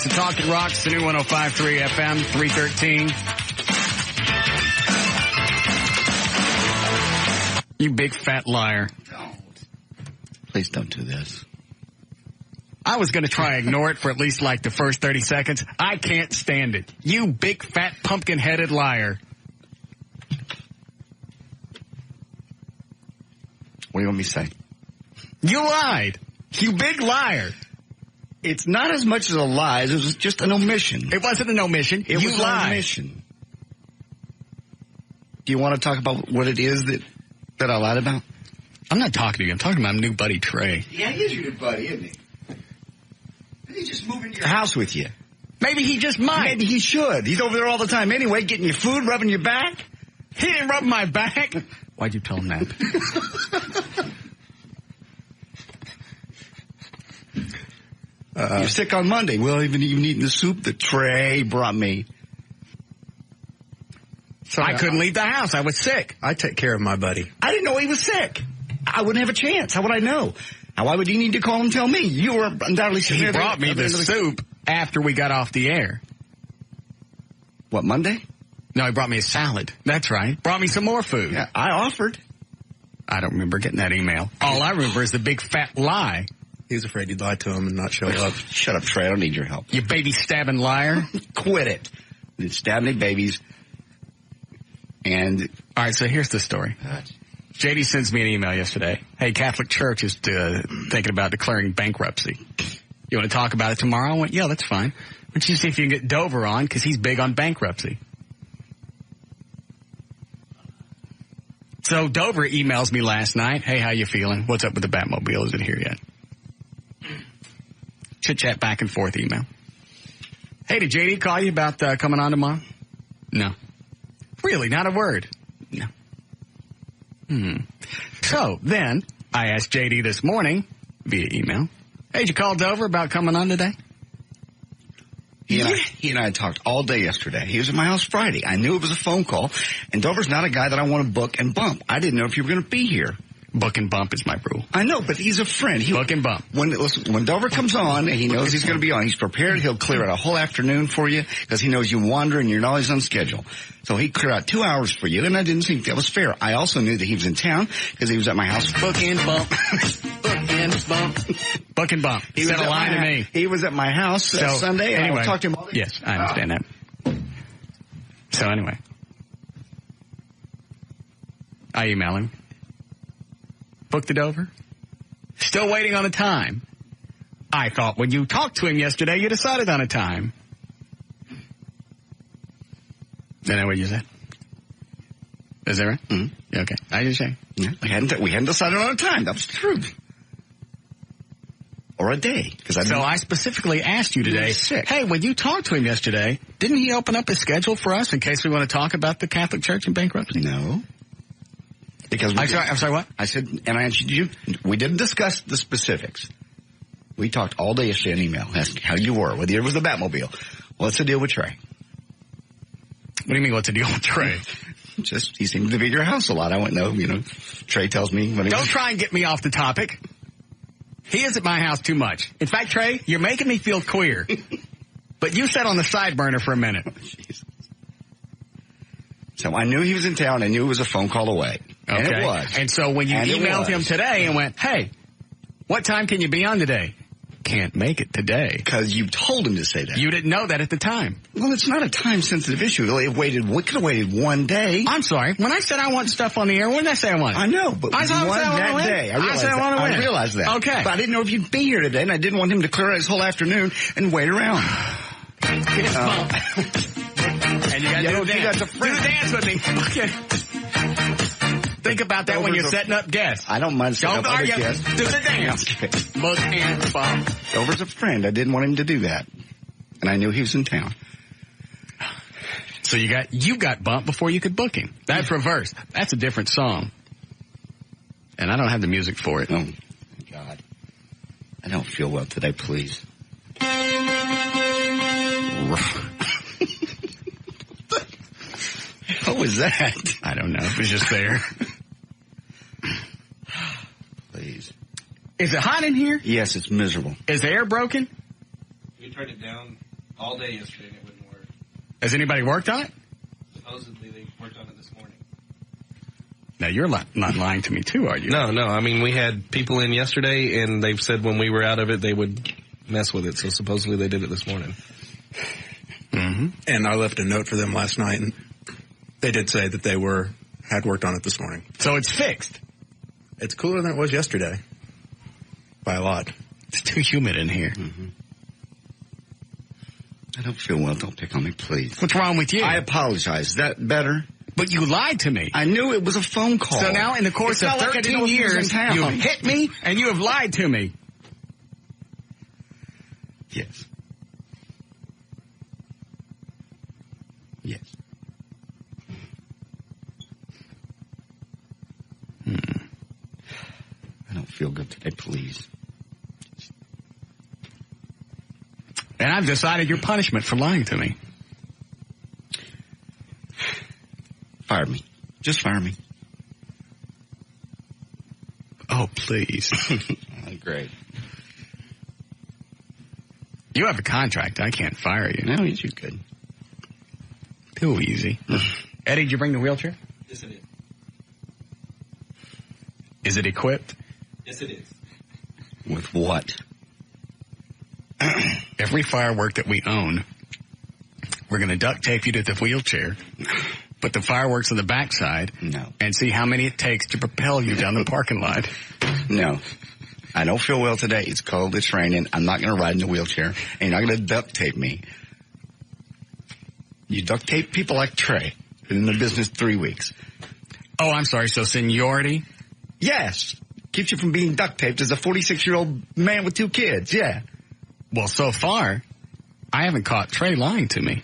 to Talk It Rocks, the new 105.3 FM, 313. You big fat liar. Don't. Please don't do this. I was going to try and ignore it for at least like the first 30 seconds. I can't stand it. You big fat pumpkin-headed liar. What do you want me to say? You lied. You big liar. It's not as much as a lie as it was just an omission. It wasn't an omission. It was an omission. Do you want to talk about what it is that I lied about? I'm not talking to you. I'm talking to my new buddy, Trey. Yeah, he is your new buddy, isn't he? He's just moving to your house with you. Maybe he just might. Maybe he should. He's over there all the time anyway, getting your food, rubbing your back. He didn't rub my back. Why'd you tell him that? You're sick on Monday. Well, even eating the soup that Trey brought me. So I couldn't leave the house. I was sick. I take care of my buddy. I didn't know he was sick. I wouldn't have a chance. How would I know? Now, why would you need to call and tell me? You were undoubtedly sick. He brought me the soup after we got off the air. What, Monday? No, he brought me a salad. That's right. Brought me some more food. Yeah, I offered. I don't remember getting that email. All I remember is the big fat lie. He was afraid you'd lie to him and not show up. Shut up, Trey. I don't need your help. You baby stabbing liar. Quit it. You didn't stab any babies. And all right, so here's the story. JD sends me an email yesterday. Hey, Catholic Church is thinking about declaring bankruptcy. You want to talk about it tomorrow? I went, yeah, that's fine. Why don't you see if you can get Dover on, because he's big on bankruptcy. So Dover emails me last night. Hey, how you feeling? What's up with the Batmobile? Is it here yet? Chit-chat back and forth email. Hey, did JD call you about coming on tomorrow? No. Really? Not a word? No. So then I asked JD this morning via email, hey, did you call Dover about coming on today? He and I talked all day yesterday. He was at my house Friday. I knew it was a phone call, and Dover's not a guy that I want to book and bump. I didn't know if you were going to be here. Book and bump is my rule. I know, but he's a friend. Book and bump. When Dover comes on, and he knows he's going to be on, he's prepared. He'll clear out a whole afternoon for you because he knows you wander and you're always on schedule. So he'd clear out 2 hours for you, and I didn't think that was fair. I also knew that he was in town because he was at my house. Book and bump. Book and bump. Book and bump. He said a lie to me. He was at my house Sunday, and anyway, I talked to him all day. Yes, I understand that. So anyway, I email him. Booked it over. Still waiting on a time. I thought when you talked to him yesterday, you decided on a time. Isn't that what you said? Is that right? Mm-hmm. Okay. I just say. Yeah, we hadn't decided on a time. That was the truth. Or a day. So I specifically asked you today, hey, when you talked to him yesterday, didn't he open up his schedule for us in case we want to talk about the Catholic Church and bankruptcy? No. Because I'm sorry, what? I said, and I answered you, we didn't discuss the specifics. We talked all day yesterday in email, asking how you were, whether it was the Batmobile. What's the deal with Trey? What do you mean, what's the deal with Trey? Just, he seemed to be at your house a lot. I went, no, Trey tells me. Don't try and get me off the topic. He is at my house too much. In fact, Trey, you're making me feel queer. But you sat on the side burner for a minute. Oh, Jesus. So I knew he was in town. I knew it was a phone call away. Okay. And it was. And so when you emailed him today and went, hey, what time can you be on today? Can't make it today. Because you told him to say that. You didn't know that at the time. Well, it's not a time-sensitive issue. We could have waited one day. I'm sorry. When I said I want stuff on the air, when did I say I want it? I know, but I won that day. I realized that. Okay. But I didn't know if you'd be here today, and I didn't want him to clear out his whole afternoon and wait around. And you got to do the dance. Do the dance with me. Okay. Think about that when you're setting up guests. I don't mind setting up other guests. Do the dance. Book and bump. Dover's a friend. I didn't want him to do that. And I knew he was in town. So you got bumped before you could book him. That's reversed. That's a different song. And I don't have the music for it. Oh, God. I don't feel well today, please. What was that? I don't know. It was just there. Please. Is it hot in here? Yes, it's miserable. Is the air broken? You turn it down. all day yesterday and it wouldn't work. Has anybody worked on it? Supposedly they worked on it this morning. Now, you're not lying to me, too, are you? No. I mean, we had people in yesterday, and they've said when we were out of it, they would mess with it. So supposedly they did it this morning. Mm-hmm. And I left a note for them last night, and they did say that they had worked on it this morning. So it's fixed. It's cooler than it was yesterday. By a lot. It's too humid in here. Mm-hmm. I don't feel well. Don't pick on me, please. What's wrong with you? I apologize. Is that better? But you lied to me. I knew it was a phone call. So now in the course of 13 years, you hit me and you have lied to me. Yes. Yes. I don't feel good today, please. And I've decided your punishment for lying to me. Fire me. Just fire me. Oh, please. Great. You have a contract. I can't fire you. No, you could. Too easy. Eddie, did you bring the wheelchair? Yes, it is. Is it equipped? Yes, it is. With what? Every firework that we own, we're going to duct tape you to the wheelchair, put the fireworks on the backside, and see how many it takes to propel you down the parking lot. No. I don't feel well today. It's cold. It's raining. I'm not going to ride in the wheelchair. And you're not going to duct tape me. You duct tape people like Trey. Been in the business 3 weeks. Oh, I'm sorry. So seniority? Yes. Keeps you from being duct taped as a 46-year-old man with 2 kids. Yeah. Well, so far, I haven't caught Trey lying to me.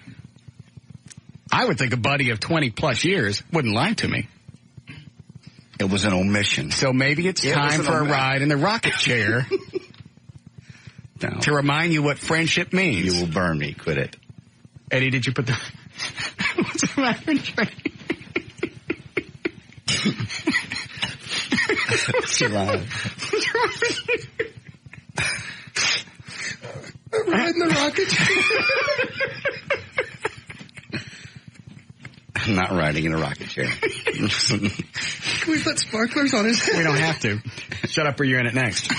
I would think a buddy of 20-plus years wouldn't lie to me. It was an omission. So maybe it's time for a ride in the rocket chair to remind you what friendship means. You will burn me. Quit it. Eddie, did you put the... What's the matter, Trey? She lied. I'm riding the rocket chair. I'm not riding in a rocket chair. Can we put sparklers on his head? We don't have to. Shut up or you're in it next.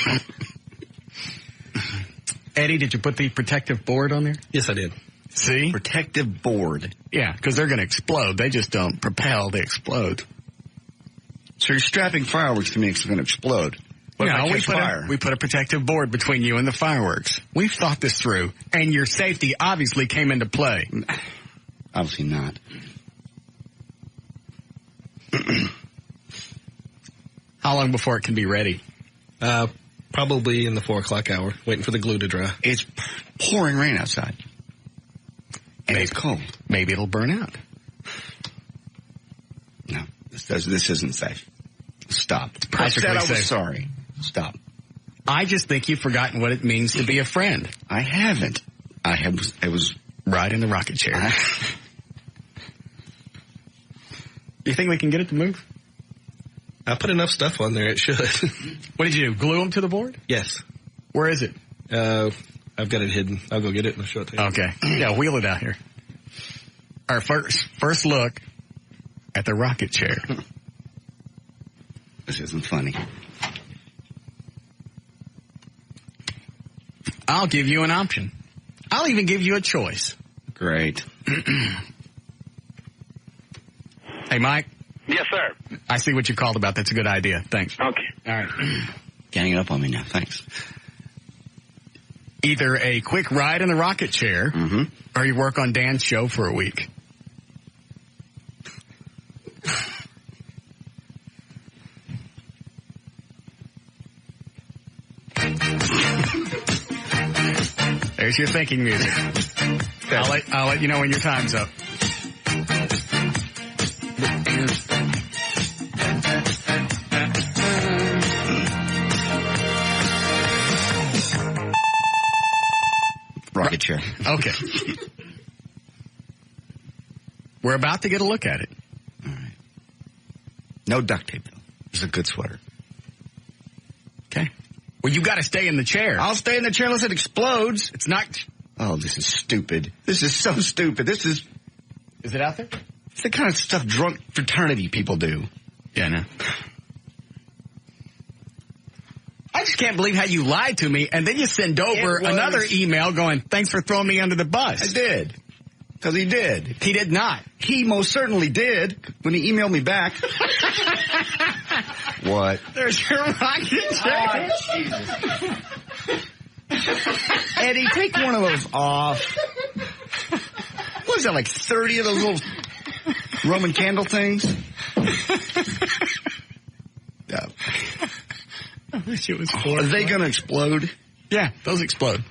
Eddie, did you put the protective board on there? Yes, I did. See? Protective board. Yeah, because they're going to explode. They just don't propel. They explode. So you're strapping fireworks to me because they're going to explode. What if I catch fire? We put a protective board between you and the fireworks. We've thought this through, and your safety obviously came into play. Obviously not. How long before it can be ready? Probably in the 4 o'clock hour, waiting for the glue to dry. It's pouring rain outside. And it's cold. Maybe it'll burn out. No, this isn't safe. Stop. I said I was safe. sorry. Stop. I just think you've forgotten what it means to be a friend. I haven't. I was riding the rocket chair. You think we can get it to move? I put enough stuff on there, it should. What did you do, glue them to the board? Yes. Where is it? I've got it hidden. I'll go get it in a short time. Okay. Yeah, wheel it out here. Our first look at the rocket chair. This isn't funny. I'll give you an option. I'll even give you a choice. Great. Hey, Mike. Yes, sir. I see what you called about. That's a good idea. Thanks. Okay. All right. Ganging up on me now. Thanks. Either a quick ride in the rocket chair, or you work on Dan's show for a week. There's your thinking music. I'll let you know when your time's up. Rocket chair. Okay. We're about to get a look at it. All right. No duct tape, though. It's a good sweater. Okay. Well, you got to stay in the chair. I'll stay in the chair unless it explodes. It's not... Oh, this is stupid. This is so stupid. Is it out there? It's the kind of stuff drunk fraternity people do. Yeah, I know. I just can't believe how you lied to me, and then you send over another email going, thanks for throwing me under the bus. I did. Because he did. He did not. He most certainly did when he emailed me back. What? There's your rocket chair. Oh, Jesus. Eddie, take one of those off. What is that, like 30 of those little Roman candle things? Yeah. I wish it was Are they going to explode? Yeah, those explode.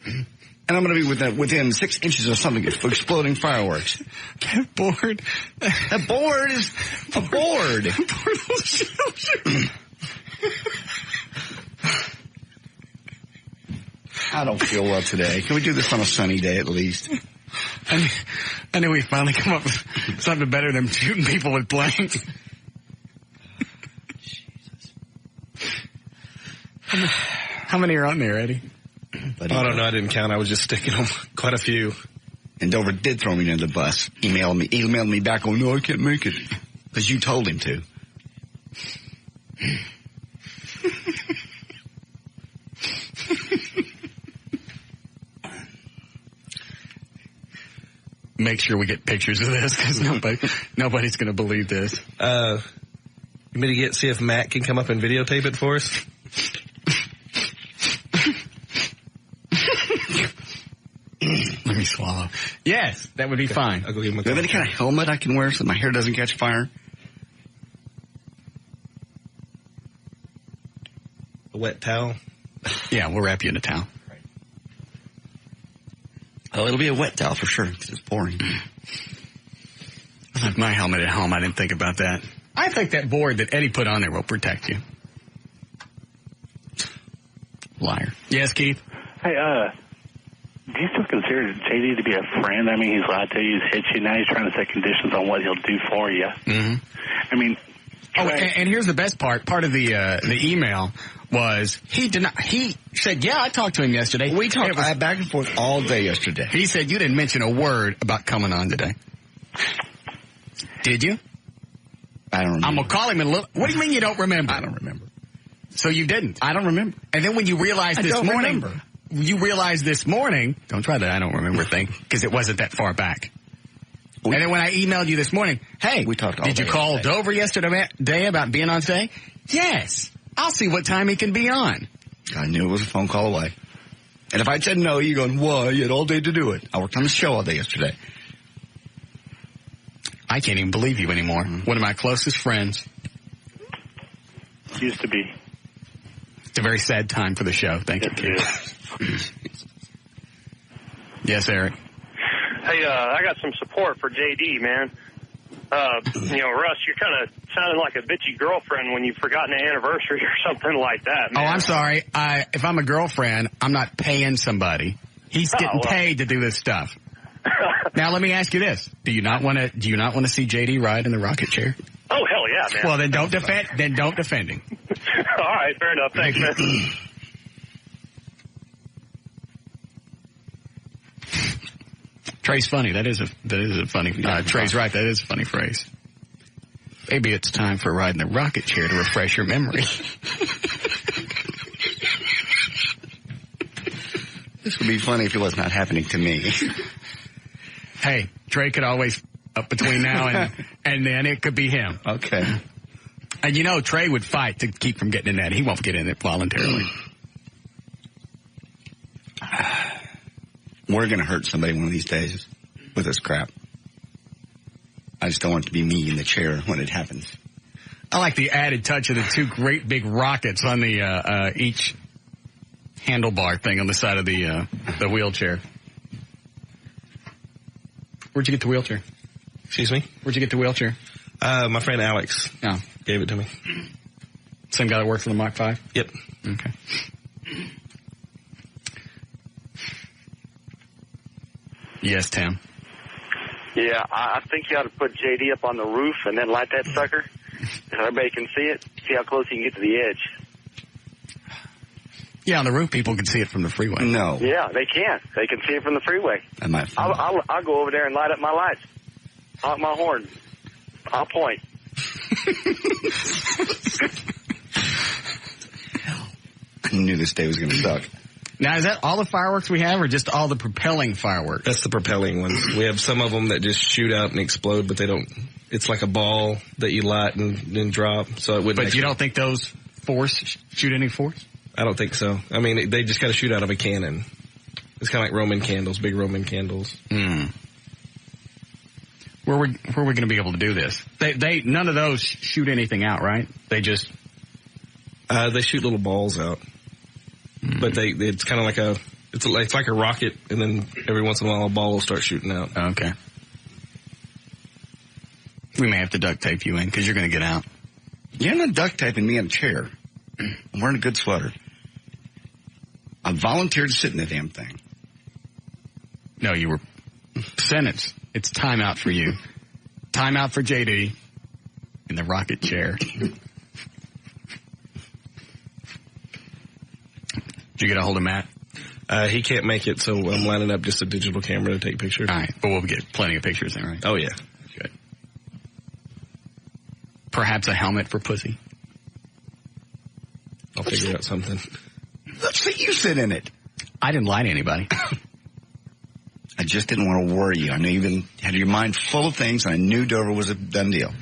And I'm going to be within 6 inches of something exploding fireworks. That board. That board is a board. I don't feel well today. Can we do this on a sunny day at least? I knew we'd finally come up with something better than shooting people with blanks. Jesus. How many are on there, Eddie? I don't know. I didn't count. I was just sticking them. Quite a few. And Dover did throw me under the bus. Emailed me back. Oh, no, I can't make it. Because you told him to. Make sure we get pictures of this because nobody's going to believe this. You mean to see if Matt can come up and videotape it for us? Let me swallow. Yes, that would be fine. I'll go give him a Do you have any kind of helmet I can wear so my hair doesn't catch fire? A wet towel? Yeah, we'll wrap you in a towel. Oh, it'll be a wet towel for sure because it's pouring. I left my helmet at home. I didn't think about that. I think that board that Eddie put on there will protect you. Liar. Yes, Keith? Hey, do you still consider JD to be a friend? I mean, he's lied to you, he's hit you, now he's trying to set conditions on what he'll do for you. Mm-hmm. I mean... Oh, and here's the best part. Part of the email was he said, yeah, I talked to him yesterday. We talked back and forth all day yesterday. He said you didn't mention a word about coming on today. Did you? I don't remember. I'm going to call him in a little... What do you mean you don't remember? I don't remember. So you didn't? I don't remember. And then when you realized this morning... Remember. You realized this morning... Don't try that I don't remember thing, because it wasn't that far back. And then when I emailed you this morning, hey, we talked all did you day call yesterday. Dover yesterday about being on today? Yes. I'll see what time he can be on. I knew it was a phone call away. And if I'd said no, you're going, why? You had all day to do it. I worked on the show all day yesterday. I can't even believe you anymore. Mm-hmm. One of my closest friends. Used to be. It's a very sad time for the show. Thank you, Keith. Yes, Eric. Hey, I got some support for JD, man. Russ, you're kind of sounding like a bitchy girlfriend when you've forgotten an anniversary or something like that, man. Oh, I'm sorry. If I'm a girlfriend, I'm not paying somebody. He's getting paid to do this stuff. Now, let me ask you this: Do you not want to see JD ride in the rocket chair? Oh, hell yeah, man. Well, then don't defend. Then don't defend him. All right, fair enough. Thanks, man. Trey's funny. That is a funny. Trey's right. That is a funny phrase. Maybe it's time for riding the rocket chair to refresh your memory. This would be funny if it was not happening to me. Hey, Trey could always up between now and then it could be him. Okay. And Trey would fight to keep from getting in that. He won't get in it voluntarily. We're going to hurt somebody one of these days with this crap. I just don't want it to be me in the chair when it happens. I like the added touch of the two great big rockets on the each handlebar thing on the side of the wheelchair. Where'd you get the wheelchair? Excuse me? Where'd you get the wheelchair? My friend Alex gave it to me. Same guy that worked for the Mach 5? Yep. Okay. Yes, Tim. Yeah, I think you ought to put JD up on the roof and then light that sucker so everybody can see it. See how close you can get to the edge. Yeah, on the roof, people can see it from the freeway. No. Yeah, they can. They can see it from the freeway. I might I'll go over there and light up my lights. Honk my horn. I'll point. I knew this day was going to suck. Now, is that all the fireworks we have or just all the propelling fireworks? That's the propelling ones. We have some of them that just shoot out and explode, but they don't. It's like a ball that you light and then drop. So it wouldn't. But you don't think those shoot any force? I don't think so. I mean, they just got to shoot out of a cannon. It's kind of like Roman candles, big Roman candles. Where we going to be able to do this? They none of those shoot anything out, right? They just they shoot little balls out. But it's kind of like it's like a rocket, and then every once in a while a ball will start shooting out. Okay. We may have to duct tape you in because you're going to get out. You're not duct taping me in a chair. I'm wearing a good sweater. I volunteered to sit in the damn thing. No, you were sentenced. It's time out for you. Time out for JD in the rocket chair. Did you get a hold of Matt? He can't make it, so I'm lining up just a digital camera to take pictures. All right, but we'll get plenty of pictures then, right? Oh, yeah. Good. Perhaps a helmet for Pussy. I'll figure out something. Let's see you sit in it. I didn't lie to anybody. I just didn't want to worry you. I knew you had your mind full of things, and I knew Dover was a done deal.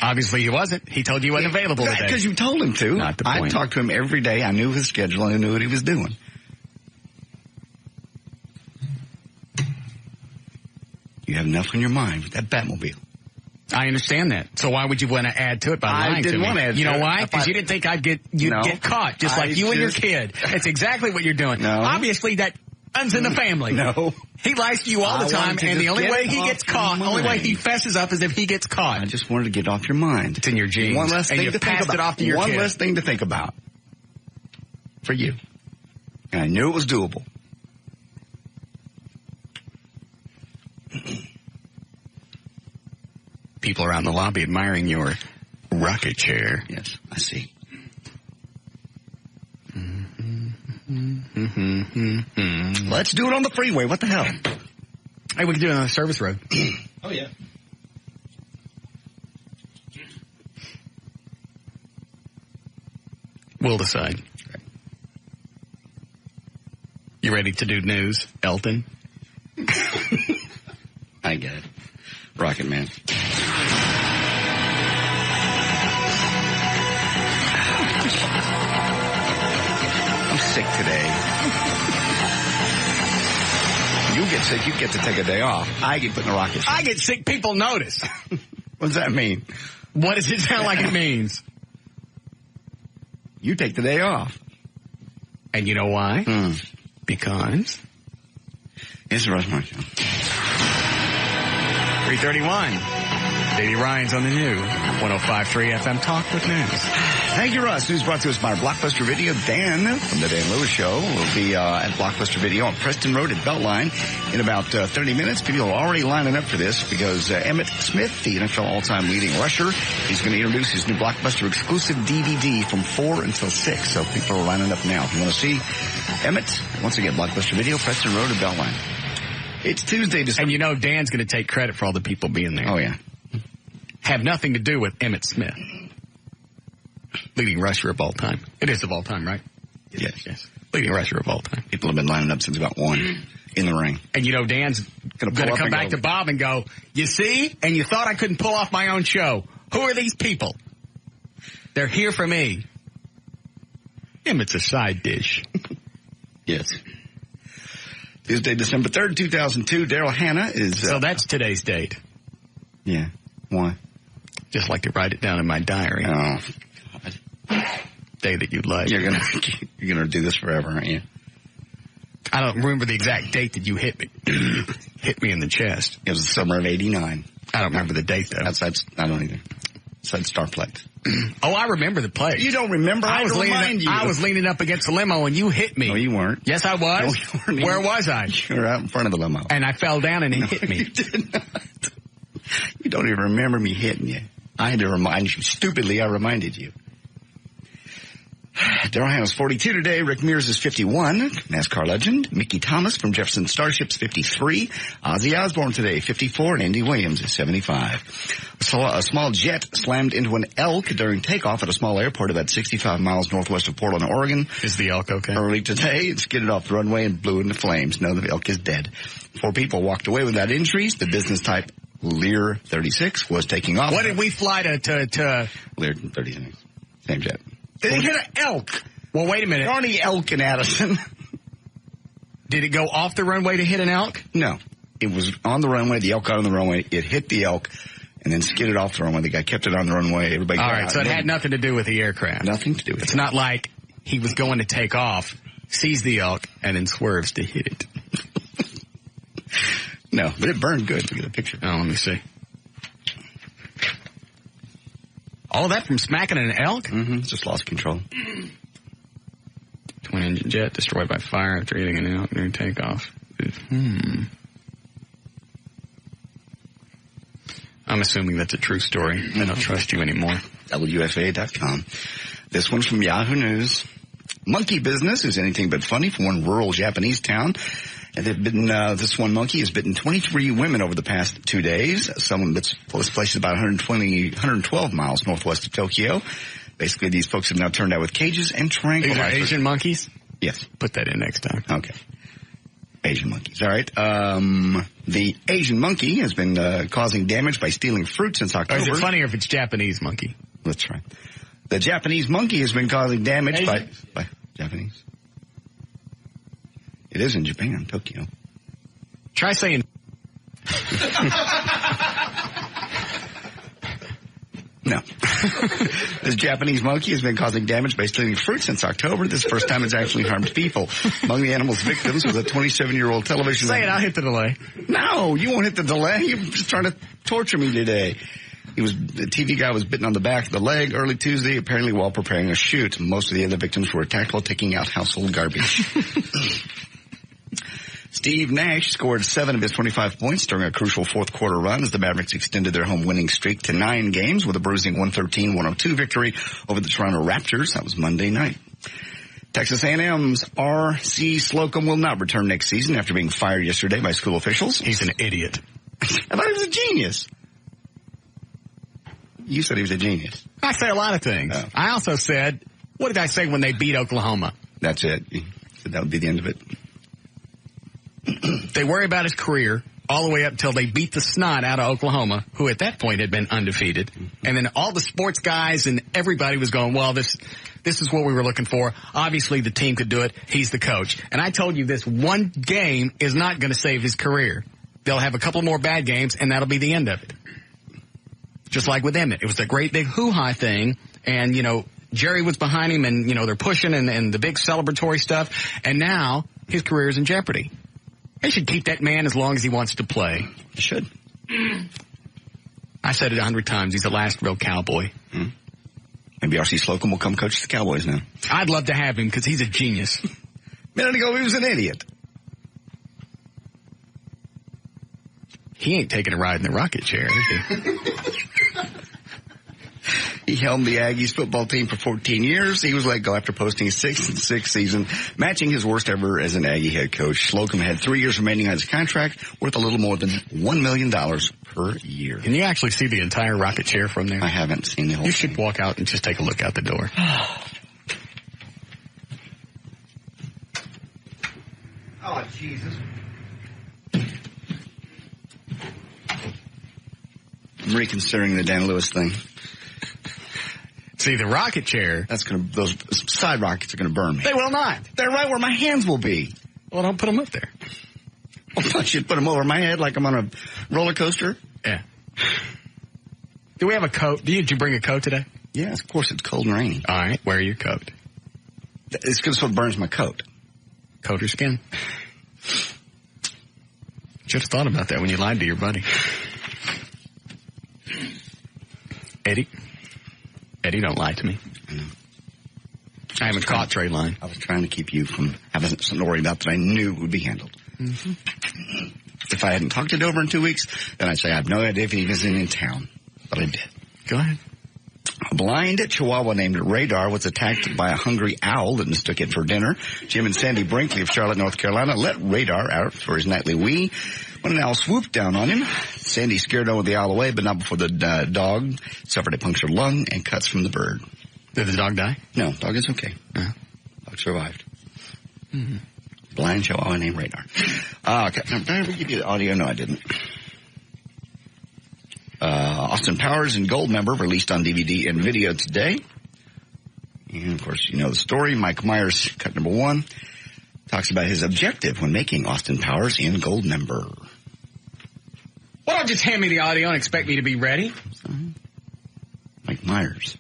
Obviously he wasn't. He told you he wasn't available today. Because you told him to. Not the point. I talked to him every day. I knew his schedule, and I knew what he was doing. You have enough on your mind with that Batmobile. I understand that. So why would you want to add to it by lying to me? I didn't want to add to it. You know why? Because you didn't think you'd get caught, just like you and your kid. That's exactly what you're doing. No. Obviously, that runs in the family. No. He lies to you all the time, and the only way he gets caught, the only way he fesses up is if he gets caught. I just wanted to get off your mind. It's in your genes. One less thing and to think passed about. It off to your One kid. less thing to think about. For you. And I knew it was doable. People around the lobby admiring your rocket chair. Yes, I see. Let's do it on the freeway. What the hell? Hey, we can do it on a service road. Oh, yeah. We'll decide. You ready to do news, Elton? I get it. Rocket Man. I'm sick today. You get sick, you get to take a day off. I get put in a rocket. I get sick, people notice. What does that mean? What does it sound like it means? You take the day off. And you know why? Because It's the Russ Martin Show. 3:31. Davey Ryan's on the new 105.3 FM Talk with News. Thank you, Russ. News brought to us by Blockbuster Video. Dan from the Dan Lewis Show will be at Blockbuster Video on Preston Road at Beltline in about 30 minutes. People are already lining up for this because Emmett Smith, the NFL all-time leading rusher, he's going to introduce his new Blockbuster exclusive DVD from 4 until 6. So people are lining up now. If you want to see Emmett, once again, Blockbuster Video, Preston Road at Beltline. It's Tuesday, December. And you know Dan's going to take credit for all the people being there. Oh, yeah. Have nothing to do with Emmett Smith. Leading rusher of all time. It is of all time, right? Yes. Leading rusher of all time. People have been lining up since about 1 in the ring. And you know Dan's going to come back to Bob and go, you see? And you thought I couldn't pull off my own show. Who are these people? They're here for me. Emmett's a side dish. Yes. Tuesday, December 3rd, 2002. Daryl Hannah is... So that's today's date. Yeah. Why? Just like to write it down in my diary. Oh, Day that you'd like. you're gonna do this forever, aren't you? I don't remember the exact date that you hit me. Hit me in the chest. It was the summer of '89. I don't remember the date though. Outside, I don't either. Outside Starflex. Oh, I remember the place. You don't remember? I was leaning up against the limo and you hit me. No, you weren't. Yes, I was. No, you weren't. Where was I? You were out in front of the limo. And I fell down and it hit me. You did not. You don't even remember me hitting you. I had to remind you. Stupidly, I reminded you. Daryl Hannah's 42 today. Rick Mears is 51. NASCAR legend. Mickey Thomas from Jefferson Starship's 53. Ozzy Osbourne today, 54. And Andy Williams is 75. A small jet slammed into an elk during takeoff at a small airport about 65 miles northwest of Portland, Oregon. Is the elk okay? Early today, it skidded off the runway and blew into flames. No, the elk is dead. 4 people walked away without injuries. The business type Lear 36 was taking off. What did we fly to? Lear 36. Same jet. Did it hit an elk? Well, wait a minute. There aren't any elk in Addison. Did it go off the runway to hit an elk? No. It was on the runway. The elk got on the runway. It hit the elk and then skidded off the runway. The guy kept it on the runway. Everybody got All right, out. so it had nothing to do with the aircraft. Nothing to do with it. It's not like he was going to take off, sees the elk, and then swerves to hit it. No, but it burned good. Look at the picture. Oh, let me see. All that from smacking an elk? Mm-hmm. Just lost control. Twin-engine jet destroyed by fire after hitting an elk during takeoff. I'm assuming that's a true story. I don't trust you anymore. WFA.com. This one's from Yahoo News. Monkey business is anything but funny for one rural Japanese town. And they've bitten, this one monkey has bitten 23 women over the past 2 days. This place is about 112 miles northwest of Tokyo. Basically, these folks have now turned out with cages and tranquilizers. These are Asian monkeys? Yes. Put that in next time. Okay. Asian monkeys. All right. The Asian monkey has been causing damage by stealing fruit since October. Or is it funnier if it's Japanese monkey? That's right. The Japanese monkey has been causing damage by Japanese. It is in Japan, Tokyo. Try saying... No. This Japanese monkey has been causing damage by stealing fruit since October. This is the first time it's actually harmed people. Among the animal's victims was a 27-year-old television... Say it, I'll hit the delay. No, you won't hit the delay. You're just trying to torture me today. The TV guy was bitten on the back of the leg early Tuesday, apparently while preparing a shoot. Most of the other victims were attacked while taking out household garbage. Steve Nash scored 7 of his 25 points during a crucial fourth quarter run as the Mavericks extended their home winning streak to 9 games with a bruising 113-102 victory over the Toronto Raptors. That was Monday night. Texas A&M's R.C. Slocum will not return next season after being fired yesterday by school officials. He's an idiot. I thought he was a genius. You said he was a genius. I say a lot of things. Oh. I also said, what did I say when they beat Oklahoma? That's it. You said that would be the end of it. They worry about his career all the way up until they beat the snot out of Oklahoma, who at that point had been undefeated. And then all the sports guys and everybody was going, well, this is what we were looking for. Obviously, the team could do it. He's the coach. And I told you this one game is not going to save his career. They'll have a couple more bad games, and that'll be the end of it. Just like with Emmett. It was a great big hoo-ha thing, and, Jerry was behind him, and, they're pushing and the big celebratory stuff, and now his career is in jeopardy. They should keep that man as long as he wants to play. They should. I said it 100 times. He's the last real cowboy. Maybe R.C. Slocum will come coach the Cowboys now. I'd love to have him because he's a genius. A minute ago, he was an idiot. He ain't taking a ride in the rocket chair, is he? He helmed the Aggies football team for 14 years. He was let go after posting a 6-6 season, matching his worst ever as an Aggie head coach. Slocum had 3 years remaining on his contract, worth a little more than $1 million per year. Can you actually see the entire rocket chair from there? I haven't seen the whole You thing. should walk out and just take a look out the door. Oh, Jesus. I'm reconsidering the Dan Lewis thing. See, the rocket chair... Those side rockets are gonna burn me. They will not. They're right where my hands will be. Well, don't put them up there. I should put them over my head like I'm on a roller coaster. Yeah. Do we have a coat? Did you bring a coat today? Yes, of course, it's cold and rainy. All right, wear your coat. It's because what burns my coat. Coat or skin? Should have thought about that when you lied to your buddy. Eddie, don't lie to me. I haven't caught Trey lying. I was trying to keep you from having something to worry about that I knew would be handled. Mm-hmm. If I hadn't talked to Dover in 2 weeks, then I'd say I have no idea if he was in town. But I did. Go ahead. A blind Chihuahua named Radar was attacked by a hungry owl that mistook it for dinner. Jim and Sandy Brinkley of Charlotte, North Carolina, let Radar out for his nightly wee. When an owl swooped down on him, Sandy scared the owl away, but not before the dog suffered a punctured lung and cuts from the bird. Did the dog die? No, dog is okay. Dog survived. Mm-hmm. Blind Chihuahua named Radar. Okay, did I ever give you the audio? No, I didn't. Austin Powers and Goldmember released on DVD and video today. And, of course, you know the story. Mike Myers, cut number 1, talks about his objective when making Austin Powers and Goldmember. Well, don't just hand me the audio and expect me to be ready. Mike Myers.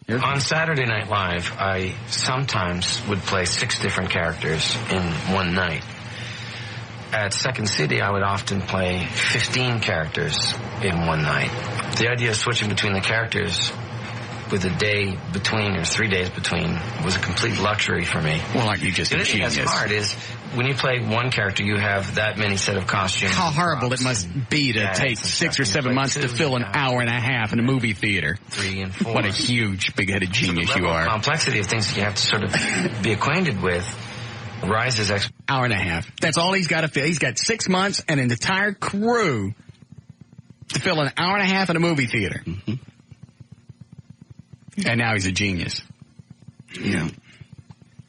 On Saturday Night Live, I sometimes would play 6 different characters in one night. At Second City, I would often play 15 characters in one night. The idea of switching between the characters with a day between or 3 days between was a complete luxury for me. Well, aren't you just a genius? The thing that's hard is when you play one character, you have that many set of costumes. How horrible it must be to take 6 or 7 months to fill an hour and a half in a movie theater. 3 and 4. What a huge, big-headed genius you are. The complexity of things that you have to sort of be acquainted with rises exponentially. Hour and a half. That's all he's got to fill. He's got 6 months and an entire crew to fill an hour and a half in a movie theater. Mm-hmm. And now he's a genius. Yeah.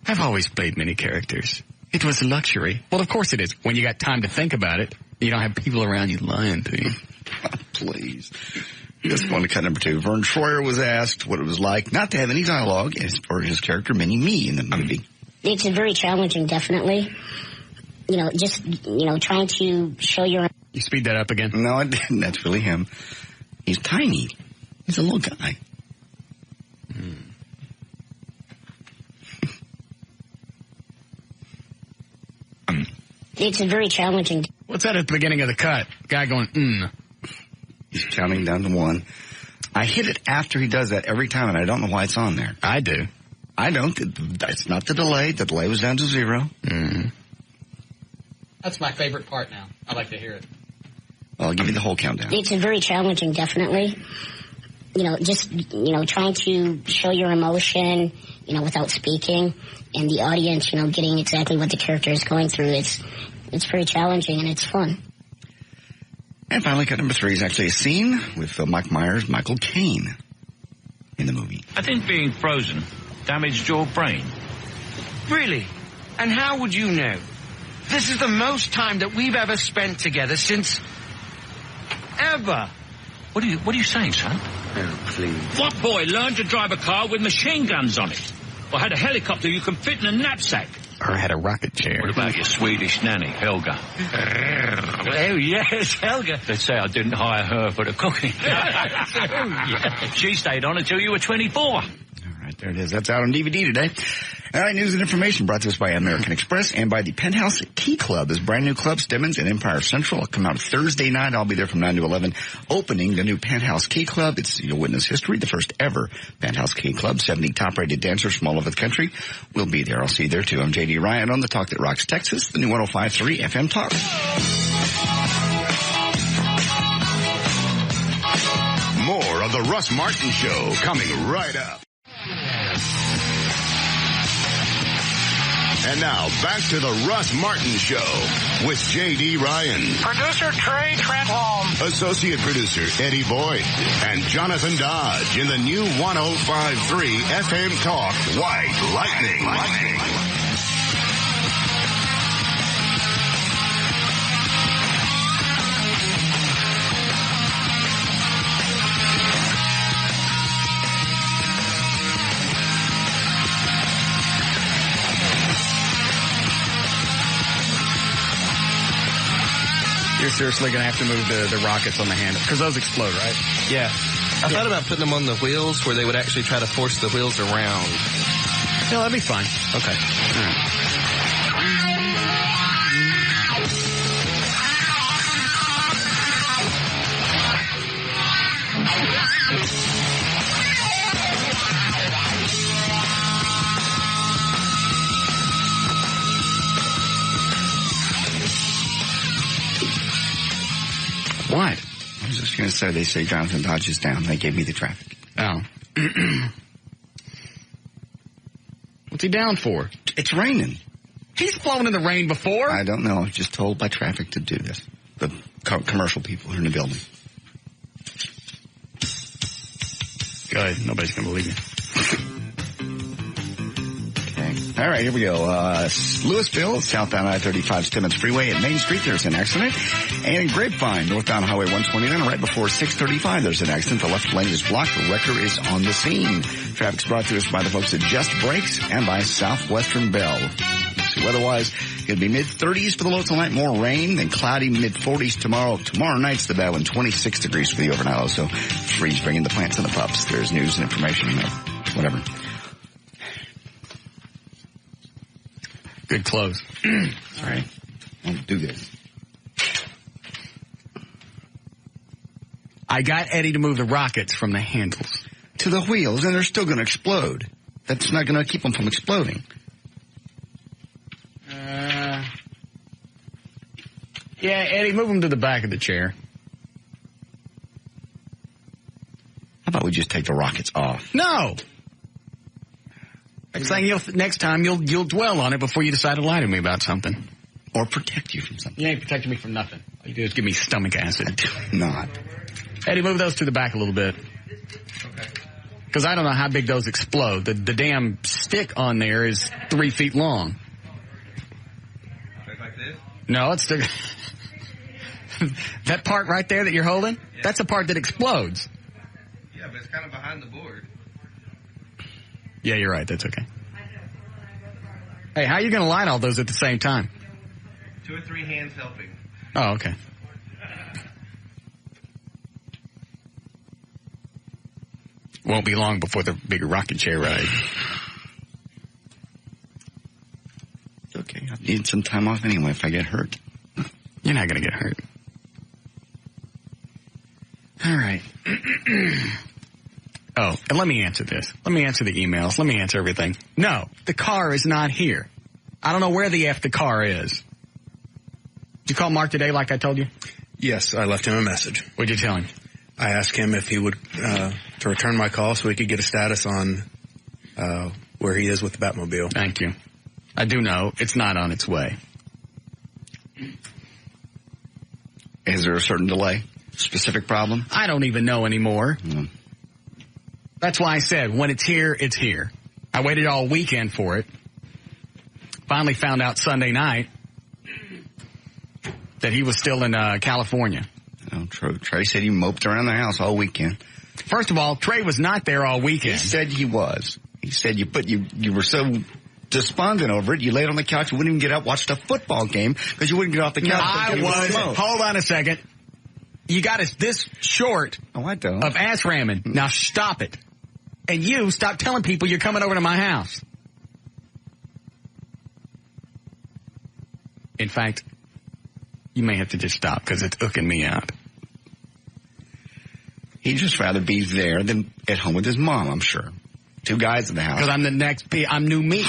I've always played many characters. It was a luxury. Well, of course it is. When you got time to think about it, you don't have people around you lying to you. Please. Just want to cut number 2. Vern Troyer was asked what it was like not to have any dialogue for his character Mini-Me in the movie. It's very challenging, definitely. Just trying to show your... You speed that up again? No, I didn't. That's really him. He's tiny. He's a little guy. It's very challenging. What's that at the beginning of the cut? Guy going, He's counting down to 1. I hit it after he does that every time, and I don't know why it's on there. I do. I don't. That's not the delay. The delay was down to 0. Mm-hmm. That's my favorite part now. I like to hear it. Well, I'll give you the whole countdown. It's very challenging, definitely. Just trying to show your emotion, without speaking, and the audience, getting exactly what the character is going through. It's very challenging, and it's fun. And finally, cut number 3 is actually a scene with Mike Myers, Michael Caine in the movie. I think being frozen damaged your brain. Really? And how would you know? This is the most time that we've ever spent together since... ever. What are you saying, son? Oh, please. What boy learned to drive a car with machine guns on it? Or had a helicopter you can fit in a knapsack? Or had a rocket chair? What about your Swedish nanny, Helga? Oh, yes, Helga. Let's say I didn't hire her for the cooking. Yeah. She stayed on until you were 24. All right, there it is. That's out on DVD today. All right, news and information brought to us by American Express and by the Penthouse Key Club. This brand new club, Stemmons in Empire Central. It'll come out Thursday night. I'll be there from 9 to 11, opening the new Penthouse Key Club. You'll witness history, the first ever Penthouse Key Club. 70 top-rated dancers from all over the country will be there. I'll see you there, too. I'm J.D. Ryan on the Talk That Rocks Texas, the new 105.3 FM Talk. More of the Russ Martin Show coming right up. And now, back to the Russ Martin Show with J.D. Ryan. Producer Trey Trentholm. Associate producer Eddie Boyd. And Jonathan Dodge in the new 105.3 FM Talk White Lightning. You're seriously going to have to move the rockets on the handle, because those explode, right? Yeah. I thought about putting them on the wheels where they would actually try to force the wheels around. Yeah, that'd be fine. Okay. All right. What? I was just going to say, they say Jonathan Dodge is down. They gave me the traffic. Oh. What's he down for? It's raining. He's flown in the rain before. I don't know. I was just told by traffic to do this. The commercial people who are in the building. Good. Nobody's going to believe you. Okay. All right, here we go. Louisville, southbound I-35 Stemmons Freeway at Main Street, there's an accident. And in Grapevine, northbound Highway 129, right before 635, there's an accident. The left lane is blocked. The wrecker is on the scene. Traffic's brought to us by the folks at Just Brakes and by Southwestern Bell. Weather-wise, it'll be mid-30s for the low tonight. More rain, then cloudy mid-40s tomorrow. Tomorrow night's the bad one, 26 degrees for the overnight low. So freeze bringing the plants and the pups. There's news and information, whatever. Good close. All right. I'll do this. I got Eddie to move the rockets from the handles to the wheels, and they're still going to explode. That's not going to keep them from exploding. Yeah, Eddie, move them to the back of the chair. How about we just take the rockets off? No. I'm saying next time you'll dwell on it before you decide to lie to me about something. Or protect you from something. You ain't protecting me from nothing. All you do is give me stomach acid. Not. Eddie, move those to the back a little bit. Okay. Because I don't know how big those explode. The damn stick on there is 3 feet long. Like this? No, it's the... That part right there that you're holding, yeah. That's the part that explodes. Yeah, but it's kind of behind the board. Yeah, you're right. That's okay. Hey, how are you going to light all those at the same time? 2 or 3 hands helping. Oh, okay. Won't be long before the big rocking chair ride. Okay, I need some time off anyway if I get hurt. You're not going to get hurt. All right. Oh, and let me answer this. Let me answer the emails. Let me answer everything. No, the car is not here. I don't know where the F the car is. Did you call Mark today like I told you? Yes, I left him a message. What'd you tell him? I asked him if he would to return my call so he could get a status on where he is with the Batmobile. Thank you. I do know it's not on its way. Is there a certain delay? Specific problem? I don't even know anymore. Mm. That's why I said, when it's here, it's here. I waited all weekend for it. Finally found out Sunday night that he was still in California. Oh, true. Trey said he moped around the house all weekend. First of all, Trey was not there all weekend. He said he was. He said you were so despondent over it. You laid on the couch. You wouldn't even get up, watch the football game because you wouldn't get off the couch. I was. Hold on a second. You got us this short of ass ramming. Now stop it. And you stop telling people you're coming over to my house. In fact, you may have to just stop because it's hooking me out. He'd just rather be there than at home with his mom, I'm sure. 2 guys in the house. Because I'm the next I'm new meat.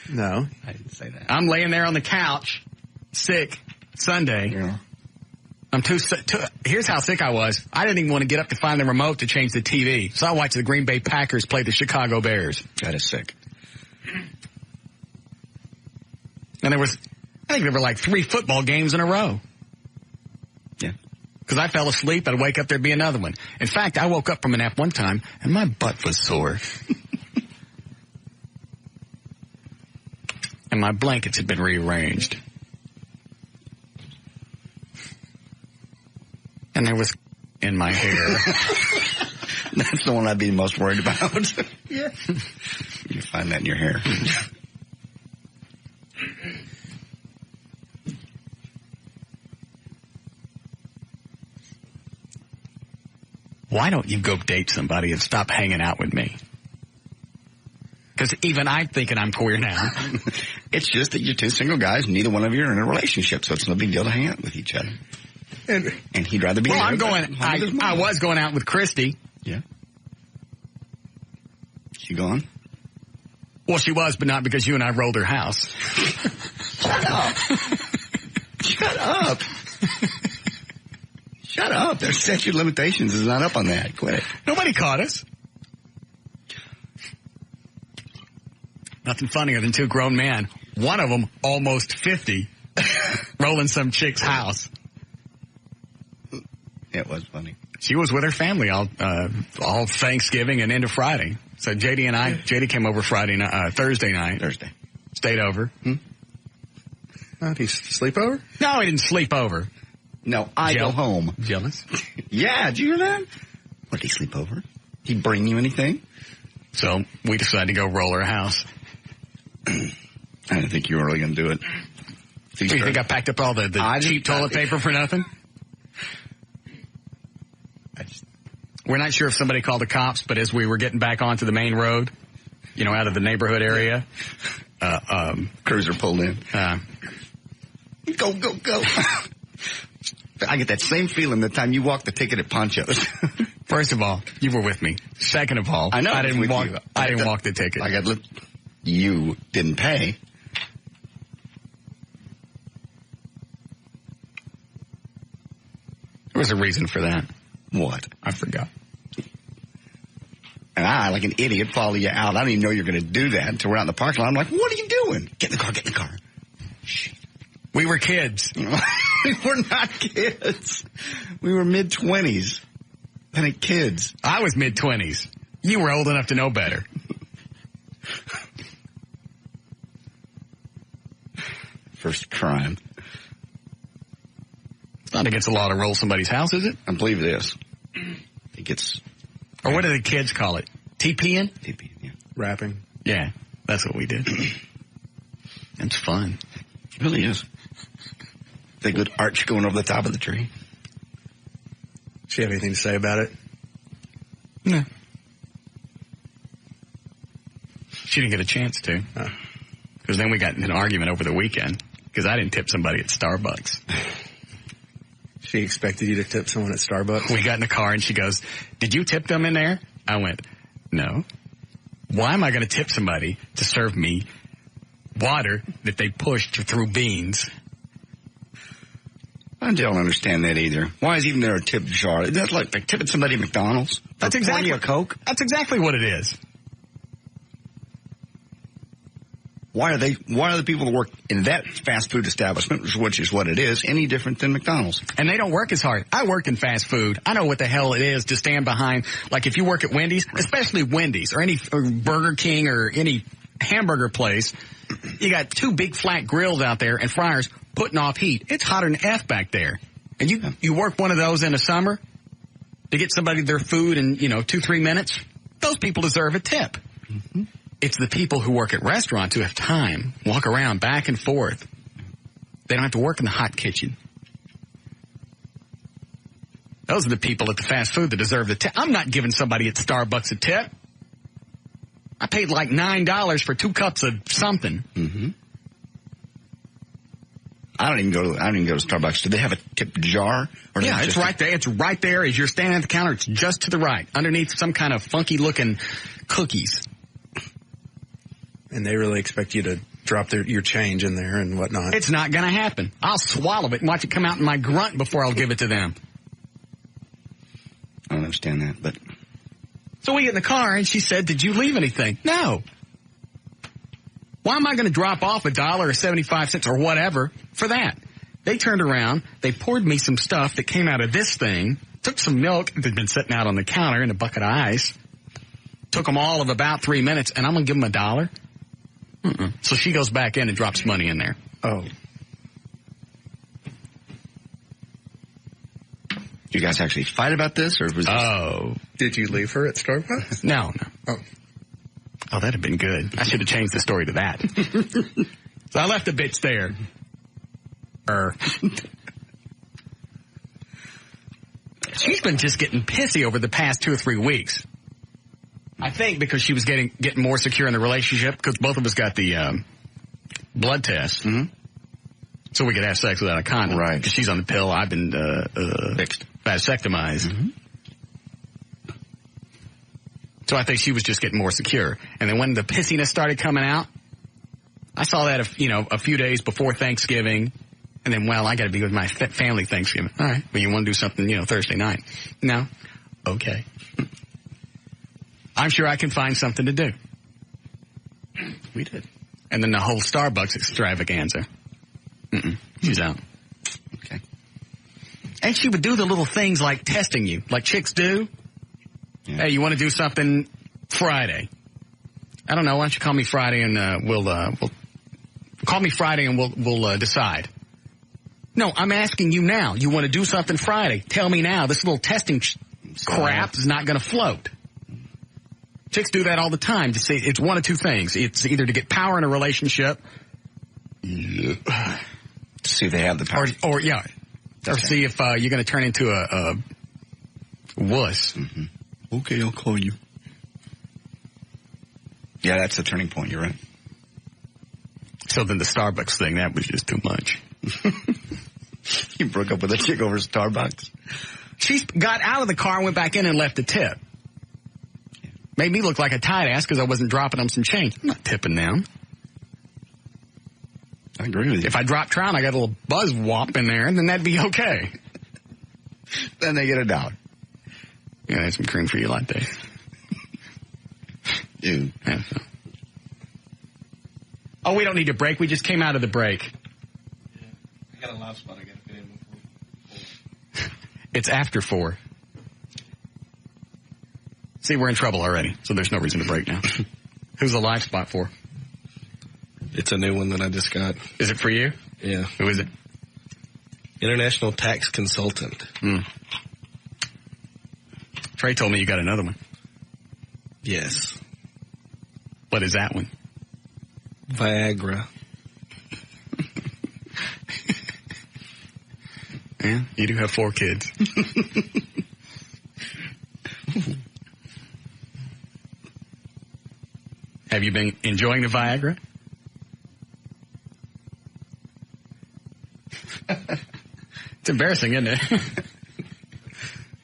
No. I didn't say that. I'm laying there on the couch, sick, Sunday. Yeah. I'm here's how sick I was. I didn't even want to get up to find the remote to change the TV. So I watched the Green Bay Packers play the Chicago Bears. That is sick. And I think there were like 3 football games in a row. Yeah. Because I fell asleep, I'd wake up, there'd be another one. In fact, I woke up from a nap one time, and my butt was sore. And my blankets had been rearranged. And there was in my hair. That's the one I'd be most worried about. Yeah. You find that in your hair. Why don't you go date somebody and stop hanging out with me? Because even I'm thinking I'm queer now. It's just that you're 2 single guys, neither one of you are in a relationship, so it's no big deal to hang out with each other. And he'd rather be. Well, I was going out with Christy. Yeah. She gone? Well, she was, but not because you and I rolled her house. Shut up. Shut up. Shut up. Their statute of limitations is not up on that. Quit it. Nobody caught us. Nothing funnier than two grown men. One of them almost 50, rolling some chick's house. It was funny. She was with her family all Thanksgiving and into Friday. So JD came over Thursday night. Stayed over. Did he sleep over? No, he didn't sleep over. No, I go home. Jealous? Yeah, did you hear that? What, did he sleep over? He bring you anything? So we decided to go roll her house. I didn't think you were really going to do it. So you think I packed up all the cheap toilet paper for nothing? We're not sure if somebody called the cops, but as we were getting back onto the main road, out of the neighborhood area, cruiser pulled in. Go. I get that same feeling the time you walked the ticket at Poncho's. First of all, you were with me. Second of all, I know I didn't walk the ticket. You didn't pay. There was a reason for that. What? I forgot. And I, like an idiot, follow you out. I didn't even know you were going to do that until we're out in the parking lot. I'm like, what are you doing? Get in the car. Shit. We were kids. We were not kids. We were mid-20s. I think kids. I was mid-20s. You were old enough to know better. First crime. It's not against the law to roll somebody's house, is it? I believe it is. It gets... Or what do the kids call it? TPing? TPing, yeah. Rapping. Yeah, that's what we did. It's fun. It really is. The good arch going over the top of the tree. Does she have anything to say about it? No. She didn't get a chance to. Because then we got in an argument over the weekend because I didn't tip somebody at Starbucks. She expected you to tip someone at Starbucks? We got in the car and she goes, did you tip them in there? I went, no. Why am I going to tip somebody to serve me water that they pushed through beans? I don't understand that either. Why is even there a tip jar? That's like tipping somebody at McDonald's. That's exactly a Coke. That's exactly what it is. Why are the people that work in that fast food establishment, which is what it is, any different than McDonald's? And they don't work as hard. I work in fast food. I know what the hell it is to stand behind, like if you work at Wendy's, especially Wendy's or Burger King or any hamburger place, you got two big flat grills out there and fryers putting off heat. It's hotter than F back there. And you work one of those in the summer to get somebody their food in, 2-3 minutes. Those people deserve a tip. Mm-hmm. It's the people who work at restaurants who have time, walk around back and forth. They don't have to work in the hot kitchen. Those are the people at the fast food that deserve the tip. I'm not giving somebody at Starbucks a tip. I paid like $9 for 2 cups of something. Mm-hmm. I don't even go to Starbucks. Do they have a tip jar? Or yeah, it's right there. It's right there as you're standing at the counter. It's just to the right, underneath some kind of funky looking cookies. And they really expect you to drop your change in there and whatnot. It's not going to happen. I'll swallow it and watch it come out in my grunt before I'll give it to them. I don't understand that, but... So we get in the car and she said, did you leave anything? No. Why am I going to drop off $1 or 75 cents or whatever for that? They turned around, they poured me some stuff that came out of this thing, took some milk that had been sitting out on the counter in a bucket of ice, took them all of about 3 minutes, and I'm going to give them $1? Mm-mm. So she goes back in and drops money in there. Oh. Did you guys actually fight about this, or was this... Did you leave her at Starbucks? No. Oh, that'd have been good. I should have changed the story to that. So I left the bitch there. She's been just getting pissy over the past 2 or 3 weeks. I think because she was getting more secure in the relationship because both of us got the blood test. Mm-hmm. So we could have sex without a condom. Right. Because she's on the pill. I've been vasectomized. Mm-hmm. So I think she was just getting more secure. And then when the pissiness started coming out, I saw that, a few days before Thanksgiving. And then, well, I got to be with my family Thanksgiving. All right. Well, you want to do something, Thursday night? No. Okay. I'm sure I can find something to do. We did. And then the whole Starbucks extravaganza. She's out. Okay. And she would do the little things like testing you, like chicks do. Yeah. Hey, you want to do something Friday? I don't know. Why don't you call me Friday and we'll call me Friday and we'll decide. No, I'm asking you now. You want to do something Friday? Tell me now. This little testing crap is not going to float. Chicks do that all the time. To say it's one of two things. It's either to get power in a relationship, to see if they have the power, or see if you're going to turn into a wuss. Mm-hmm. Okay, I'll call you. Yeah, that's the turning point. You're right. So then the Starbucks thing, that was just too much. You broke up with a chick over Starbucks? She got out of the car and went back in and left a tip. Made me look like a tight ass because I wasn't dropping them some change. I'm not tipping them. I agree with you. If I drop trout, I got a little buzz whop in there, and then that'd be okay. Then they get $1. Yeah, that's some cream for your latte. Dude. Yeah, so. Oh, we don't need a break. We just came out of the break. Yeah. I got a live spot I got to fit in before. It's after 4. See, we're in trouble already, so there's no reason to break now. Who's the live spot for? It's a new one that I just got. Is it for you? Yeah. Who is it? International tax consultant. Trey told me you got another one. Yes. What is that one? Viagra. Yeah, you do have 4 kids. Have you been enjoying the Viagra? It's embarrassing, isn't it?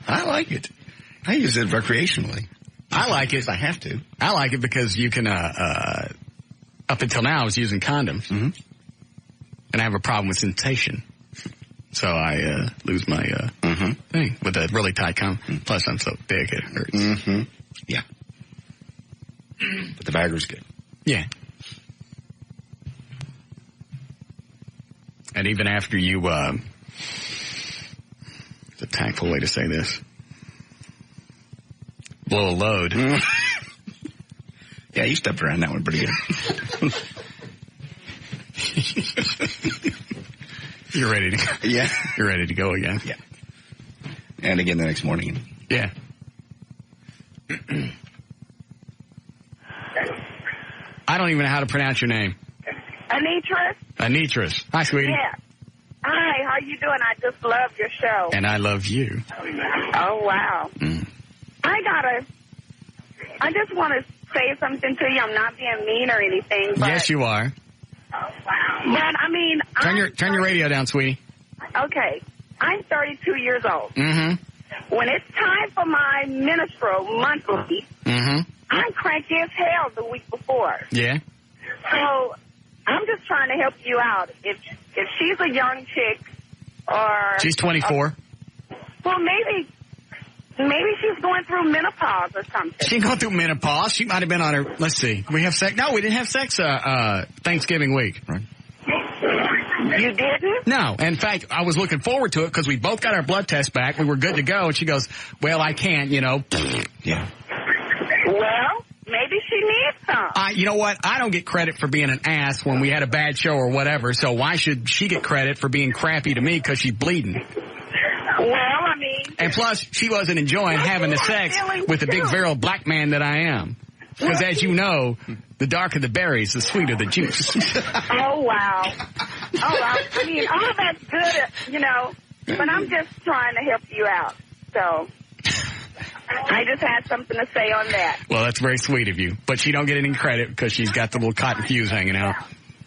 I like it. I use it recreationally. I like it. I have to. I like it because you can, up until now I was using condoms. Mm-hmm. And I have a problem with sensation. So I lose my thing with a really tight condom. Mm-hmm. Plus I'm so big it hurts. Mm-hmm. Yeah. But the Viagra's good. Yeah. And even after you, it's a tactful way to say this, blow a load. Yeah, you stepped around that one pretty good. You're ready to go. Yeah. You're ready to go again. Yeah. And again the next morning. Yeah. I don't even know how to pronounce your name. Anitris? Anitris. Hi, sweetie. Yeah. Hi, how you doing? I just love your show. And I love you. Oh, wow. I just want to say something to you. I'm not being mean or anything. But, yes, you are. But, I mean... Turn your radio down, sweetie. Okay. I'm 32 years old. Mm-hmm. When it's time for my menstrual monthly, I'm cranky as hell the week before. Yeah. So I'm just trying to help you out. If she's a young chick or... She's 24. Well, maybe she's going through menopause or something. She's going through menopause. She might have been on her... Let's see. We have sex... No, we didn't have sex Thanksgiving week. Right. You didn't? No. In fact, I was looking forward to it because we both got our blood test back. We were good to go. And she goes, well, I can't, Yeah. Well, maybe she needs some. You know what? I don't get credit for being an ass when we had a bad show or whatever. So why should she get credit for being crappy to me because she's bleeding? Well, I mean... And plus, she wasn't enjoying having the sex with the big virile black man that I am. Because as you know, the darker the berries, the sweeter the juice. Oh, wow. I mean, all that's good, but I'm just trying to help you out. So... I just had something to say on that. Well, that's very sweet of you. But she don't get any credit because she's got the little cotton fuse hanging out.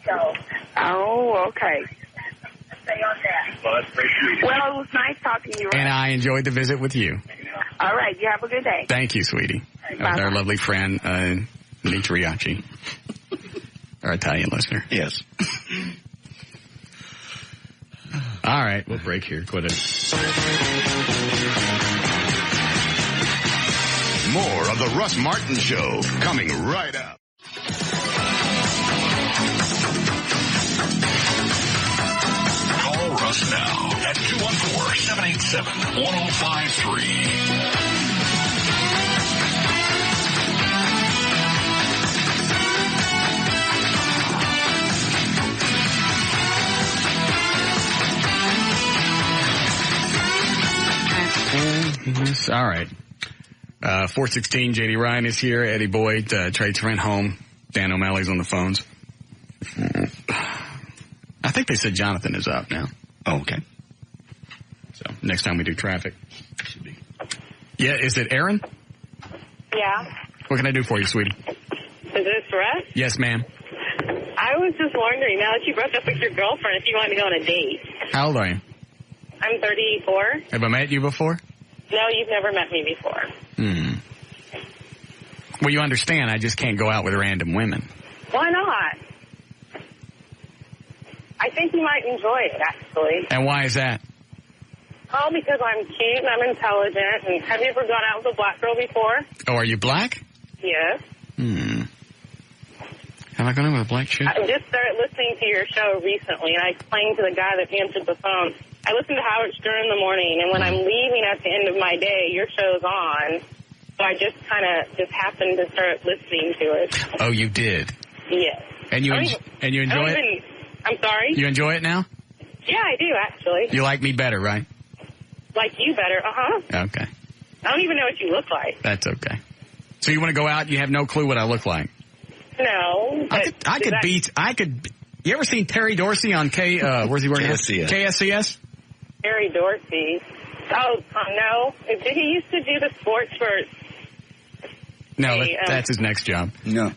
Oh, okay. Well, it was nice talking to you. And I enjoyed the visit with you. All right. You have a good day. Thank you, sweetie. That was our lovely friend, Nitriachi, our Italian listener. Yes. All right, we'll break here. Quit it. More of the Russ Martin Show coming right up. Call Russ now at 214-787-1053. All right. 416, J.D. Ryan is here. Eddie Boyd, Trey Trent home. Dan O'Malley's on the phones. I think they said Jonathan is up now. Oh, okay. So next time we do traffic. Yeah, is it Aaron? Yeah. What can I do for you, sweetie? Is this Russ? Yes, ma'am. I was just wondering, now that you broke up with your girlfriend, if you wanted to go on a date. How old are you? I'm 34. Have I met you before? No, you've never met me before. Well, you understand I just can't go out with random women. Why not? I think you might enjoy it, actually. And why is that? Oh, because I'm cute and I'm intelligent. And have you ever gone out with a black girl before? Oh, are you black? Yes. Have I gone in with a black chick? I just started listening to your show recently, and I explained to the guy that answered the phone. I listen to Howard Stern in the morning, and when I'm leaving at the end of my day, your show's on. So I just kind of happened to start listening to it. Oh, you did? Yes. And you enjoy it? I'm sorry? You enjoy it now? Yeah, I do, actually. You like me better, right? Like you better, uh-huh. Okay. I don't even know what you look like. That's okay. So you want to go out and you have no clue what I look like? No. You ever seen Terry Dorsey on where's he working? KSCS? Terry Dorsey. Oh, no. Did he used to do the sports for... No, that's his next job. No.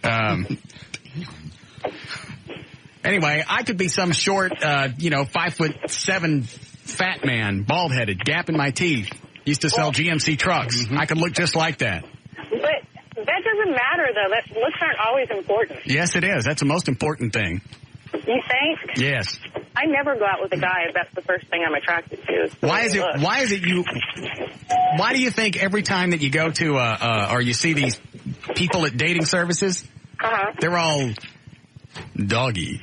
Anyway, I could be some short, 5'7" fat man, bald-headed, gap in my teeth. Used to sell GMC trucks. I could look just like that. But that doesn't matter, though. Looks aren't always important. Yes, it is. That's the most important thing. You think? Yes. I never go out with a guy if that's the first thing I'm attracted to. Why do you think every time that you go to, or you see these people at dating services, they're all doggy?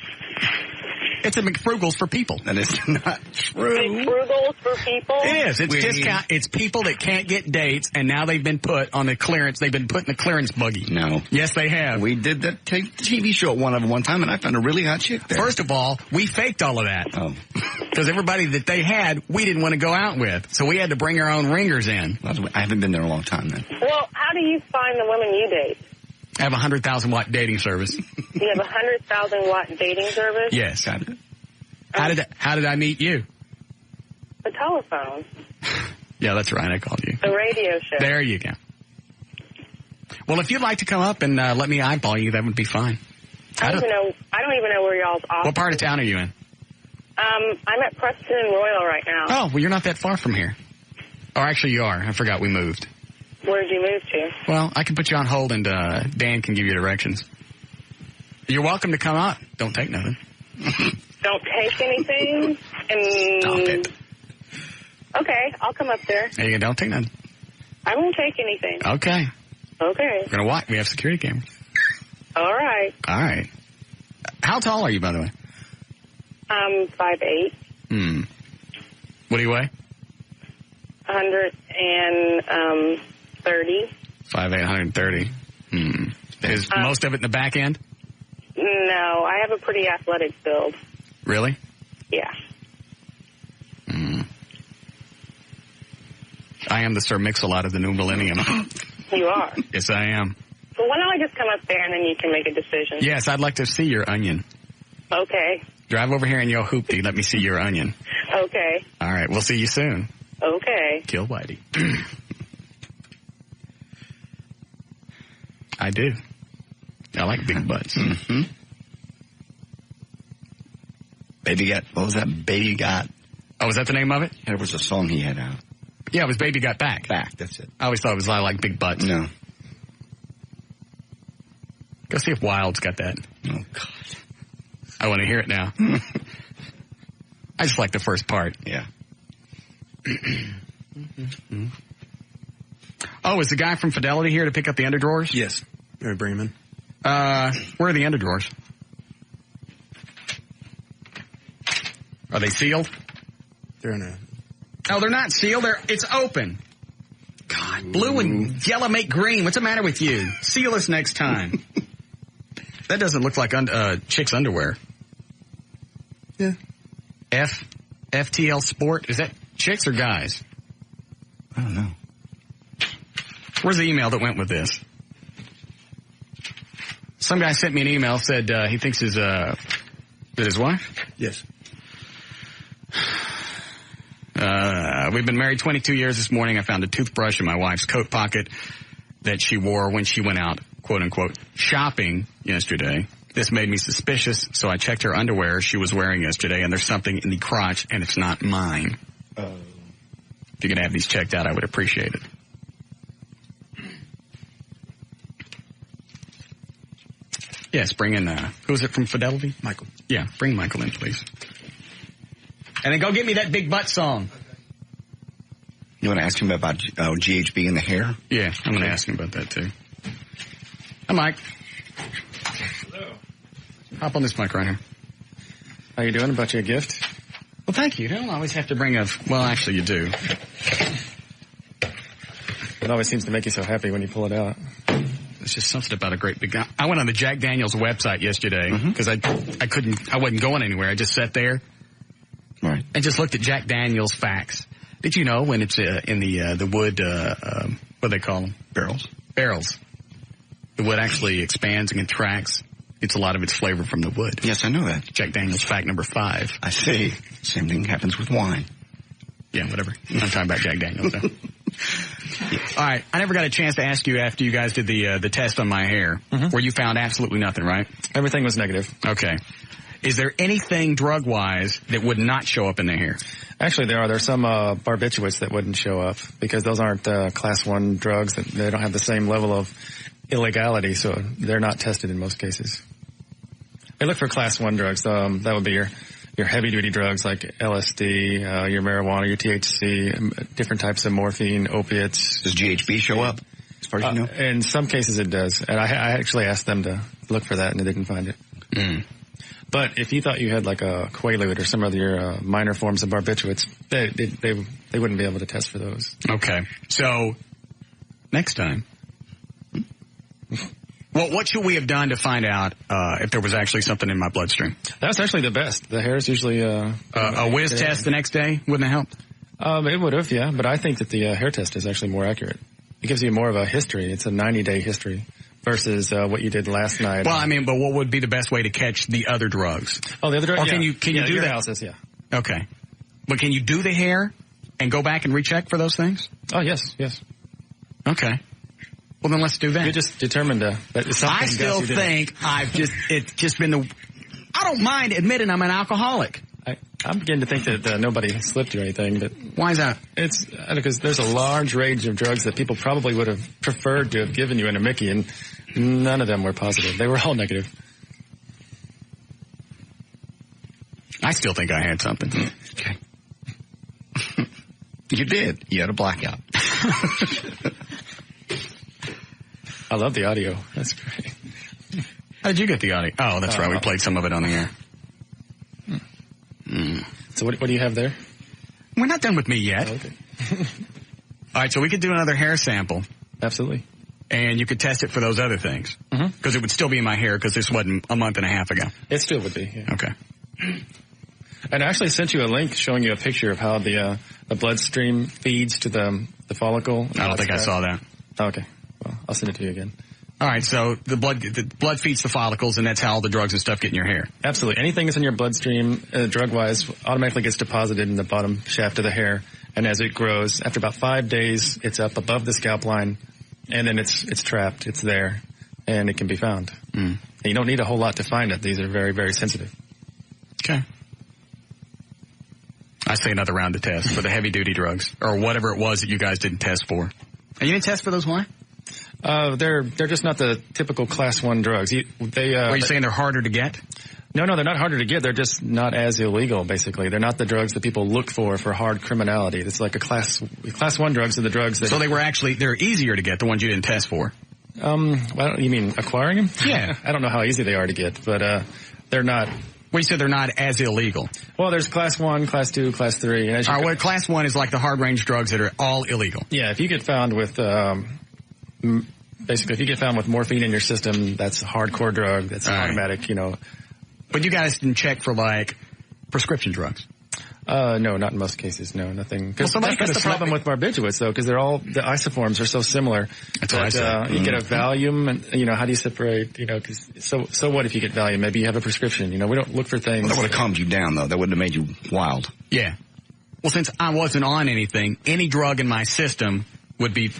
It's a McFrugal's for people. That is not true. McFrugal's for people? It is. It's discount. It's people that can't get dates, and now they've been put on the clearance. They've been put in the clearance buggy. No. Yes, they have. We did that TV show at one time, and I found a really hot chick there. First of all, we faked all of that. Oh. Because everybody that they had, we didn't want to go out with. So we had to bring our own ringers in. I haven't been there a long time then. Well, how do you find the women you date? I have a 100,000-watt dating service. You have a 100,000-watt dating service? Yes. How did I meet you? The telephone. Yeah, that's right. I called you. The radio show. There you go. Well, if you'd like to come up and let me eyeball you, that would be fine. I don't even know where y'all's office. What part of town are you in? I'm at Preston and Royal right now. Oh, well, you're not that far from here. Or actually, you are. I forgot we moved. Where did you move to? Well, I can put you on hold and Dan can give you directions. You're welcome to come up. Don't take nothing. Don't take anything? Stop it. Okay, I'll come up there. There you go. Don't take nothing. I won't take anything. Okay. Okay. We're going to watch. We have security cameras. All right. All right. How tall are you, by the way? 5'8". What do you weigh? 130. 5'8", 130. Is most of it in the back end? No, I have a pretty athletic build. Really? Yeah. I am the Sir Mix-a-Lot of the new millennium. You are? Yes, I am. Well, why don't I just come up there and then you can make a decision? Yes, I'd like to see your onion. Okay. Drive over here in your hoopty. Let me see your onion. Okay. All right, we'll see you soon. Okay. Kill Whitey. I do. I like big butts. Baby Got, what was that? Baby Got. Oh, was that the name of it? There was a song he had out. Yeah, it was Baby Got Back. Back, that's it. I always thought it was I like big butts. No. Go see if Wild's got that. Oh, God. I want to hear it now. I just like the first part. Yeah. Oh, is the guy from Fidelity here to pick up the underdrawers? Yes. Bring him in. Where are the underdrawers? Are they sealed? They're in a... Oh, they're not sealed. It's open. God, blue and yellow make green. What's the matter with you? Seal us next time. That doesn't look like chicks' underwear. Yeah. FTL Sport. Is that chicks or guys? I don't know. Where's the email that went with this? Some guy sent me an email, said he thinks his wife? Yes. We've been married 22 years. This morning I found a toothbrush in my wife's coat pocket that she wore when she went out, quote unquote, shopping yesterday. This made me suspicious, so I checked her underwear she was wearing yesterday, and there's something in the crotch, and it's not mine. If you could have these checked out, I would appreciate it. Yes, bring in, who's it from Fidelity? Michael. Yeah, bring Michael in, please. And then go get me that Big Butt song. You want to ask him about GHB in the hair? Yeah, I'm going to ask him about that, too. Hi, Mike. Hello. Hop on this mic right here. How you doing? About your gift? Well, thank you. You don't always have to bring a... Well, actually, you do. It always seems to make you so happy when you pull it out. It's just something about a great big... I went on the Jack Daniels website yesterday because I wasn't going anywhere. I just sat there. Right. And just looked at Jack Daniels facts. Did you know when it's in the wood, what do they call them? Barrels. Barrels. The wood actually expands and contracts. It's a lot of its flavor from the wood. Yes, I know that. Jack Daniels fact number 5. I see. Same thing happens with wine. Yeah, whatever. I'm talking about Jack Daniels now. Yes. All right. I never got a chance to ask you after you guys did the test on my hair, where you found absolutely nothing, right? Everything was negative. Okay. Is there anything drug-wise that would not show up in the hair? Actually, there are. There's some barbiturates that wouldn't show up because those aren't class 1 drugs. They don't have the same level of illegality, so they're not tested in most cases. They look for class 1 drugs. That would be your heavy-duty drugs like LSD, your marijuana, your THC, different types of morphine, opiates. Does GHB show up, as far as you know? In some cases it does. And I actually asked them to look for that, and they didn't find it. Mm. But if you thought you had like a Quaalude or some of your minor forms of barbiturates, they wouldn't be able to test for those. Okay. So, next time... Well, what should we have done to find out if there was actually something in my bloodstream? That's actually the best. The hair is usually... a whiz test the next day wouldn't have helped? It would have, yeah. But I think that the hair test is actually more accurate. It gives you more of a history. It's a 90-day history versus what you did last night. Well, I mean, but what would be the best way to catch the other drugs? Oh, the other drugs? Or can you do that? Analysis, yeah. Okay. But can you do the hair and go back and recheck for those things? Oh, yes. Okay. Well, then let's do that. You're just determined that it's something. I still think it's just been I don't mind admitting I'm an alcoholic. I'm beginning to think that nobody slipped you anything. But why is that? It's because there's a large range of drugs that people probably would have preferred to have given you in a Mickey, and none of them were positive. They were all negative. I still think I had something. Okay. You did. You had a blackout. I love the audio. That's great. How did you get the audio? Oh, that's right. We played some of it on the air. So what do you have there? We're not done with me yet. Oh, okay. All right, so we could do another hair sample. Absolutely. And you could test it for those other things. Because it would still be in my hair because this wasn't a month and a half ago. It still would be, yeah. Okay. And I actually sent you a link showing you a picture of how the bloodstream feeds to the follicle. I don't think I saw that. Oh, okay. Well, I'll send it to you again. All right, so the blood feeds the follicles, and that's how all the drugs and stuff get in your hair. Absolutely. Anything that's in your bloodstream, drug-wise, automatically gets deposited in the bottom shaft of the hair. And as it grows, after about 5 days, it's up above the scalp line, and then it's trapped. It's there, and it can be found. And you don't need a whole lot to find it. These are very, very sensitive. Okay. I say another round of tests for the heavy-duty drugs, or whatever it was that you guys didn't test for. And you didn't test for those why? They're just not the typical class 1 drugs. Are you saying they're harder to get? No, they're not harder to get. They're just not as illegal, basically. They're not the drugs that people look for hard criminality. It's like class 1 drugs are the drugs that... So they're easier to get, the ones you didn't test for. You mean acquiring them? Yeah. I don't know how easy they are to get, but, they're not... Well, you said they're not as illegal. Well, there's class 1, class 2, class 3. And well, class 1 is like the hard range drugs that are all illegal. Yeah, if you get found with, basically, if you get found with morphine in your system, that's a hardcore drug. That's automatic, But you guys didn't check for, like, prescription drugs? No, not in most cases. No, nothing. Because that's the problem with barbiturates, though, because the isoforms are so similar. That's what I said. You get a Valium, and, how do you separate, because, so what if you get Valium? Maybe you have a prescription, we don't look for things. Well, that would have calmed you down, though. That wouldn't have made you wild. Yeah. Well, since I wasn't on anything, any drug in my system would be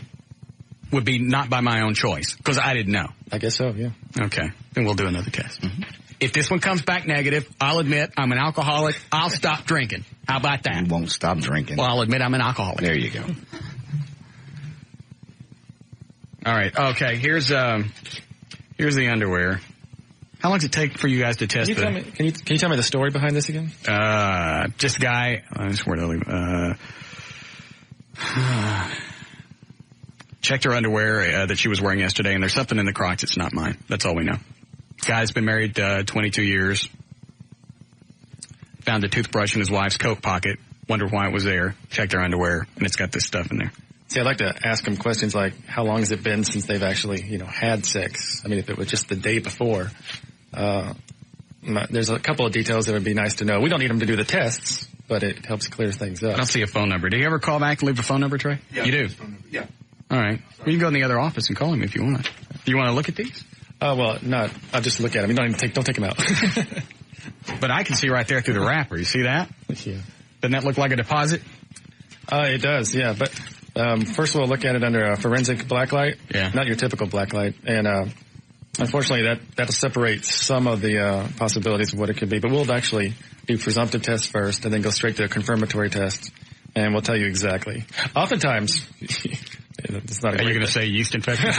not by my own choice, because I didn't know. I guess so, yeah. Okay. Then we'll do another test. Mm-hmm. If this one comes back negative, I'll admit I'm an alcoholic. I'll stop drinking. How about that? You won't stop drinking. Well, I'll admit I'm an alcoholic. There you go. All right. Okay. Here's the underwear. How long does it take for you guys to test Can you tell me the story behind this again? Just a guy. Checked her underwear that she was wearing yesterday, and there's something in the crotch. It's not mine. That's all we know. Guy's been married 22 years. Found a toothbrush in his wife's coat pocket. Wondered why it was there. Checked her underwear, and it's got this stuff in there. See, I'd like to ask him questions like, how long has it been since they've actually, had sex? I mean, if it was just the day before. There's a couple of details that would be nice to know. We don't need him to do the tests, but it helps clear things up. I don't see a phone number. Do you ever call back and leave a phone number, Trey? Yeah. You do? Yeah. All right. Well, you can go in the other office and call him if you want. Do you want to look at these? Well, not. I'll just look at them. You don't take them out. But I can see right there through the wrapper. You see that? Yeah. Doesn't that look like a deposit? It does, yeah. But first we'll look at it under a forensic blacklight. Yeah. Not your typical blacklight. And unfortunately, that'll separate some of the possibilities of what it could be. But we'll actually do presumptive tests first and then go straight to a confirmatory test. And we'll tell you exactly. Oftentimes... It's not. Are you going to say yeast infection?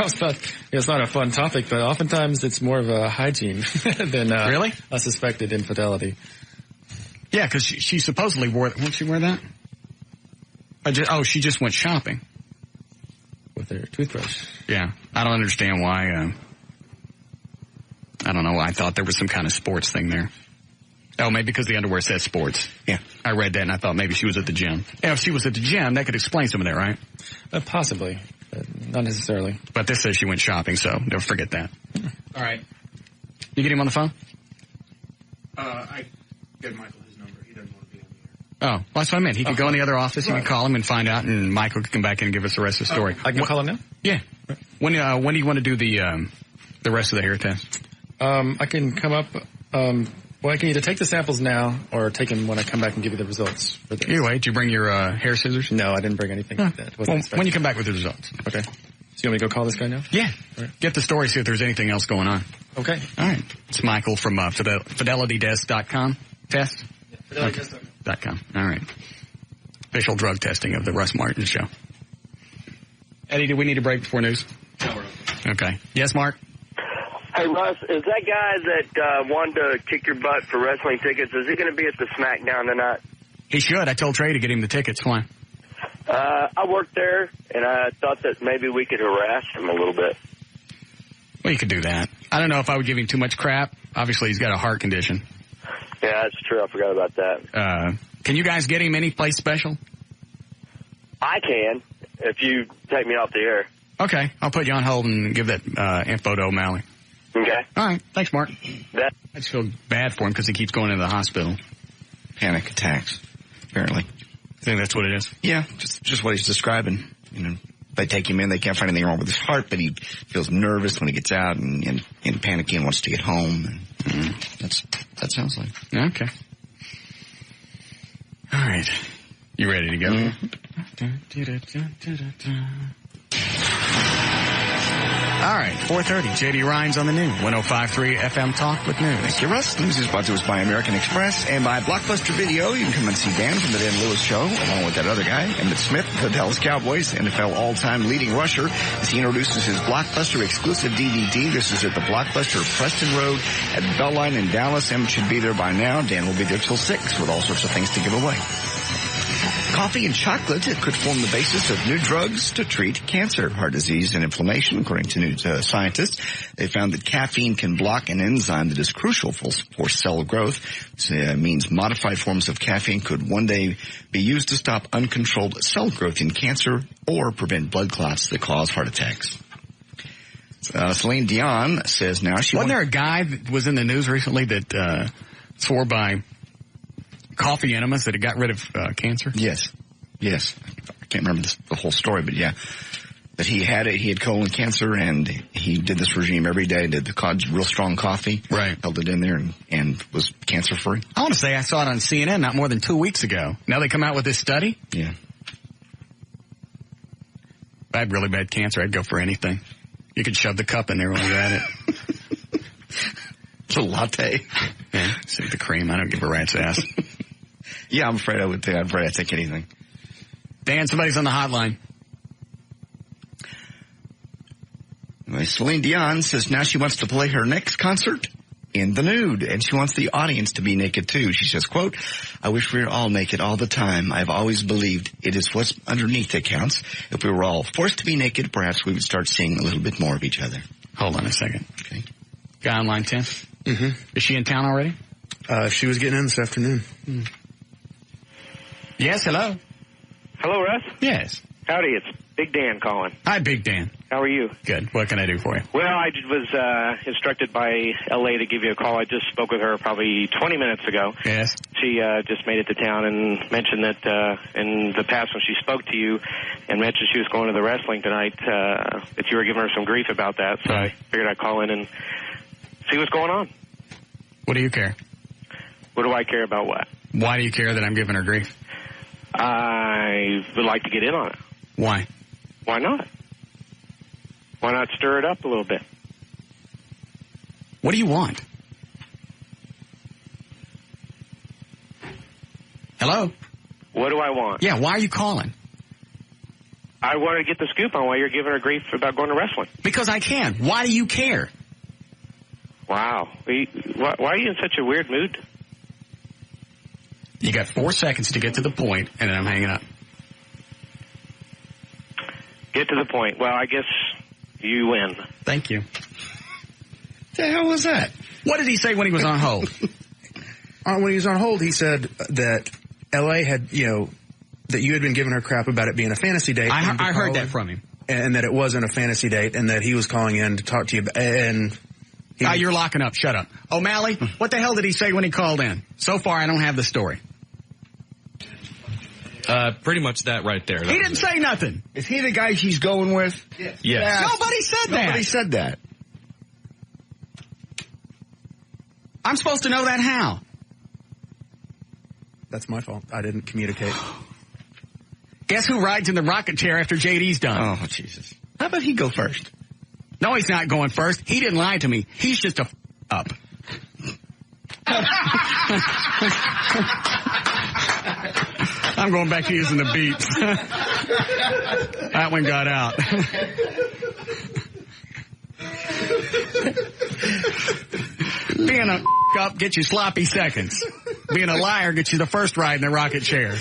It's not a fun topic, but oftentimes it's more of a hygiene than really a suspected infidelity. Yeah, because she supposedly wore. Won't she wear that? She just went shopping with her toothbrush. Yeah, I don't understand why. I don't know. I thought there was some kind of sports thing there. Oh, maybe because the underwear says sports. Yeah. I read that and I thought maybe she was at the gym. Yeah, if she was at the gym, that could explain some of that, right? Possibly. Not necessarily. But this says she went shopping, so don't forget that. All right. You get him on the phone? I gave Michael his number. He doesn't want to be on the air. Oh, well, that's what I meant. He could go in the other office. Right. You can call him and find out, and Michael could come back in and give us the rest of the story. I can call him now? Yeah. When do you want to do the rest of the hair test? I can come up... Well, I can either take the samples now or take them when I come back and give you the results. For this. Either way, did you bring your hair scissors? No, I didn't bring anything like that. Well, when you come back with the results. Okay. So you want me to go call this guy now? Yeah. Right. Get the story, see if there's anything else going on. Okay. All right. It's Michael from FidelityDesk.com. Test? Yeah, FidelityDesk.com. All right. Official drug testing of the Russ Martin Show. Eddie, do we need a break before news? No, we're okay. Yes, Mark? Hey, Russ, is that guy that wanted to kick your butt for wrestling tickets, is he going to be at the SmackDown tonight? He should. I told Trey to get him the tickets. Why? I worked there, and I thought that maybe we could harass him a little bit. Well, you could do that. I don't know if I would give him too much crap. Obviously, he's got a heart condition. Yeah, that's true. I forgot about that. Can you guys get him any place special? I can, if you take me off the air. Okay. I'll put you on hold and give that info to O'Malley. Okay. All right. Thanks, Mark. I just feel bad for him because he keeps going into the hospital. Panic attacks, apparently. I think that's what it is. Yeah, just what he's describing. They take him in. They can't find anything wrong with his heart, but he feels nervous when he gets out and panicky and wants to get home. And, that sounds like. Okay. All right. You ready to go? Mm-hmm. right, 4:30. J.D. Ryan's on the noon. 105.3 FM Talk with News. Thank you, Russ. News is brought to us by American Express and by Blockbuster Video. You can come and see Dan from the Dan Lewis Show, along with that other guy, Emmitt Smith, the Dallas Cowboys, NFL all-time leading rusher, as he introduces his Blockbuster exclusive DVD. This is at the Blockbuster Preston Road at Belline in Dallas. Emmitt should be there by now. Dan will be there till 6 with all sorts of things to give away. Coffee and chocolate could form the basis of new drugs to treat cancer, heart disease, and inflammation, according to new scientists. They found that caffeine can block an enzyme that is crucial for cell growth. It means modified forms of caffeine could one day be used to stop uncontrolled cell growth in cancer or prevent blood clots that cause heart attacks. Celine Dion says now she... Wasn't there a guy that was in the news recently that swore by coffee enemas that had got rid of cancer? Yes. I can't remember the whole story, but yeah. But he had colon cancer, and he did this regime every day, did the real strong coffee. Right. Held it in there and was cancer-free. I want to say I saw it on CNN not more than 2 weeks ago. Now they come out with this study? Yeah. If I had really bad cancer, I'd go for anything. You could shove the cup in there while you're at it. It's a latte. Yeah, save the cream. I don't give a rat's ass. Yeah, I'm afraid I'd take anything. Dan, somebody's on the hotline. Celine Dion says now she wants to play her next concert in the nude, and she wants the audience to be naked too. She says, quote, "I wish we were all naked all the time. I've always believed it is what's underneath that counts. If we were all forced to be naked, perhaps we would start seeing a little bit more of each other." Hold on a second. Okay. Guy on line 10? Mm-hmm. Is she in town already? She was getting in this afternoon. Yes, hello. Hello, Russ? Yes. Howdy, it's Big Dan calling. Hi, Big Dan. How are you? Good. What can I do for you? Well, I was instructed by L.A. to give you a call. I just spoke with her probably 20 minutes ago. Yes. She just made it to town and mentioned that in the past when she spoke to you and mentioned she was going to the wrestling tonight, that you were giving her some grief about that. So I figured I'd call in and see what's going on. What do you care? What do I care about what? Why do you care that I'm giving her grief? I would like to get in on it. Why? Why not? Why not stir it up a little bit? What do you want? Hello? What do I want? Yeah, why are you calling? I want to get the scoop on why you're giving her grief about going to wrestling. Because I can. Why do you care? Wow. Why are you in such a weird mood? You got 4 seconds to get to the point, and then I'm hanging up. Get to the point. Well, I guess you win. Thank you. The hell was that? What did he say when he was on hold? When he was on hold, he said that L.A. had, that you had been giving her crap about it being a fantasy date. I heard that from him. And that it wasn't a fantasy date, and that he was calling in to talk to you. And you're locking up. Shut up. O'Malley, what the hell did he say when he called in? So far, I don't have the story. Pretty much that right there. He didn't say nothing. Is he the guy she's going with? Yes. Nobody said that. Nobody said that. I'm supposed to know that how? That's my fault. I didn't communicate. Guess who rides in the rocket chair after JD's done? Oh, Jesus. How about he go first? No, he's not going first. He didn't lie to me. He's just a up. I'm going back to using the beeps. That one got out. Being a up gets you sloppy seconds. Being a liar gets you the first ride in the rocket chair.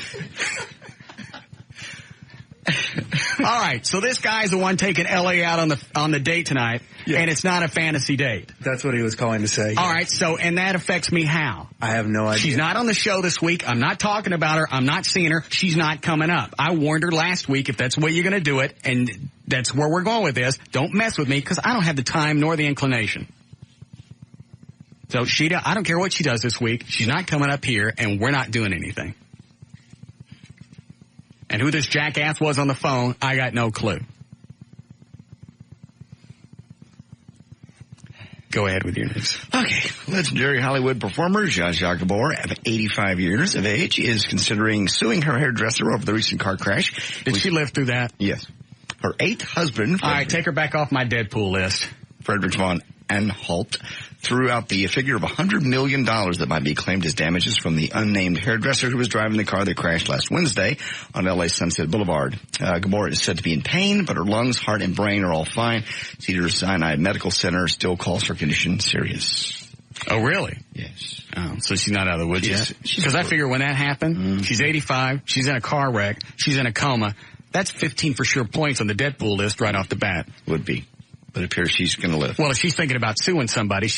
All right, so this guy's the one taking L.A. out on the date tonight, and it's not a fantasy date. That's what he was calling to say. All right, so, and that affects me how? I have no idea. She's not on the show this week. I'm not talking about her. I'm not seeing her. She's not coming up. I warned her last week, if that's the way you're going to do it, and that's where we're going with this, don't mess with me, because I don't have the time nor the inclination. So I don't care what she does this week. She's not coming up here, and we're not doing anything. And who this jackass was on the phone, I got no clue. Go ahead with your news. Okay. Legendary Hollywood performer Zsa Zsa Gabor, at 85 years of age, is considering suing her hairdresser over the recent car crash. Did she live through that? Yes. Her 8th husband. All right, take her back off my Deadpool list. Frederick von Anhalt threw out the figure of $100 million that might be claimed as damages from the unnamed hairdresser who was driving the car that crashed last Wednesday on LA's Sunset Boulevard. Gabor is said to be in pain, but her lungs, heart, and brain are all fine. Cedars-Sinai Medical Center still calls her condition serious. Oh, really? Yes. Oh, so she's not out of the woods yet? Because I figure when that happened, she's 85, she's in a car wreck, she's in a coma. That's 15 for sure points on the Deadpool list right off the bat. Would be. But it appears she's going to live. Well, if she's thinking about suing somebody,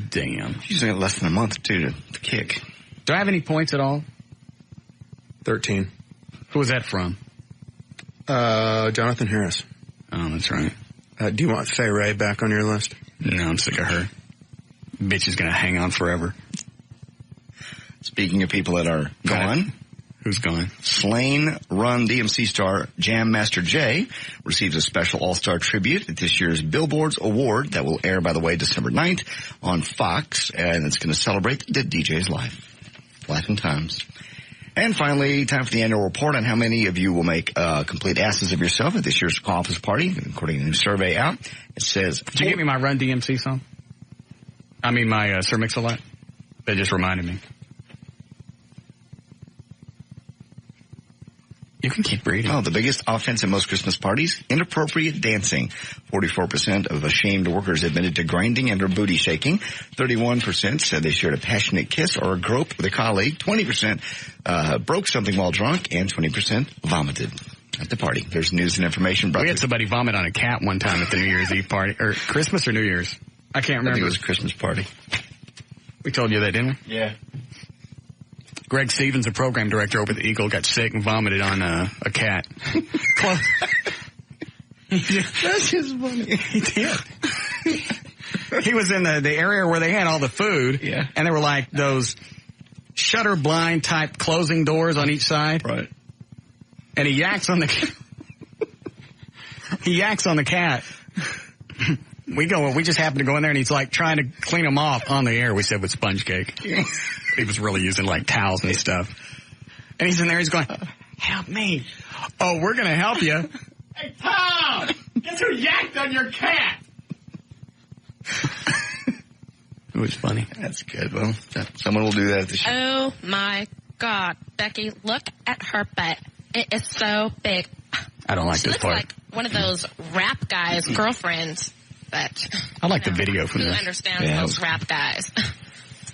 damn. She's got less than a month, too, to kick. Do I have any points at all? 13. Who was that from? Jonathan Harris. Oh, that's right. Do you want Faye Ray back on your list? No, I'm sick of her. Bitch is going to hang on forever. Speaking of people that are gone. Who's gone? Slain Run DMC star Jam Master Jay receives a special all-star tribute at this year's Billboards Award that will air, by the way, December 9th on Fox, and it's going to celebrate the DJ's life and times. And finally, time for the annual report on how many of you will make complete asses of yourself at this year's office party, according to a new survey out. It says... Did you get me my Run DMC song? I mean my Sir Mix-a-Lot? That just reminded me. You can keep reading. Oh, the biggest offense at most Christmas parties? Inappropriate dancing. 44% of ashamed workers admitted to grinding and or booty shaking. 31% said they shared a passionate kiss or a grope with a colleague. 20% broke something while drunk, and 20% vomited at the party. There's news and information. We had somebody vomit on a cat one time at the New Year's Eve party. Or Christmas or New Year's? I can't remember. I think it was a Christmas party. We told you that, didn't we? Yeah. Greg Stevens, the program director over at the Eagle, got sick and vomited on a cat. That's just funny. He did. He was in the area where they had all the food. Yeah. And there were like those shutter blind type closing doors on each side. Right. And he yaks on the cat. We just happened to go in there and he's like trying to clean them off on the air. We said with sponge cake. He was really using like towels and stuff. And he's in there, he's going, help me. Oh, we're going to help you. Hey, Tom! Guess who yacked on your cat? It was funny. That's good. Well, someone will do that at the show. Oh my God. Becky, look at her butt. It is so big. I don't like this part. She looks like one of those rap guys' girlfriends. But I like the video from who this. understands those rap guys?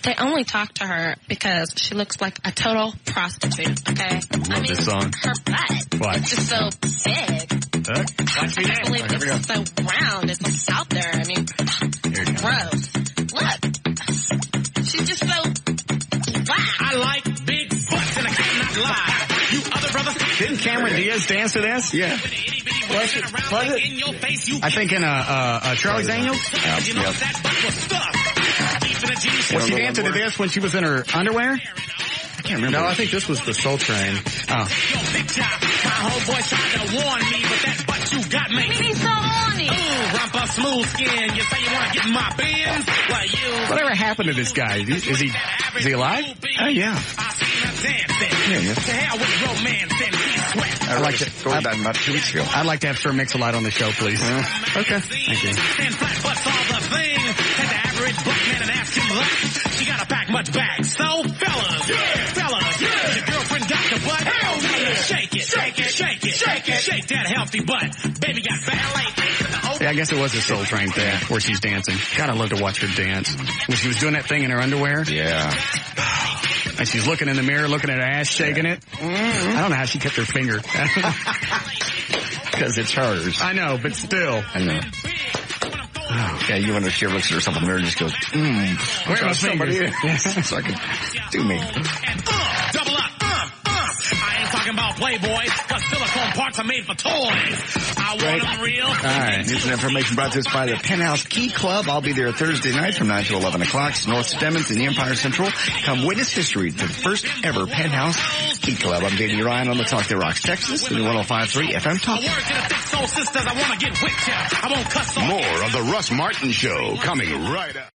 They only talk to her because she looks like a total prostitute, okay? I love this song. Her butt. What? It's just so big. I can't believe it's so round. It's like out there. I mean, gross. Look. She's just so black. I like big butts and I cannot lie. You other brothers. Didn't Cameron Diaz dance to this? Yeah. Was it? I think in Charlie's Angels. Was she dancing to this when she was in her underwear? I can't remember. No, I think this was the Soul Train. Oh. My homeboy tried to warn me, but that butt you got me. He's so horny. Ooh, rumpa smooth skin. You say you want to get in my bins? Well, you. Whatever happened to this guy? Is he alive? Oh, yeah. I seen her dancing. To hell with romance and sweat. I like to go about 2 weeks ago. I'd like to have Sir Mix-a-Lot on the show, please. Okay. Thank you. And flat butts all the thing. Had the average black man and asked him that. She got a pack much back. So, fellas, your girlfriend got the butt. Hell yeah. Shake it, shake that healthy butt. Baby got ballet. Yeah, I guess it was a Soul Train thing where she's dancing. God, I love to watch her dance. When she was doing that thing in her underwear. Yeah. And she's looking in the mirror, looking at her ass, shaking it. I don't know how she kept her finger. Because it's hers. I know, but still. I know. Yeah, you wonder if she ever looks at herself in the mirror and just goes, where are somebody so I can do me. Double up, I ain't talking about Playboy, because silicone parts are made for toys. I want them real. All right. News and information brought to us by the Penthouse Key Club. I'll be there Thursday night from 9 to 11 o'clock. It's North Stemmons in the Empire Central. Come witness history to the first ever Penthouse Key Club. I'm J.D. Ryan on the Talk That Rocks Texas, the 105.3 FM Talk. More of the Russ Martin Show coming right up.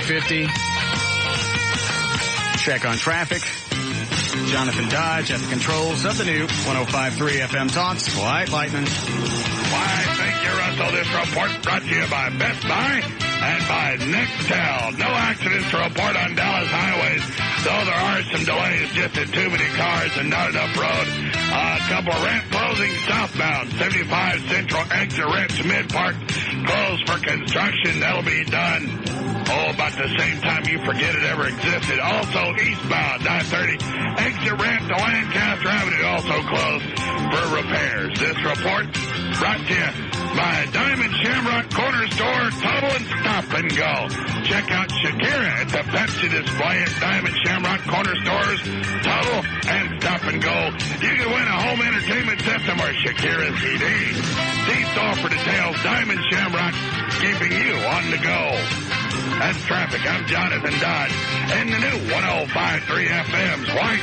450. Check on traffic. Jonathan Dodge at the controls of the new 105.3 FM Talks. White Lightning. Why, thank you, Russell. This report brought to you by Best Buy and by Nextel. No accidents to report on Dallas highways, though there are some delays just at too many cars and not enough road. A couple of ramp closing southbound. 75 Central exit ramps mid-park closed for construction. That'll be done. About the same time you forget it ever existed. Also eastbound 930 exit ramp to Lancaster Avenue also closed for repairs. This report brought to you by Diamond Shamrock Corner Store, Total and Stop and Go. Check out Shakira at the Pepsi display at Diamond Shamrock Corner Stores, Total and Stop and Go. You can win a home entertainment system or Shakira CD. See store for details. Diamond Shamrock, keeping you on the go. That's traffic. I'm Jonathan Dodge. And the new 105.3 FM's White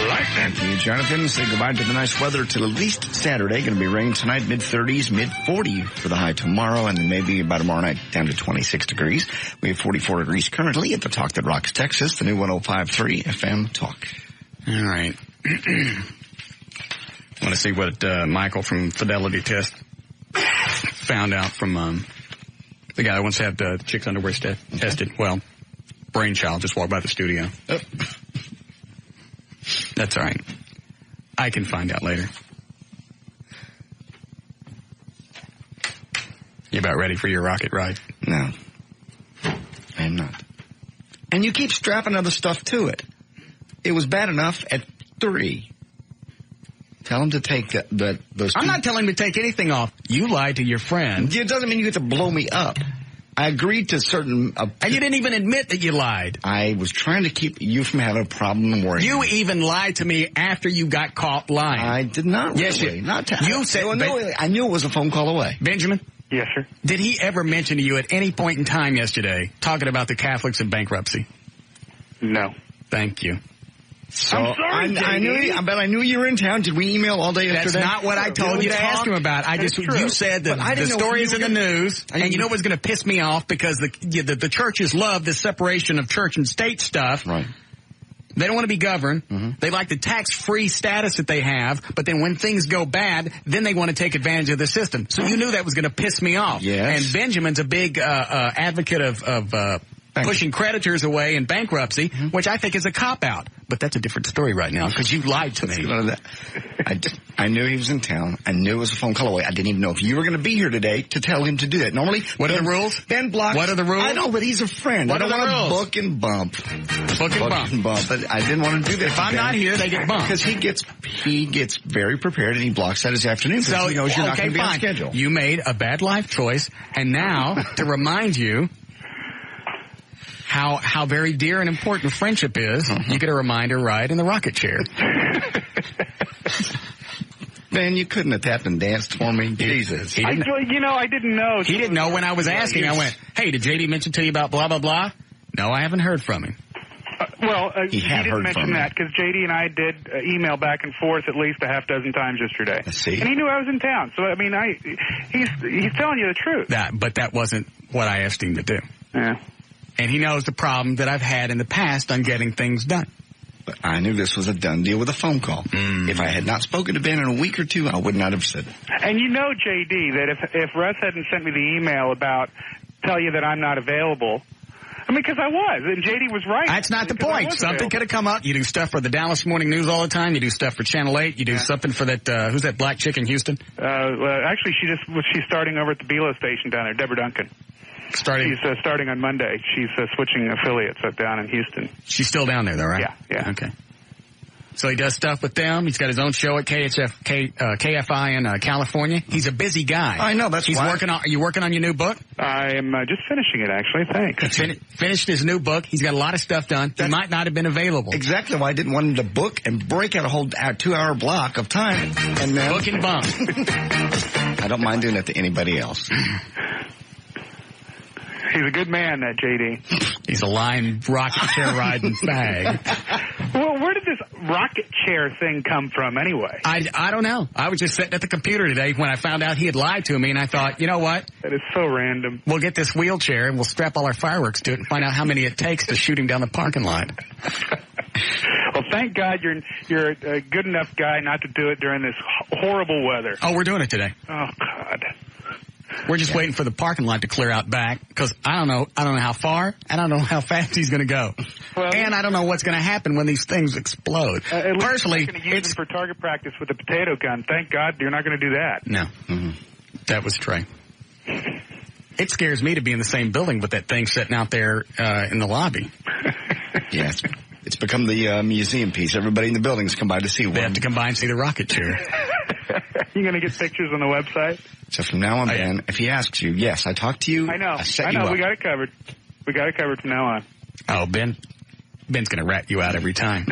Lightning. Thank you, Jonathan. Say goodbye to the nice weather till at least Saturday. Going to be rain tonight, mid-30s, mid-40 for the high tomorrow, and then maybe by tomorrow night down to 26 degrees. We have 44 degrees currently at the Talk That Rocks, Texas, the new 105.3 FM Talk. All right. Want to see what Michael from Fidelity Test found out from the guy that wants to have the chick's underwear tested. Well, brainchild just walked by the studio. Oh. That's all right. I can find out later. You about ready for your rocket ride? No. I am not. And you keep strapping other stuff to it. It was bad enough at 3. Tell him to take those. I'm not telling him to take anything off. You lied to your friend. It doesn't mean you get to blow me up. I agreed to certain... and you didn't even admit that you lied. I was trying to keep you from having a problem and worrying. You even lied to me after you got caught lying. I did not really. Yes, you said... Well, no, I knew it was a phone call away. Benjamin? Yes, sir. Did he ever mention to you at any point in time yesterday talking about the Catholics in bankruptcy? No. Thank you. So I'm sorry, I knew you were in town. Did we email all day yesterday? That's not what I told you to ask him about. You said that the story's in the news, and you know what's going to piss me off because the churches love the separation of church and state stuff. Right. They don't want to be governed. Mm-hmm. They like the tax-free status that they have, but then when things go bad, then they want to take advantage of the system. So you knew that was going to piss me off. Yes. And Benjamin's a big advocate of pushing creditors away in bankruptcy, which I think is a cop-out. But that's a different story right now because you lied to me. I knew he was in town. I knew it was a phone call away. I didn't even know if you were going to be here today to tell him to do that. Normally, what are the rules? Ben blocks. What are the rules? I know, but he's a friend. What I don't are the want rules? to book and bump. Book and bump. But I didn't want to do that. If I'm not here, they get bumped. Because he gets very prepared and he blocks that this afternoon. So he knows you're not going to be on schedule. You made a bad life choice, and now to remind you how very dear and important friendship is, you get a reminder right in the rocket chair. Man, you couldn't have tapped and danced for me. Jesus. I didn't know. He didn't know when I was asking. I went, hey, did JD mention to you about blah, blah, blah? No, I haven't heard from him. He didn't mention that because JD and I did email back and forth at least a half dozen times yesterday. And he knew I was in town. So, I mean, he's telling you the truth. But that wasn't what I asked him to do. Yeah. And he knows the problem that I've had in the past on getting things done. But I knew this was a done deal with a phone call. If I had not spoken to Ben in a week or two, I would not have said it. And you know, JD, that if Russ hadn't sent me the email about tell you that I'm not available, I mean, because I was, and JD was right. That's not the point. Something could have come up. You do stuff for the Dallas Morning News all the time. You do stuff for Channel 8. You do something for that, who's that black chick in Houston? Actually, she's starting over at the Belo station down there, Deborah Duncan. She's starting on Monday. She's switching affiliates up down in Houston. She's still down there, though, right? Yeah. Okay. So he does stuff with them. He's got his own show at KFI in California. He's a busy guy. I know. That's why. Are you working on your new book? I am just finishing it, actually. Thanks. He finished his new book. He's got a lot of stuff done. He might not have been available. Exactly why I didn't want him to book and break out a whole 2-hour block of time. And then book and bump. I don't mind doing that to anybody else. He's a good man, that JD. He's a lying rocket chair riding fag. Well, where did this rocket chair thing come from anyway? I don't know. I was just sitting at the computer today when I found out he had lied to me, and I thought, you know what? That is so random. We'll get this wheelchair, and we'll strap all our fireworks to it and find out how many it takes to shoot him down the parking lot. Well, thank God you're a good enough guy not to do it during this horrible weather. Oh, we're doing it today. Oh, God. We're just waiting for the parking lot to clear out back because I don't know how far, and I don't know how fast he's going to go. Well, and I don't know what's going to happen when these things explode. Personally, you're going to use him for target practice with a potato gun. Thank God you're not going to do that. No. Mm-hmm. That was Trey. It scares me to be in the same building with that thing sitting out there in the lobby. Yes. It's become the museum piece. Everybody in the buildings come by to see one. They have to come by and see the rocket chair. You going to get pictures on the website? So from now on, Ben, if he asks you, yes, I talked to you. I know. I know. We got it covered. We got it covered from now on. Oh, Ben's going to rat you out every time.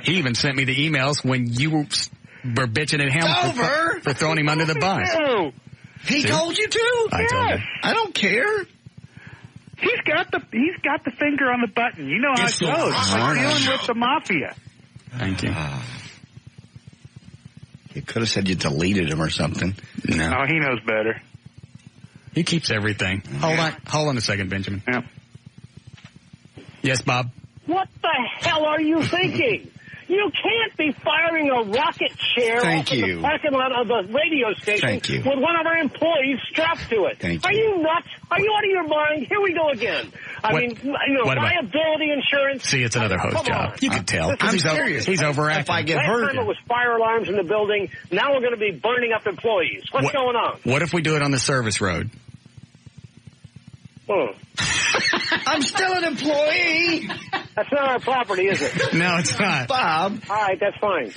He even sent me the emails when you were bitching at him for throwing him under the bus. No. He told you to? I told you. I don't care. He's got the finger on the button. You know how it goes. It's like dealing with the mafia. Thank you. You could have said you deleted him or something. No. Oh, he knows better. He keeps everything. Hold on a second, Benjamin. Yeah. Yes, Bob? What the hell are you thinking? You can't be firing a rocket chair off the parking lot of the radio station with one of our employees strapped to it. Are you nuts? Are you out of your mind? Here we go again. I mean, liability insurance. See, it's another host job. You can tell. I'm serious. He's overacting. If I get hurt. Last time it was fire alarms in the building. Now we're going to be burning up employees. What's going on? What if we do it on the service road? I'm still an employee. That's not our property, is it? No, it's not. Bob. All right, that's fine.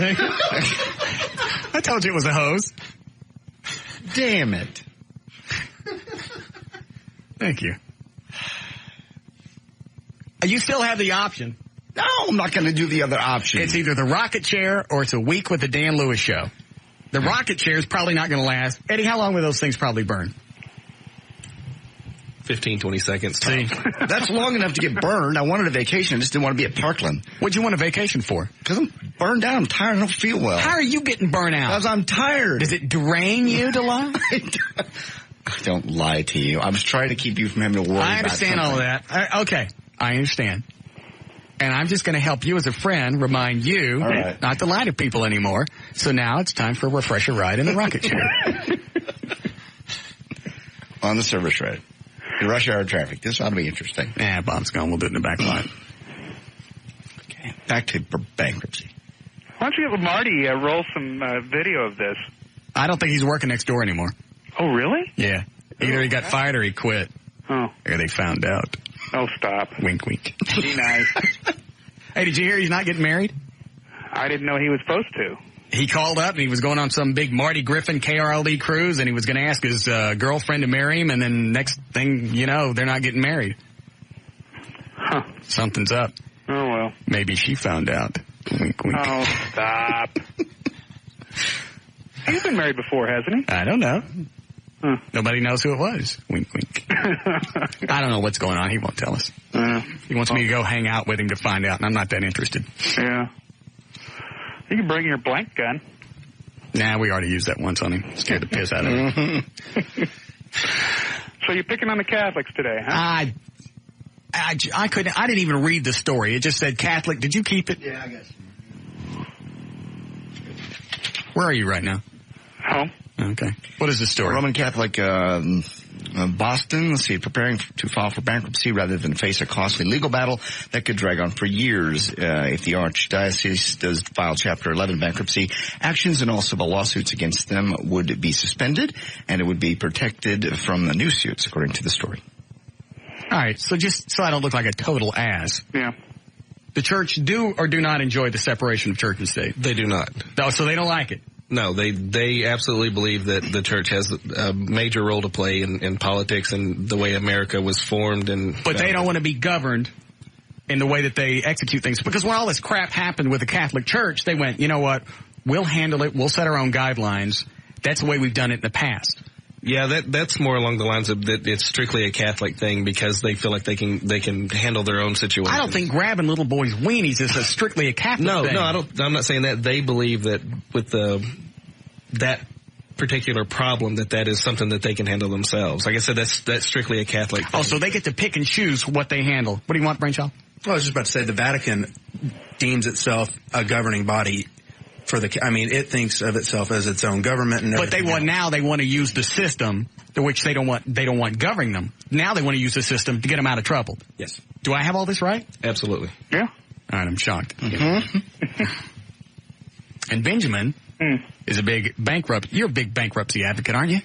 I told you it was a hose. Damn it. Thank you. You still have the option. No, I'm not going to do the other option. It's either the rocket chair or it's a week with the Dan Lewis show. The rocket chair is probably not going to last. Eddie, how long will those things probably burn? 15, 20 seconds. See? That's long enough to get burned. I wanted a vacation. I just didn't want to be at Parkland. What'd you want a vacation for? Because I'm burned out. I'm tired. I don't feel well. How are you getting burned out? Because I'm tired. Does it drain you to lie? I don't lie to you. I was trying to keep you from having to worry about I understand all of that. Okay. I understand. And I'm just going to help you as a friend remind you not to lie to people anymore. So now it's time for a refresher ride in the rocket chair. On the service road. The rush hour traffic. This ought to be interesting. Nah, Bob's gone. We'll do it in the back lot. Okay. Back to bankruptcy. Why don't you have Marty roll some video of this? I don't think he's working next door anymore. Oh, really? Yeah. Either he got fired or he quit. Oh. Or they found out. Oh, stop. Wink, wink. Be nice. Hey, did you hear he's not getting married? I didn't know he was supposed to. He called up and he was going on some big Marty Griffin KRLD cruise and he was going to ask his girlfriend to marry him and then next thing you know, they're not getting married. Huh. Something's up. Oh, well. Maybe she found out. Wink, wink. Oh, stop. He's been married before, hasn't he? I don't know. Huh. Nobody knows who it was. Wink, wink. I don't know what's going on. He won't tell us. He wants me to go hang out with him to find out, and I'm not that interested. Yeah. You can bring your blank gun. Nah, we already used that once on him. Scared the piss out of him. So you're picking on the Catholics today, huh? I couldn't. I didn't even read the story. It just said Catholic. Did you keep it? Yeah, I guess. Where are you right now? Home. Okay. What is the story? Roman Catholic Boston, let's see, preparing to file for bankruptcy rather than face a costly legal battle that could drag on for years. If the Archdiocese does file Chapter 11 bankruptcy, actions and all civil lawsuits against them would be suspended, and it would be protected from the new suits, according to the story. All right, so just so I don't look like a total ass. Yeah. The church do or do not enjoy the separation of church and state? They do not. Oh, so they don't like it? No, they absolutely believe that the church has a major role to play in politics and the way America was formed. But they don't want to be governed in the way that they execute things. Because when all this crap happened with the Catholic Church, they went, you know what, we'll handle it, we'll set our own guidelines. That's the way we've done it in the past. Yeah, that's more along the lines of that it's strictly a Catholic thing because they feel like they can handle their own situation. I don't think grabbing little boys' weenies is strictly a Catholic thing. No, I'm not saying that. They believe that with that particular problem that is something that they can handle themselves. Like I said, that's strictly a Catholic thing. Oh, so they get to pick and choose what they handle. What do you want, Brainchild? Well, I was just about to say the Vatican deems itself a governing body it thinks of itself as its own government and everything. But they want to use the system to which they don't want governing them. Now they want to use the system to get them out of trouble. Yes. Do I have all this right? Absolutely. Yeah. All right, I'm shocked. Mm-hmm. And Benjamin is a big you're a big bankruptcy advocate, aren't you?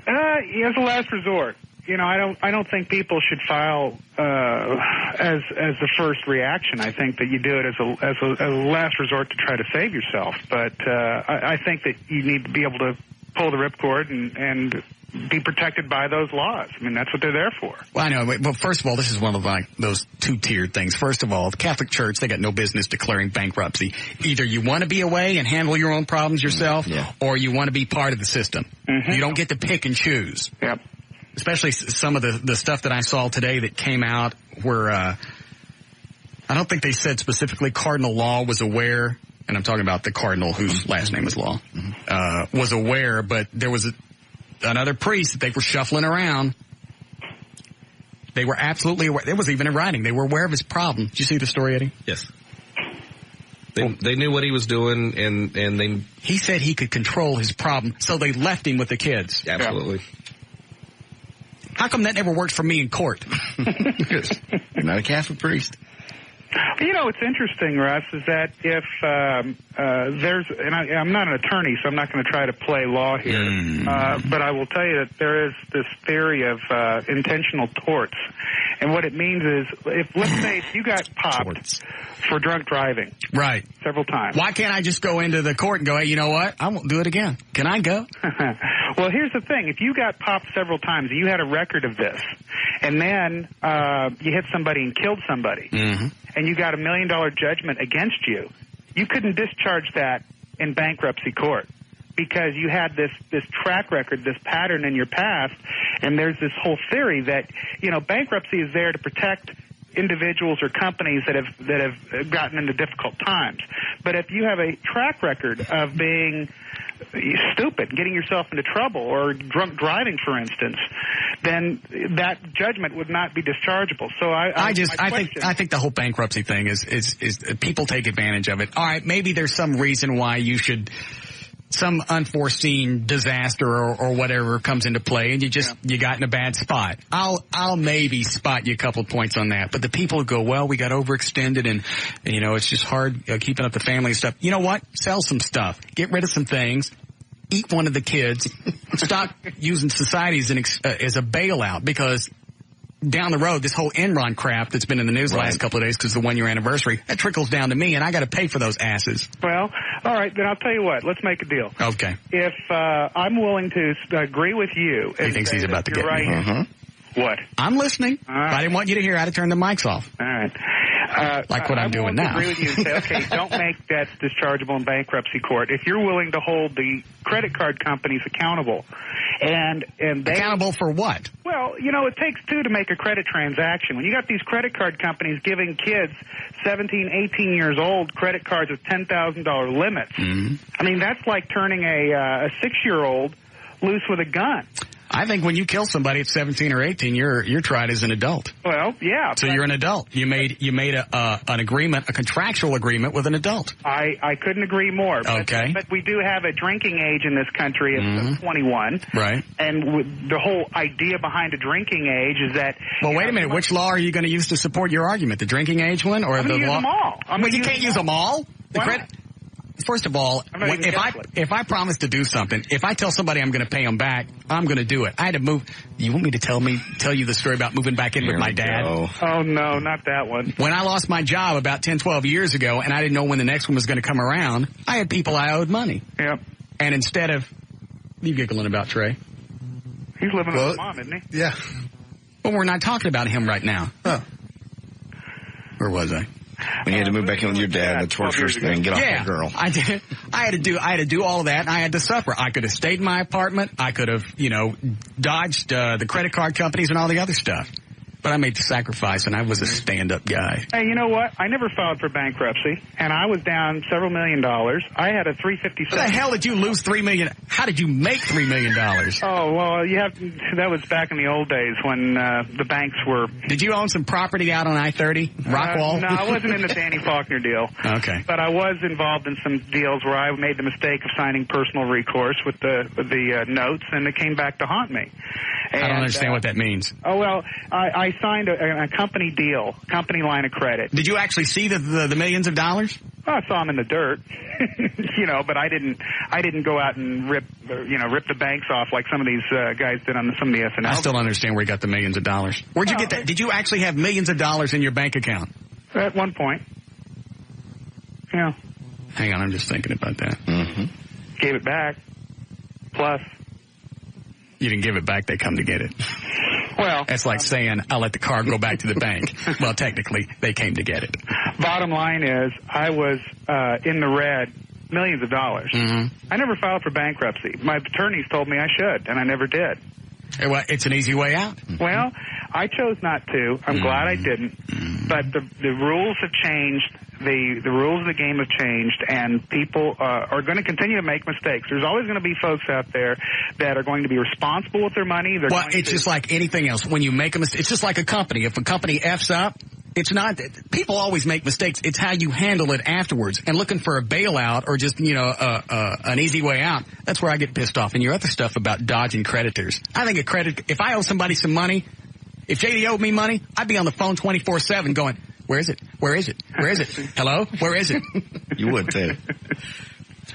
As a last resort. I don't think people should file as the first reaction. I think that you do it as a last resort to try to save yourself. But I think that you need to be able to pull the ripcord and be protected by those laws. I mean, that's what they're there for. Well, I know. But first of all, this is one of those two-tiered things. First of all, the Catholic Church, they got no business declaring bankruptcy. Either you want to be away and handle your own problems yourself, or you want to be part of the system. Mm-hmm. You don't get to pick and choose. Yep. Especially some of the stuff that I saw today that came out where I don't think they said specifically Cardinal Law was aware, and I'm talking about the cardinal whose last name is Law, was aware, but there was another priest that they were shuffling around. They were absolutely aware. It was even in writing. They were aware of his problem. Did you see the story, Eddie? Yes. They knew what he was doing, and he said he could control his problem, so they left him with the kids. Absolutely. How come that never worked for me in court? Because you're not a Catholic priest. What's interesting, Russ, is that if I'm not an attorney, so I'm not going to try to play law here, but I will tell you that there is this theory of intentional torts. And what it means is, let's say you got popped for drunk driving. Right. Several times. Why can't I just go into the court and go, hey, you know what? I won't do it again. Can I go? Well, here's the thing. If you got popped several times, you had a record of this, and then you hit somebody and killed somebody, and you got $1 million judgment against you, you couldn't discharge that in bankruptcy court because you had this track record, this pattern in your past, and there's this whole theory that, bankruptcy is there to protect individuals or companies that have gotten into difficult times. But if you have a track record of being stupid, getting yourself into trouble, or drunk driving, for instance, then that judgment would not be dischargeable. So I think the whole bankruptcy thing is people take advantage of it. All right, maybe there's some reason why you should. Some unforeseen disaster or whatever comes into play, and you got in a bad spot. I'll maybe spot you a couple of points on that. But the people who go, well, we got overextended, and it's just hard keeping up the family and stuff. You know what? Sell some stuff. Get rid of some things. Eat one of the kids. Stop using society as a bailout, because down the road, this whole Enron crap that's been in the news the last couple of days because of the 1-year anniversary, that trickles down to me, and I got to pay for those asses. Well, all right, then I'll tell you what. Let's make a deal. Okay. If I'm willing to agree with you. He thinks he's about to get right. me. What? I'm listening. Right. I didn't want you to hear. I had to turn the mics off. All right. Like what I'm doing now. I agree with you and say, okay, don't make debts dischargeable in bankruptcy court. If you're willing to hold the credit card companies accountable, and they accountable for what? Well, it takes two to make a credit transaction. When you got these credit card companies giving kids 17, 18 years old credit cards with $10,000 limits, I mean, that's like turning a 6-year-old loose with a gun. I think when you kill somebody at 17 or 18, you're tried as an adult. Well, yeah. So you're an adult. You made an agreement, a contractual agreement with an adult. I couldn't agree more. Okay. But we do have a drinking age in this country of 21. Right. And the whole idea behind a drinking age is that... Well, wait a minute. Which law are you going to use to support your argument? The drinking age one or the law? I'm going to use them all. Well, you can't use them all? First of all, if I promise to do something, if I tell somebody I'm going to pay them back, I'm going to do it. I had to move. You want me to tell you the story about moving back in with my dad? Oh, no, not that one. When I lost my job about 10, 12 years ago, and I didn't know when the next one was going to come around, I had people I owed money. Yep. And instead of... You giggling about Trey? He's living with his mom, isn't he? Yeah. Well, we're not talking about him right now. Oh. Where was I? When you had to move back in with your dad, the torturous thing, get off that girl. I did. I had to do all of that, and I had to suffer. I could have stayed in my apartment. I could have, dodged the credit card companies and all the other stuff. But I made the sacrifice, and I was a stand-up guy. Hey, you know what? I never filed for bankruptcy, and I was down several $1 million. I had a $357. How the hell did you lose $3 million? How did you make $3 million? Oh, well, that was back in the old days when the banks were... Did you own some property out on I-30, Rockwall? No, I wasn't in the Danny Faulkner deal. Okay. But I was involved in some deals where I made the mistake of signing personal recourse with the notes, and it came back to haunt me. And, I don't understand what that means. Oh, well, I signed a company deal, company line of credit. Did you actually see the millions of dollars? Well, I saw them in the dirt, but I didn't go out and rip the banks off like some of these guys did on some of the SNL. I still don't understand where you got the millions of dollars. Where'd you get that? Did you actually have millions of dollars in your bank account? At one point. Yeah. Hang on, I'm just thinking about that. Mm-hmm. Gave it back. Plus. You didn't give it back, they come to get it. Well, that's like saying, I'll let the car go back to the bank. Well, technically, they came to get it. Bottom line is, I was in the red millions of dollars. Mm-hmm. I never filed for bankruptcy. My attorneys told me I should, and I never did. Well, it's an easy way out. Well, I chose not to. I'm glad I didn't. But the rules have changed. The rules of the game have changed, and people are going to continue to make mistakes. There's always going to be folks out there that are going to be responsible with their money. Well, it's just like anything else. When you make a mistake, it's just like a company. If a company F's up, it's not, people always make mistakes. It's how you handle it afterwards. And looking for a bailout or just, an easy way out, that's where I get pissed off. And your other stuff about dodging creditors. I think if I owe somebody some money, if JD owed me money, I'd be on the phone 24/7 going, where is it? Where is it? Where is it? Hello? Where is it? You would too.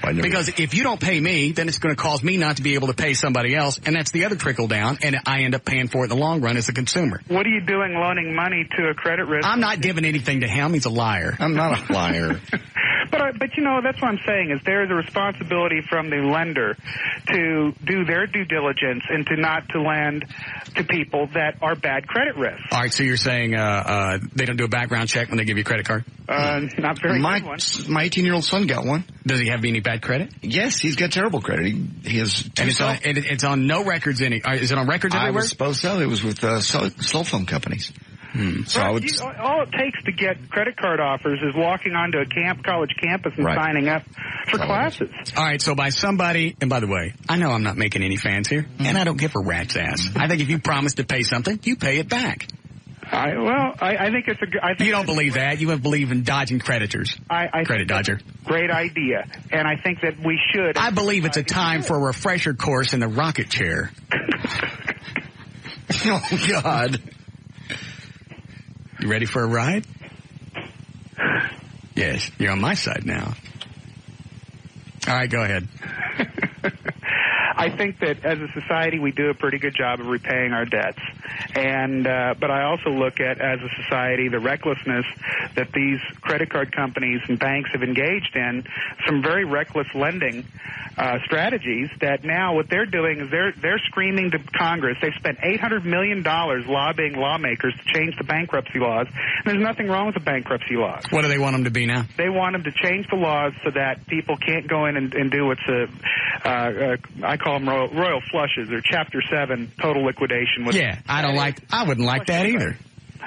Because if you don't pay me, then it's going to cause me not to be able to pay somebody else, and that's the other trickle down, and I end up paying for it in the long run as a consumer. What are you doing loaning money to a credit risk? I'm not giving anything to him. He's a liar. I'm not a liar. But that's what I'm saying is there is a responsibility from the lender to do their due diligence and not to lend to people that are bad credit risks. All right, so you're saying they don't do a background check when they give you a credit card? Not very good one. My 18-year-old son got one. Does he have any bad credit? Yes, he's got terrible credit. He has. And it's on no records. Is it on records everywhere? I was supposed to. It was with cell phone companies. So all it takes to get credit card offers is walking onto a college campus and signing up for classes. All right, so by somebody, and by the way, I know I'm not making any fans here, and I don't give a rat's ass. I think if you promise to pay something, you pay it back. I think it's you don't believe that. You believe in dodging creditors. Credit dodger. Great idea. And I think that we should. I believe it's a time for a refresher course in the rocket chair. Oh, God. You ready for a ride? Yes, you're on my side now. All right, go ahead. I think that as a society we do a pretty good job of repaying our debts. But I also look at, as a society, the recklessness that these credit card companies and banks have engaged in, some very reckless lending strategies that now what they're doing is they're screaming to Congress. They've spent $800 million lobbying lawmakers to change the bankruptcy laws. And there's nothing wrong with the bankruptcy laws. What do they want them to be now? They want them to change the laws so that people can't go in and do what's I call them royal flushes or Chapter 7 total liquidation. I wouldn't like that either.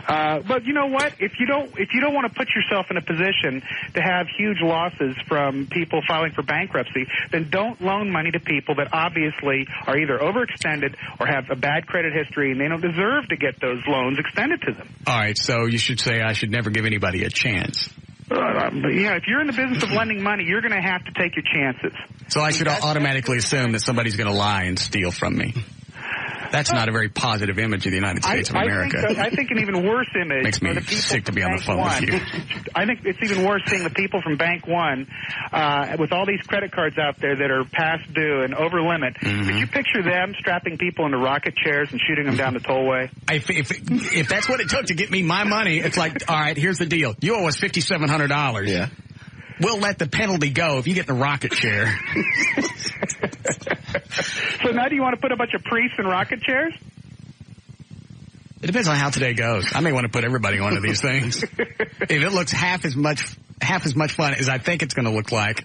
But you know what? If you don't want to put yourself in a position to have huge losses from people filing for bankruptcy, then don't loan money to people that obviously are either overextended or have a bad credit history, and they don't deserve to get those loans extended to them. All right, so you should say I should never give anybody a chance. If you're in the business of lending money, you're going to have to take your chances. So I should automatically assume that somebody's going to lie and steal from me. That's not a very positive image of the United States of America. I think an even worse image makes me sick to be on the phone with you. I think it's even worse seeing the people from Bank One with all these credit cards out there that are past due and over limit. Mm-hmm. Could you picture them strapping people into rocket chairs and shooting them down the tollway? If that's what it took to get me my money, it's like, all right, here's the deal. You owe us $5,700. Yeah. We'll let the penalty go if you get in a rocket chair. So now do you want to put a bunch of priests in rocket chairs? It depends on how today goes. I may want to put everybody onto these things. If it looks half as much fun as I think it's going to look like,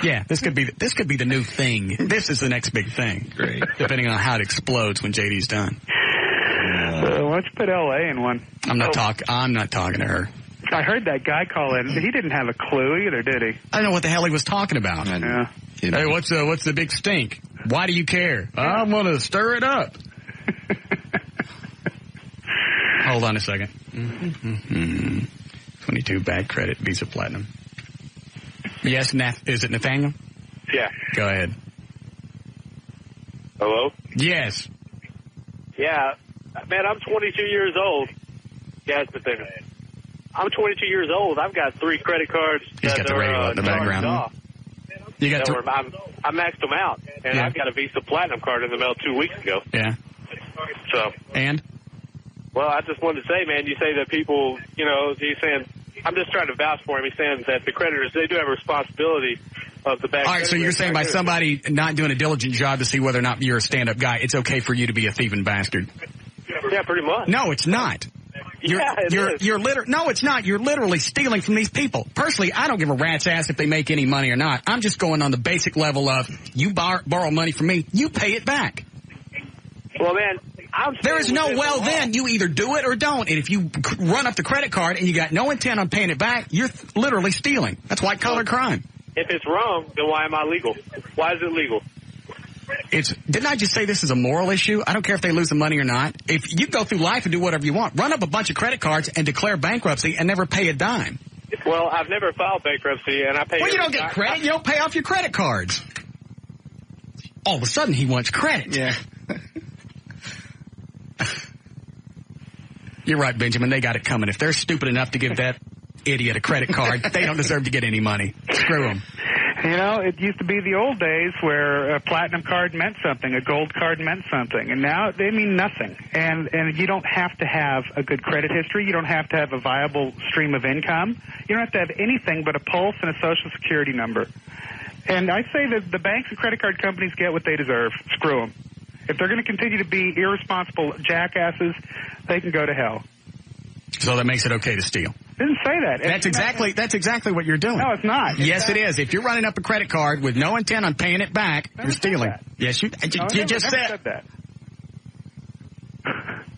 yeah, this could be the new thing. This is the next big thing. Great. Depending on how it explodes when JD's done. Why don't you put L.A. in one? I'm not talking to her. I heard that guy call in. He didn't have a clue either, did he? I don't know what the hell he was talking about. Yeah. Hey, what's the big stink? Why do you care? I'm going to stir it up. Hold on a second. 22 bad credit, Visa Platinum. Yes, is it Nathaniel? Yeah. Go ahead. Hello? Yes. Yeah. Man, I'm 22 years old. Yes, Nathaniel. I'm 22 years old. I've got 3 credit cards. He's got the radio in the background. You got I maxed them out, and I've got a Visa Platinum card in the mail 2 weeks ago. Yeah. So. And? Well, I just wanted to say, man, you say that people, he's saying, I'm just trying to vouch for him. He's saying that the creditors, they do have a responsibility of the bank. All right, so you're saying by somebody not doing a diligent job to see whether or not you're a stand-up guy, it's okay for you to be a thieving bastard? Yeah, pretty much. No, it's not. No, it's not. You're literally stealing from these people. Personally, I don't give a rat's ass if they make any money or not. I'm just going on the basic level of you borrow money from me, you pay it back. Well, man, there is no then. You either do it or don't. And if you run up the credit card and you got no intent on paying it back, you're literally stealing. That's white-collar crime. If it's wrong, then why am I legal? Why is it legal? Didn't I just say this is a moral issue? I don't care if they lose the money or not. If you go through life and do whatever you want, run up a bunch of credit cards and declare bankruptcy and never pay a dime. Well, I've never filed bankruptcy, and I pay. Well, you don't get credit. You don't pay off your credit cards. All of a sudden, he wants credit. Yeah. You're right, Benjamin. They got it coming. If they're stupid enough to give that idiot a credit card, they don't deserve to get any money. Screw them. It used to be the old days where a platinum card meant something, a gold card meant something, and now they mean nothing. And you don't have to have a good credit history. You don't have to have a viable stream of income. You don't have to have anything but a pulse and a social security number. And I say that the banks and credit card companies get what they deserve. Screw them. If they're going to continue to be irresponsible jackasses, they can go to hell. So that makes it okay to steal. Didn't say that. That's exactly what you're doing. No, it's not. Yes, it is. If you're running up a credit card with no intent on paying it back, you're stealing. Yes, you just said that.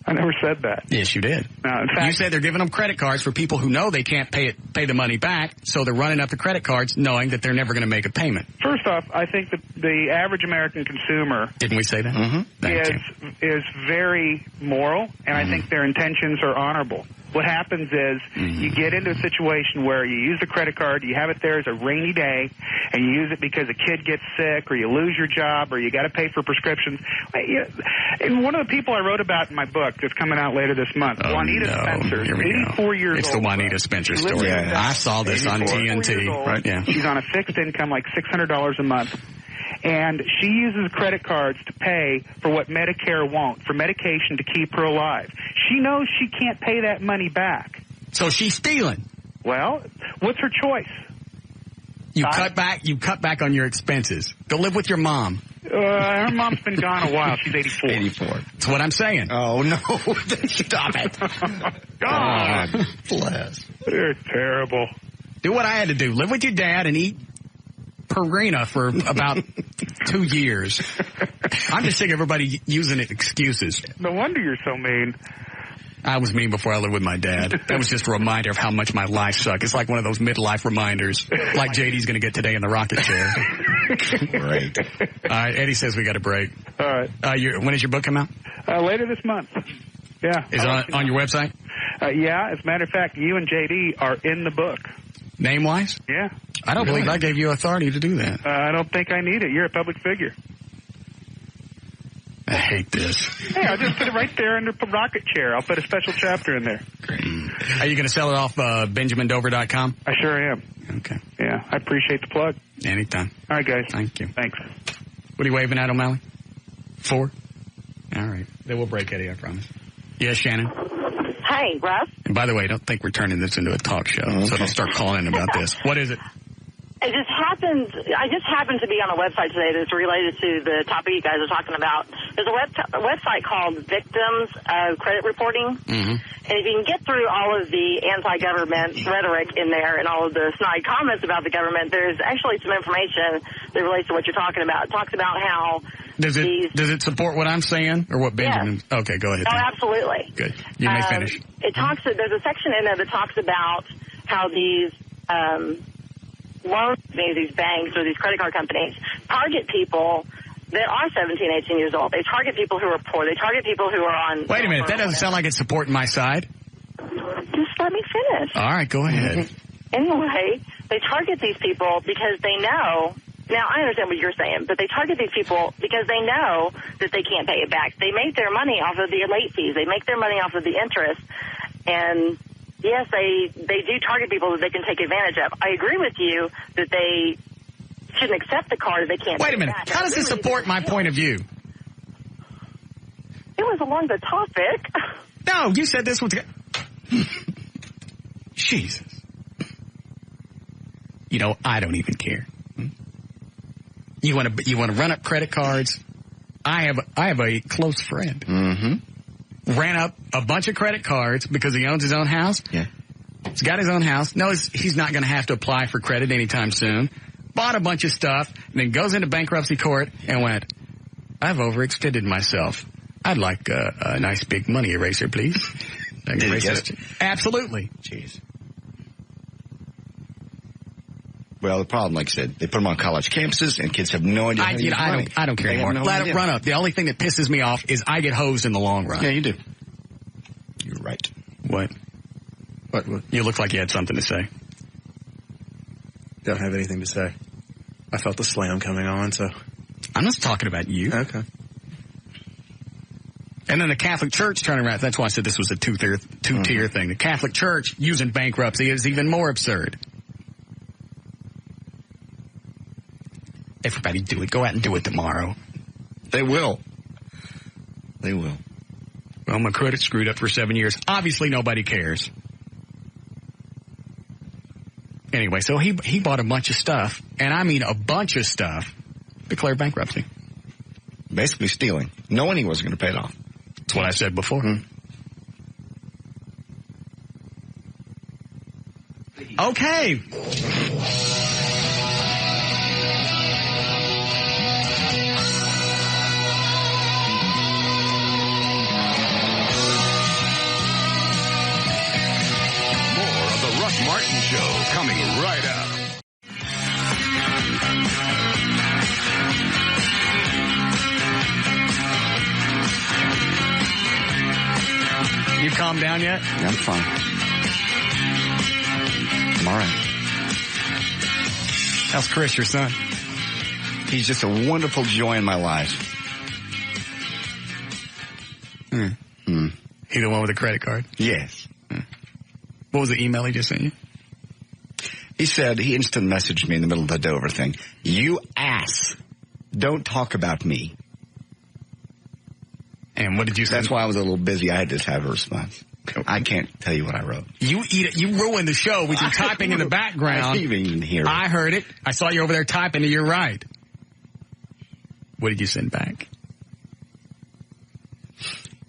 I never said that. Yes, you did. No, in fact, you said they're giving them credit cards for people who know they can't pay the money back, so they're running up the credit cards knowing that they're never going to make a payment. First off, I think that the average American consumer didn't we say that? Mm-hmm. is very moral, and I think their intentions are honorable. What happens is you get into a situation where you use the credit card, you have it there as a rainy day, and you use it because a kid gets sick or you lose your job or you got to pay for prescriptions. And one of the people I wrote about in my book that's coming out later this month, Juanita Spencer, 84 years old. It's the Juanita Spencer story. I saw this on TNT. Right? Yeah. She's on a fixed income, like $600 a month. And she uses credit cards to pay for what Medicare won't, for medication to keep her alive. She knows she can't pay that money back. So she's stealing. Well, what's her choice? You cut back on your expenses. Go live with your mom. Her mom's been gone a while. She's 84. 84. That's what I'm saying. Oh, no. Stop it. God bless. They're terrible. Do what I had to do. Live with your dad and eat Purina for about 2 years. I'm just sick of everybody using excuses. No wonder you're so mean. I was mean before I lived with my dad. That was just a reminder of how much my life sucked. It's like one of those midlife reminders, like JD's going to get today in the rocket chair. Great. All right, Eddie says we got a break. All right. When does your book come out? Later this month. Yeah. Is it on your website? Yeah. As a matter of fact, you and JD are in the book. Name-wise? Yeah. I don't believe I gave you authority to do that. I don't think I need it. You're a public figure. I hate this. Hey, I'll just put it right there under the rocket chair. I'll put a special chapter in there. Great. Are you going to sell it off BenjaminDover.com? I sure am. Okay. Yeah, I appreciate the plug. Anytime. All right, guys. Thank you. Thanks. What are you waving at, O'Malley? 4? All right. Then we'll break, Eddie, I promise. Yes, Shannon? Hi, Russ. And by the way, don't think we're turning this into a talk show, so don't start calling in about this. What is it? It just happened. I just happened to be on a website today that's related to the topic you guys are talking about. There's a website called Victims of Credit Reporting. Mm-hmm. And if you can get through all of the anti-government rhetoric in there and all of the snide comments about the government, there's actually some information that relates to what you're talking about. It talks about how does it support what I'm saying or what Benjamin? Yes. Okay, go ahead. Oh, absolutely. Good. You may finish. There's a section in there that talks about how these loan companies, these banks or these credit card companies target people that are 17, 18 years old. They target people who are poor. They target people who are on... Wait a minute. That doesn't sound like it's supporting my side. Just let me finish. All right, go ahead. Anyway, they target these people because they know... Now, I understand what you're saying, but they target these people because they know that they can't pay it back. They make their money off of the late fees. They make their money off of the interest. And... yes, they do target people that they can take advantage of. I agree with you that they shouldn't accept the card if they can't. Wait a minute. How does this support my point of view? It was along the topic. No, you said this was... Jesus. You know, I don't even care. You want to run up credit cards? I have a close friend. Mm-hmm. Ran up a bunch of credit cards because he owns his own house. Yeah. He's got his own house. Knows he's not going to have to apply for credit anytime soon. Bought a bunch of stuff, and then goes into bankruptcy court and went, I've overextended myself. I'd like a nice big money eraser, please. Did he get it? Absolutely. Jeez. Well, the problem, like I said, they put them on college campuses, and kids have no idea how to use money. I don't care anymore. Let it run up. The only thing that pisses me off is I get hosed in the long run. Yeah, you do. You're right. What? You look like you had something to say. Don't have anything to say. I felt the slam coming on, so. I'm not talking about you. Okay. And then the Catholic Church turning around. That's why I said this was a two-tier thing. The Catholic Church using bankruptcy is even more absurd. Everybody do it. Go out and do it tomorrow. They will. They will. Well, my credit's screwed up for 7 years. Obviously, nobody cares. Anyway, so he bought a bunch of stuff, and I mean a bunch of stuff, declared bankruptcy. Basically stealing, knowing he wasn't going to pay it off. That's what I said before. Okay. Russ Martin Show coming right up. You calmed down yet? Yeah, I'm fine. I'm all right. How's Chris, your son? He's just a wonderful joy in my life. He the one with the credit card? Yes. What was the email he just sent you? He said, he instant messaged me in the middle of the Dover thing. You ass. Don't talk about me. And what did you say? That's why I was a little busy. I had to have a response. I can't tell you what I wrote. You ruined the show with your typing in the background. I didn't even hear it. I heard it. I saw you over there typing, and you're right. What did you send back?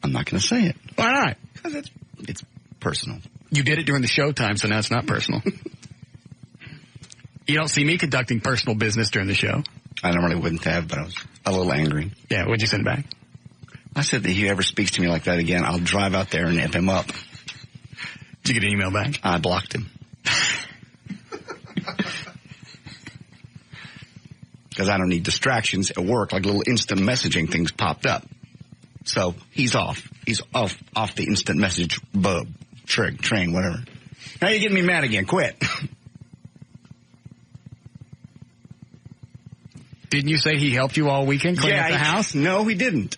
I'm not going to say it. Why not? Because it's personal. You did it during the showtime, so now it's not personal. You don't see me conducting personal business during the show. I normally wouldn't have, but I was a little angry. Yeah, what'd you send back? I said that if he ever speaks to me like that again, I'll drive out there and F him up. Did you get an email back? I blocked him. Because I don't need distractions at work, like little instant messaging things popped up. So he's off. He's off the instant message train, whatever. Now you're getting me mad again. Quit. Didn't you say he helped you all weekend clean up the house? No, he didn't.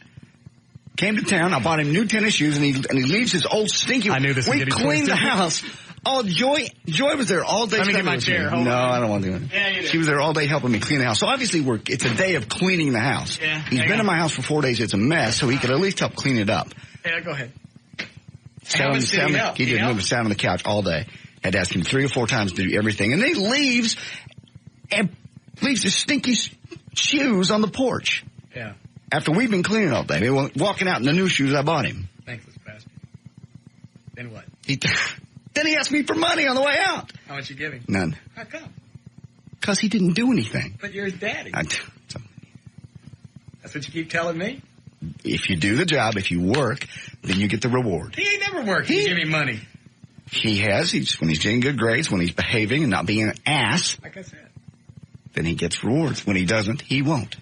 Came to town. I bought him new tennis shoes, and he leaves his old stinky. I knew this was We getting cleaned the twisted. house. Oh, Joy was there all day. Let me get my chair. No, I don't want to do it. Yeah, you do. She was there all day helping me clean the house. So obviously it's a day of cleaning the house. Yeah, He's been in my house for 4 days. It's a mess, so he could at least help clean it up. Yeah, go ahead. He didn't move. Sat on the couch all day. Had to ask him 3 or 4 times to do everything. And then he leaves, and leaves his stinky shoes on the porch. Yeah. After we've been cleaning all day, walking out in the new shoes I bought him. Thankless bastard. Then what? Then he asked me for money on the way out. How much you give him? None. How come? Because he didn't do anything. But you're his daddy. That's what you keep telling me? If you do the job, if you work, then you get the reward. He ain't never worked. You give him money. He has. When he's getting good grades, when he's behaving and not being an ass. Like I said. Then he gets rewards. When he doesn't, he won't.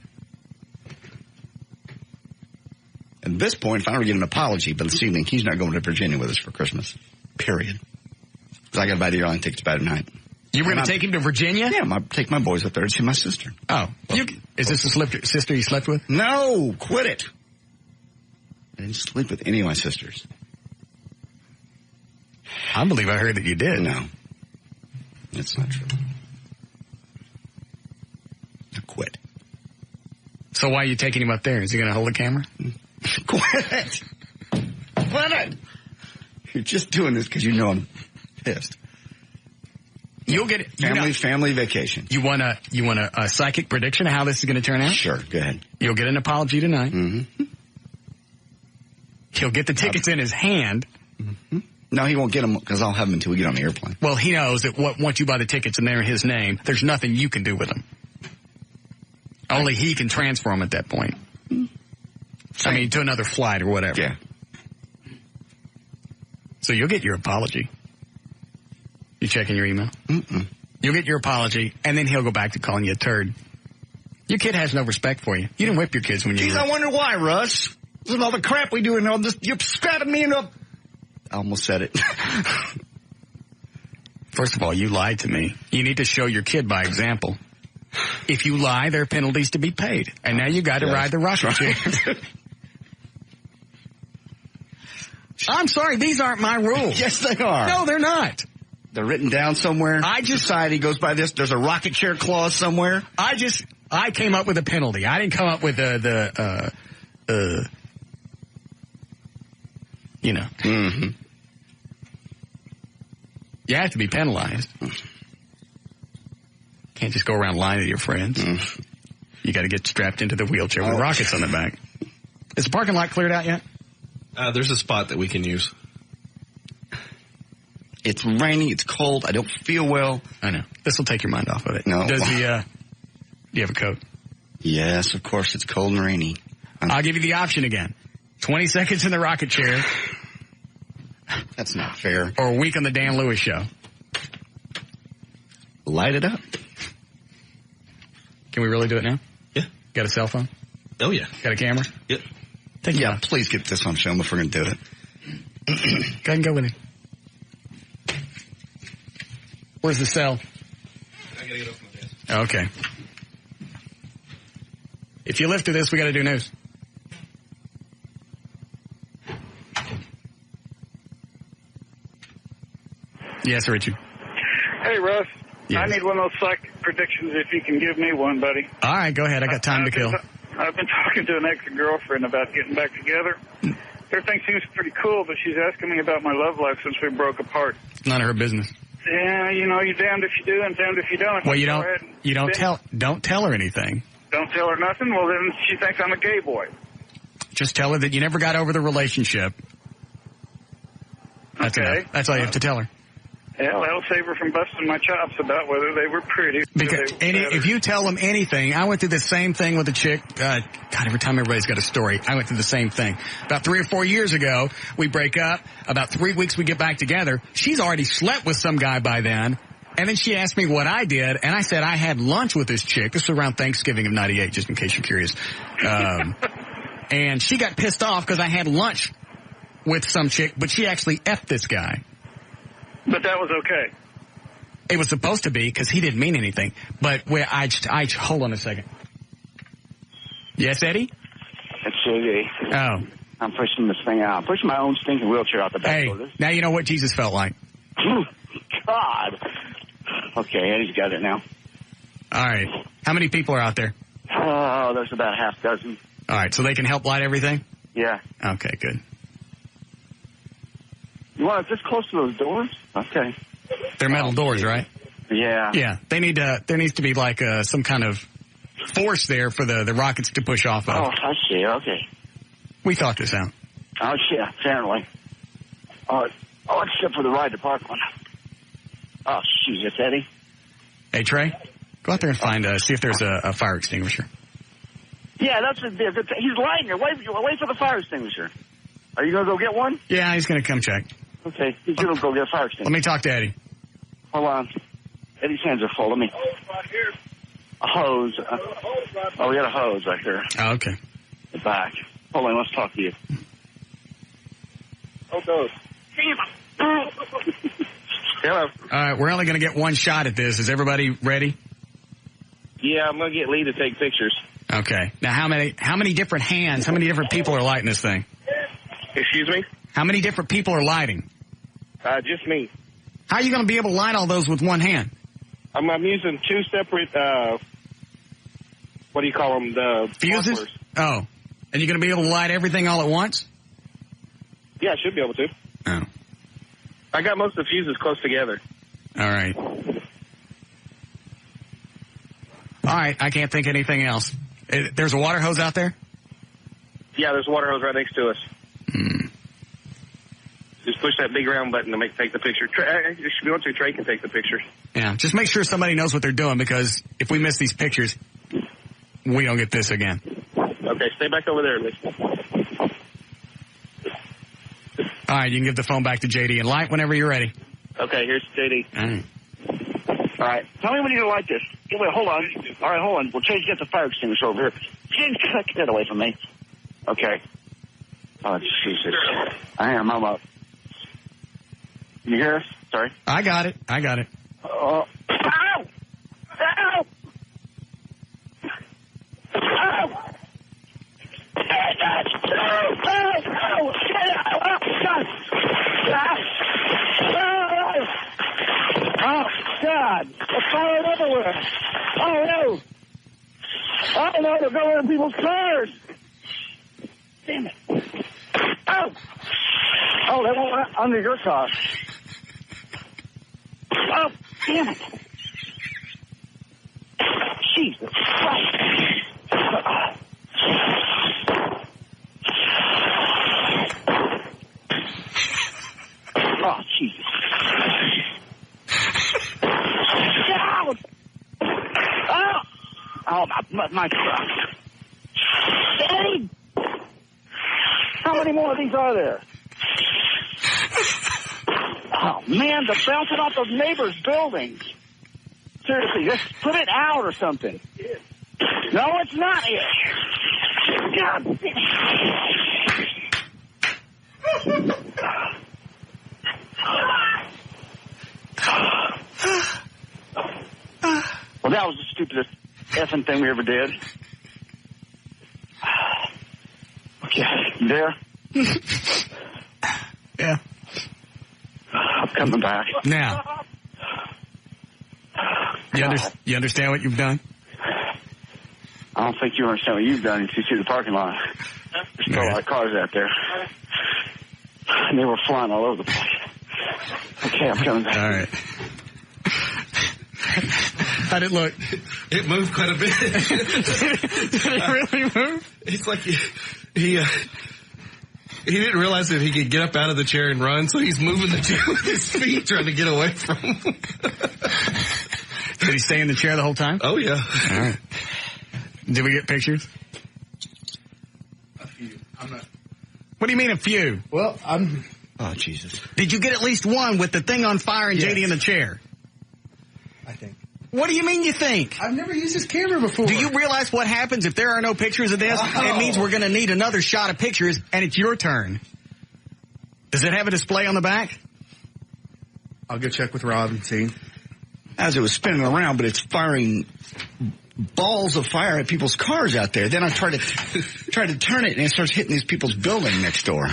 At this point, if I ever get an apology, but this evening, he's not going to Virginia with us for Christmas. Period. Because I got to buy the airline tickets by tonight. You were going to take him to Virginia? Yeah, take my boys up there to see my sister. Oh. Is this the sister you slept with? No, quit it. I didn't sleep with any of my sisters. I believe I heard that you did. No. It's not true. I quit. So why are you taking him up there? Is he going to hold the camera? Quit it. Quit it. You're just doing this because you know I'm pissed. You'll get it. Family vacation. You want a psychic prediction of how this is going to turn out? Sure, go ahead. You'll get an apology tonight. Mm-hmm. He'll get the tickets in his hand. Mm-hmm. No, he won't get them because I'll have them until we get on the airplane. Well, he knows that once you buy the tickets and they're in his name, there's nothing you can do with them. Only he can transfer them at that point. I mean, to another flight or whatever. Yeah. So you'll get your apology. You checking your email? Mm-mm. You'll get your apology, and then he'll go back to calling you a turd. Your kid has no respect for you. You didn't whip your kids when you were... I wonder why, Russ. With all the crap we do and all this, you're scrapping me into... I almost said it. First of all, you lied to me. You need to show your kid by example. If you lie, there are penalties to be paid. And now you got to ride the rocket chair. I'm sorry, these aren't my rules. Yes, they are. No, they're not. They're written down somewhere. Society goes by this. There's a rocket chair clause somewhere. I came up with a penalty. I didn't come up with you know. Mm-hmm. You have to be penalized. Can't just go around lying to your friends. Mm. You got to get strapped into the wheelchair with rockets on the back. Is the parking lot cleared out yet? There's a spot that we can use. It's raining. It's cold. I don't feel well. I know. This will take your mind off of it. No. Do you have a coat? Yes, of course. It's cold and rainy. I'll give you the option again. 20 seconds in the rocket chair. That's not fair. Or a week on the Dan Lewis show. Light it up. Can we really do it now? Yeah. Got a cell phone? Oh, yeah. Got a camera? Yep. Yeah, please get this on film if we're going to do it. Go ahead and go with it. Where's the cell? I got to get off my desk. Okay. If you lift to this, we got to do news. Yes, Richard. Hey, Russ. Yes. I need one of those psychic predictions if you can give me one, buddy. All right, go ahead. I got time to kill. I've been talking to an ex-girlfriend about getting back together. Everything seems pretty cool, but she's asking me about my love life since we broke apart. It's none of her business. Yeah, you know, you're damned if you do and damned if you don't. Well, don't tell her anything. Don't tell her nothing? Well, then she thinks I'm a gay boy. Just tell her that you never got over the relationship. That's okay. enough. That's all you have to tell her. Yeah, that'll save her from busting my chops about whether they were pretty. Because if you tell them anything, I went through the same thing with a chick. God, every time everybody's got a story, I went through the same thing. About 3 or 4 years ago, we break up. About 3 weeks, we get back together. She's already slept with some guy by then. And then she asked me what I did, and I said I had lunch with this chick. This was around Thanksgiving of '98, just in case you're curious. And she got pissed off because I had lunch with some chick, but she actually effed this guy. But that was okay. It was supposed to be because he didn't mean anything. But hold on a second. Yes, Eddie? It's JD. Oh. I'm pushing this thing out. I'm pushing my own stinking wheelchair out the back door. Hey, now you know what Jesus felt like. God. Okay, Eddie's got it now. All right. How many people are out there? Oh, there's about a half dozen. All right, so they can help light everything? Yeah. Okay, good. You want it this close to those doors? Okay. They're metal doors, right? Yeah. Yeah, there needs to be like some kind of force there for the rockets to push off of. Oh, I see. Okay. We thought this out. Oh, yeah, apparently. Except for the right department. Oh, jeez, it's Eddie. Hey, Trey, go out there and find, see if there's a fire extinguisher. Yeah, that's he's lying here. Wait for the fire extinguisher. Are you going to go get one? Yeah, he's going to come check. Okay, he's going to go get a fire extinguisher. Let me talk to Eddie. Hold on. Eddie's hands are full. Let me... A hose. We got a hose right here. Oh, okay. The back. Hold on, let's talk to you. Okay. Hello. All right, we're only going to get one shot at this. Is everybody ready? Yeah, I'm going to get Lee to take pictures. Okay. Now, how many different hands, how many different people are lighting this thing? Excuse me? How many different people are lighting? Just me. How are you going to be able to light all those with one hand? I'm using two separate, what do you call them? The fuses? Sparklers. Oh. And you're going to be able to light everything all at once? Yeah, I should be able to. Oh. I got most of the fuses close together. All right. All right, I can't think of anything else. There's a water hose out there? Yeah, there's a water hose right next to us. Just push that big round button to take the picture. If you want to, Trey can take the picture. Yeah, just make sure somebody knows what they're doing, because if we miss these pictures, we don't get this again. Okay, stay back over there, Lee. All right, you can give the phone back to JD and light whenever you're ready. Okay, here's JD. All right. Tell me when you're like this. Wait, hold on. All right, hold on. We'll change get the fire extinguisher over here. Get that away from me. Okay. Oh, Jesus. I'm up. Can you hear us? Sorry. I got it. Ow! Ow! Ow! Oh, God. It's fire everywhere. Oh, no. Oh, no, they're going in people's cars. Damn it. Oh. Oh, they won't run under your car. Oh, damn it. Jesus Christ. Oh, Jesus. Down! Oh, my God. Daddy! How many more of these are there? Oh, man, they're bouncing off those neighbors' buildings. Seriously, just put it out or something. No, it's not it. God. Well, that was the stupidest effing thing we ever did. Okay, you there? Yeah. I'm coming back. Now, you understand what you've done? I don't think you understand what you've done until you see the parking lot. There's still a lot of cars out there. And they were flying all over the place. Okay, I'm coming back. All right. How'd it look? It moved quite a bit. Did it really move? It's like he didn't realize that he could get up out of the chair and run, so he's moving the chair with his feet trying to get away from him. Did he stay in the chair the whole time? Oh, yeah. All right. Did we get pictures? A few. What do you mean a few? Well, Oh, Jesus. Did you get at least one with the thing on fire and JD in the chair? I think. What do you mean you think? I've never used this camera before. Do you realize what happens if there are no pictures of this? Oh. It means we're going to need another shot of pictures, and it's your turn. Does it have a display on the back? I'll go check with Rob and see. As it was spinning around, but it's firing balls of fire at people's cars out there. Then I try to turn it, and it starts hitting these people's building next door.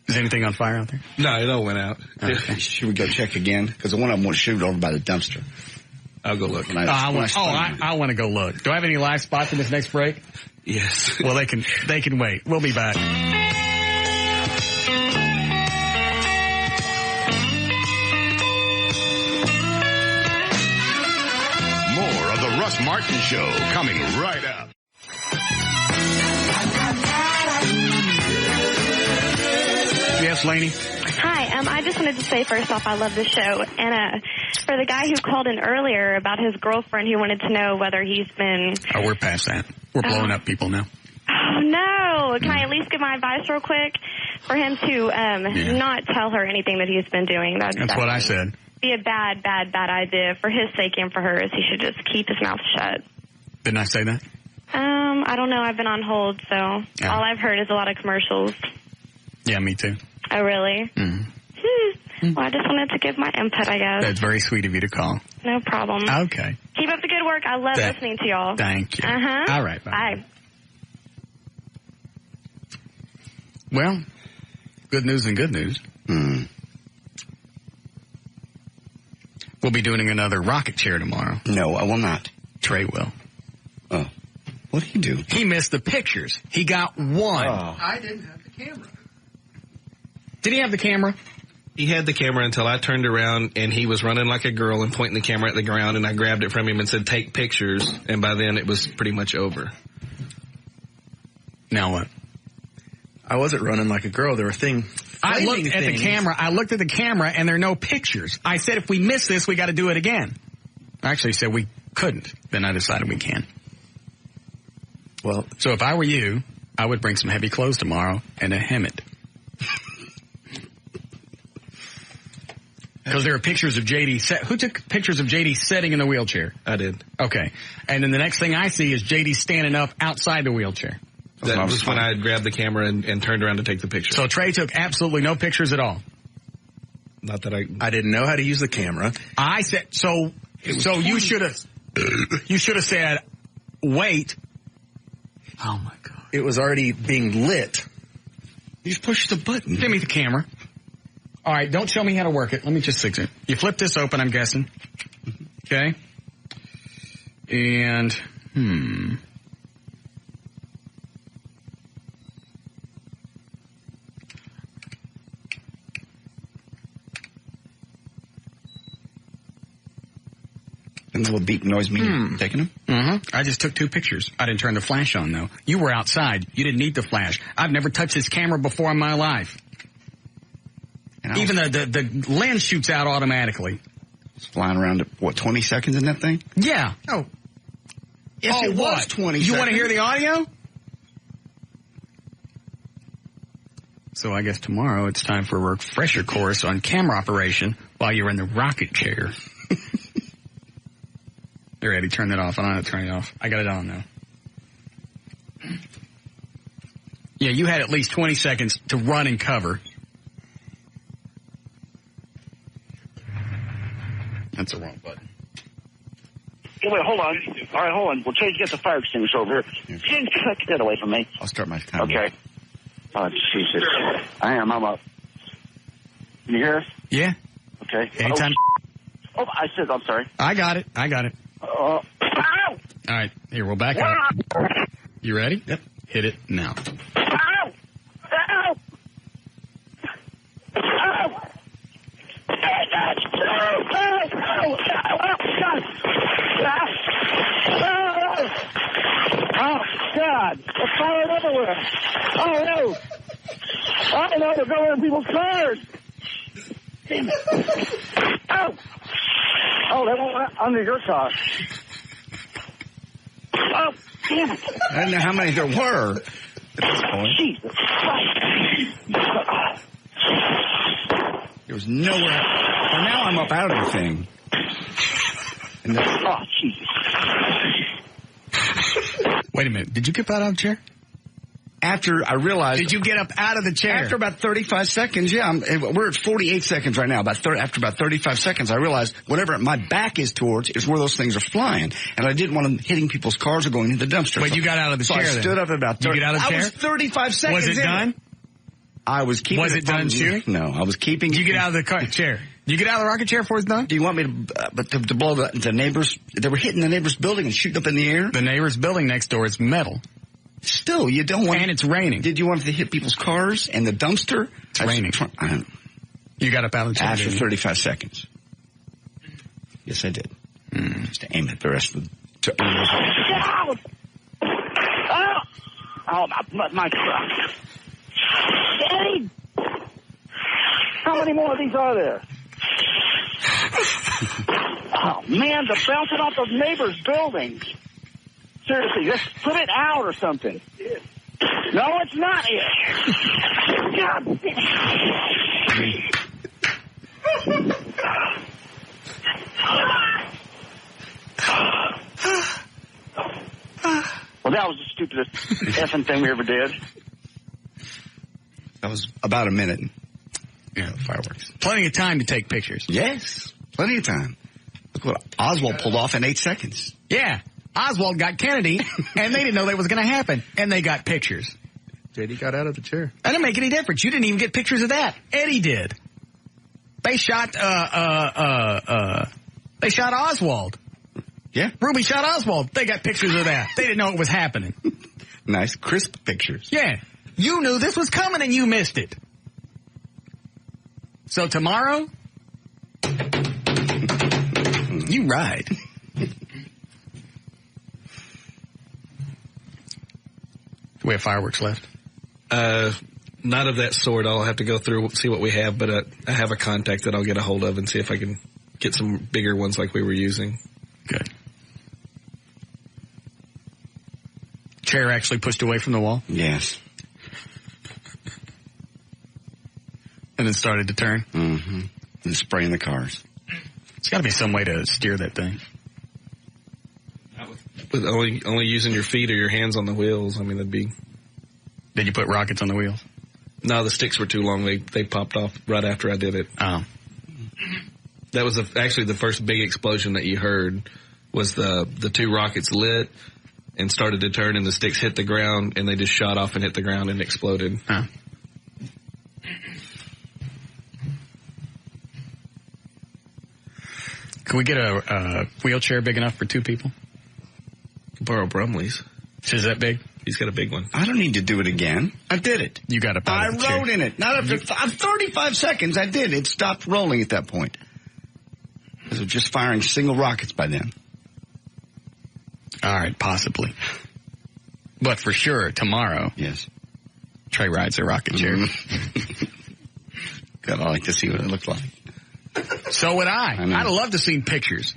Is anything on fire out there? No, it all went out. Okay. Should we go check again? Because one of them was shooting over by the dumpster. I'll go look. I want to go look. Do I have any live spots in this next break? Yes. Well, they can wait. We'll be back. The Russ Martin Show, coming right up. Yes, Lainey? Hi, I just wanted to say first off, I love the show. And for the guy who called in earlier about his girlfriend who wanted to know whether he's been... Oh, we're past that. We're blowing up people now. Oh, no. Can I at least give my advice real quick? For him to not tell her anything that he's been doing. That's what I said. Be a bad idea. For his sake and for hers, he should just keep his mouth shut. Didn't I say that? I don't know. I've been on hold, so all I've heard is a lot of commercials. Yeah, me too. Oh, really? Well, I just wanted to give my input, I guess. That's very sweet of you to call. No problem. Okay. Keep up the good work. I love listening to y'all. Thank you. Uh-huh. All right. Bye. Well, good news and good news. We'll be doing another rocket chair tomorrow. No, I will not. Trey will. Oh. What did he do? He missed the pictures. He got one. Oh. I didn't have the camera. Did he have the camera? He had the camera until I turned around and he was running like a girl and pointing the camera at the ground, and I grabbed it from him and said, take pictures. And by then it was pretty much over. Now what? I wasn't running like a girl. There were I looked at the camera. I looked at the camera, and there are no pictures. I said, if we miss this, we got to do it again. I actually said we couldn't. Then I decided we can. Well, so if I were you, I would bring some heavy clothes tomorrow and a helmet. Because there are pictures of JD. Who took pictures of JD sitting in the wheelchair? I did. Okay. And then the next thing I see is JD standing up outside the wheelchair. That was when I grabbed the camera and turned around to take the picture. So Trey took absolutely no pictures at all. Not that I didn't know how to use the camera. I said so you should have said wait. Oh my God. It was already being lit. You just push the button. Give me the camera. All right, don't show me how to work it. Let me just fix it. You flip this open, I'm guessing. Okay. And And the little beep noise mean taking them? I just took 2 pictures. I didn't turn the flash on, though. You were outside. You didn't need the flash. I've never touched this camera before in my life. Even the lens shoots out automatically. It's flying around at, 20 seconds in that thing? Yeah. Oh. Yes, it was 20 You seconds. want to hear the audio? So I guess tomorrow it's time for a refresher course on camera operation while you're in the rocket chair. There, Eddie, turn that off. I don't have to turn it off. I got it on now. Yeah, you had at least 20 seconds to run and cover. That's the wrong button. Hey, wait, hold on. All right, hold on. We'll change. Get the fire extinguisher over here. Get that away from me. I'll start my timer. Okay. Oh, Jesus. I'm up. Can you hear us? Yeah. Okay. Anytime. Oh, I'm sorry. I got it. Ow! All right, here, we'll back up. You ready? Yep. Hit it now. Ow! Ow! Ow! Oh, God. There's fire everywhere. Oh, no. Oh, no, they're going in people's cars. Damn it. Oh. Oh, they won't under your car. Oh, damn it. I didn't know how many there were at this point. Jesus Christ. There was nowhere. Well, now I'm up out of the thing. And oh, Jesus. Wait a minute. Did you get out of the chair? After I realized... Did you get up out of the chair? After about 35 seconds, yeah. We're at 48 seconds right now. After about 35 seconds, I realized whatever my back is towards is where those things are flying. And I didn't want them hitting people's cars or going into the dumpster. Wait, you got out of the chair I stood up about 30. You get out of the chair? I was 35 seconds Was it done? I was keeping Was it done chewing? No, I was keeping... Did you get out of the chair? Did you get out of the rocket chair before it's done? Do you want me to blow the neighbors? They were hitting the neighbor's building and shooting up in the air? The neighbor's building next door is metal. Still, you don't want... And it's raining. Did you want it to hit people's cars and the dumpster? It's raining. You got up out of the chair. After 35 seconds. Yes, I did. Just to aim at the rest of to Out! Oh, my truck. Eddie! How many more of these are there? Oh, man, they're bouncing off of neighbors' buildings. Seriously, just put it out or something. No, it's not it. God. Well, that was the stupidest effing thing we ever did. That was about a minute. Yeah, fireworks. Plenty of time to take pictures. Yes, plenty of time. Look what Oswald pulled off in 8 seconds. Yeah. Oswald got Kennedy, and they didn't know that was going to happen, and they got pictures. JD got out of the chair. That didn't make any difference. You didn't even get pictures of that. Eddie did. They shot Oswald. Yeah. Ruby shot Oswald. They got pictures of that. They didn't know it was happening. Nice, crisp pictures. Yeah. You knew this was coming and you missed it. So tomorrow, you ride. Do we have fireworks left? Not of that sort. I'll have to go through, see what we have, but I have a contact that I'll get a hold of and see if I can get some bigger ones like we were using. Good. Chair actually pushed away from the wall? Yes. And then started to turn? Mm-hmm. And spraying the cars. There's got to be some way to steer that thing. With only using your feet or your hands on the wheels, I mean, that'd be... Did you put rockets on the wheels? No, the sticks were too long. They popped off right after I did it. Oh. That was actually the first big explosion that you heard was the two rockets lit and started to turn and the sticks hit the ground and they just shot off and hit the ground and exploded. Huh. Can we get a wheelchair big enough for two people? Borrow Brumley's. Is that big? He's got a big one. I don't need to do it again. I did it. You got a I rode in it. Not after 35 seconds. I did. It stopped rolling at that point. It was just firing single rockets by then. All right, possibly. But for sure, tomorrow. Yes. Trey rides a rocket chair. Mm-hmm. God, I like to see what it looked like. So would I. I'd have loved to have seen pictures.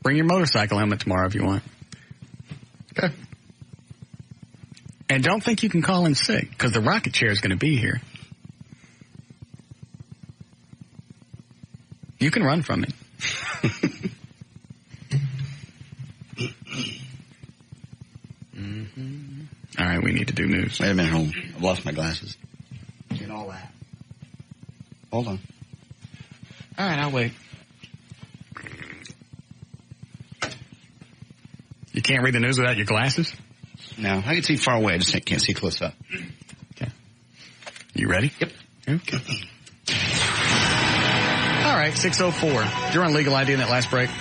Bring your motorcycle helmet tomorrow if you want. Okay. And don't think you can call in sick, because the rocket chair is going to be here. You can run from it. Mm-hmm. All right, we need to do news. Wait a minute, hold on. I've lost my glasses. And all that. Hold on. All right, I'll wait. You can't read the news without your glasses? No, I can see far away. I just can't see close up. Okay. You ready? Yep. Okay. All right, 6:04. You're on Legal ID in that last break.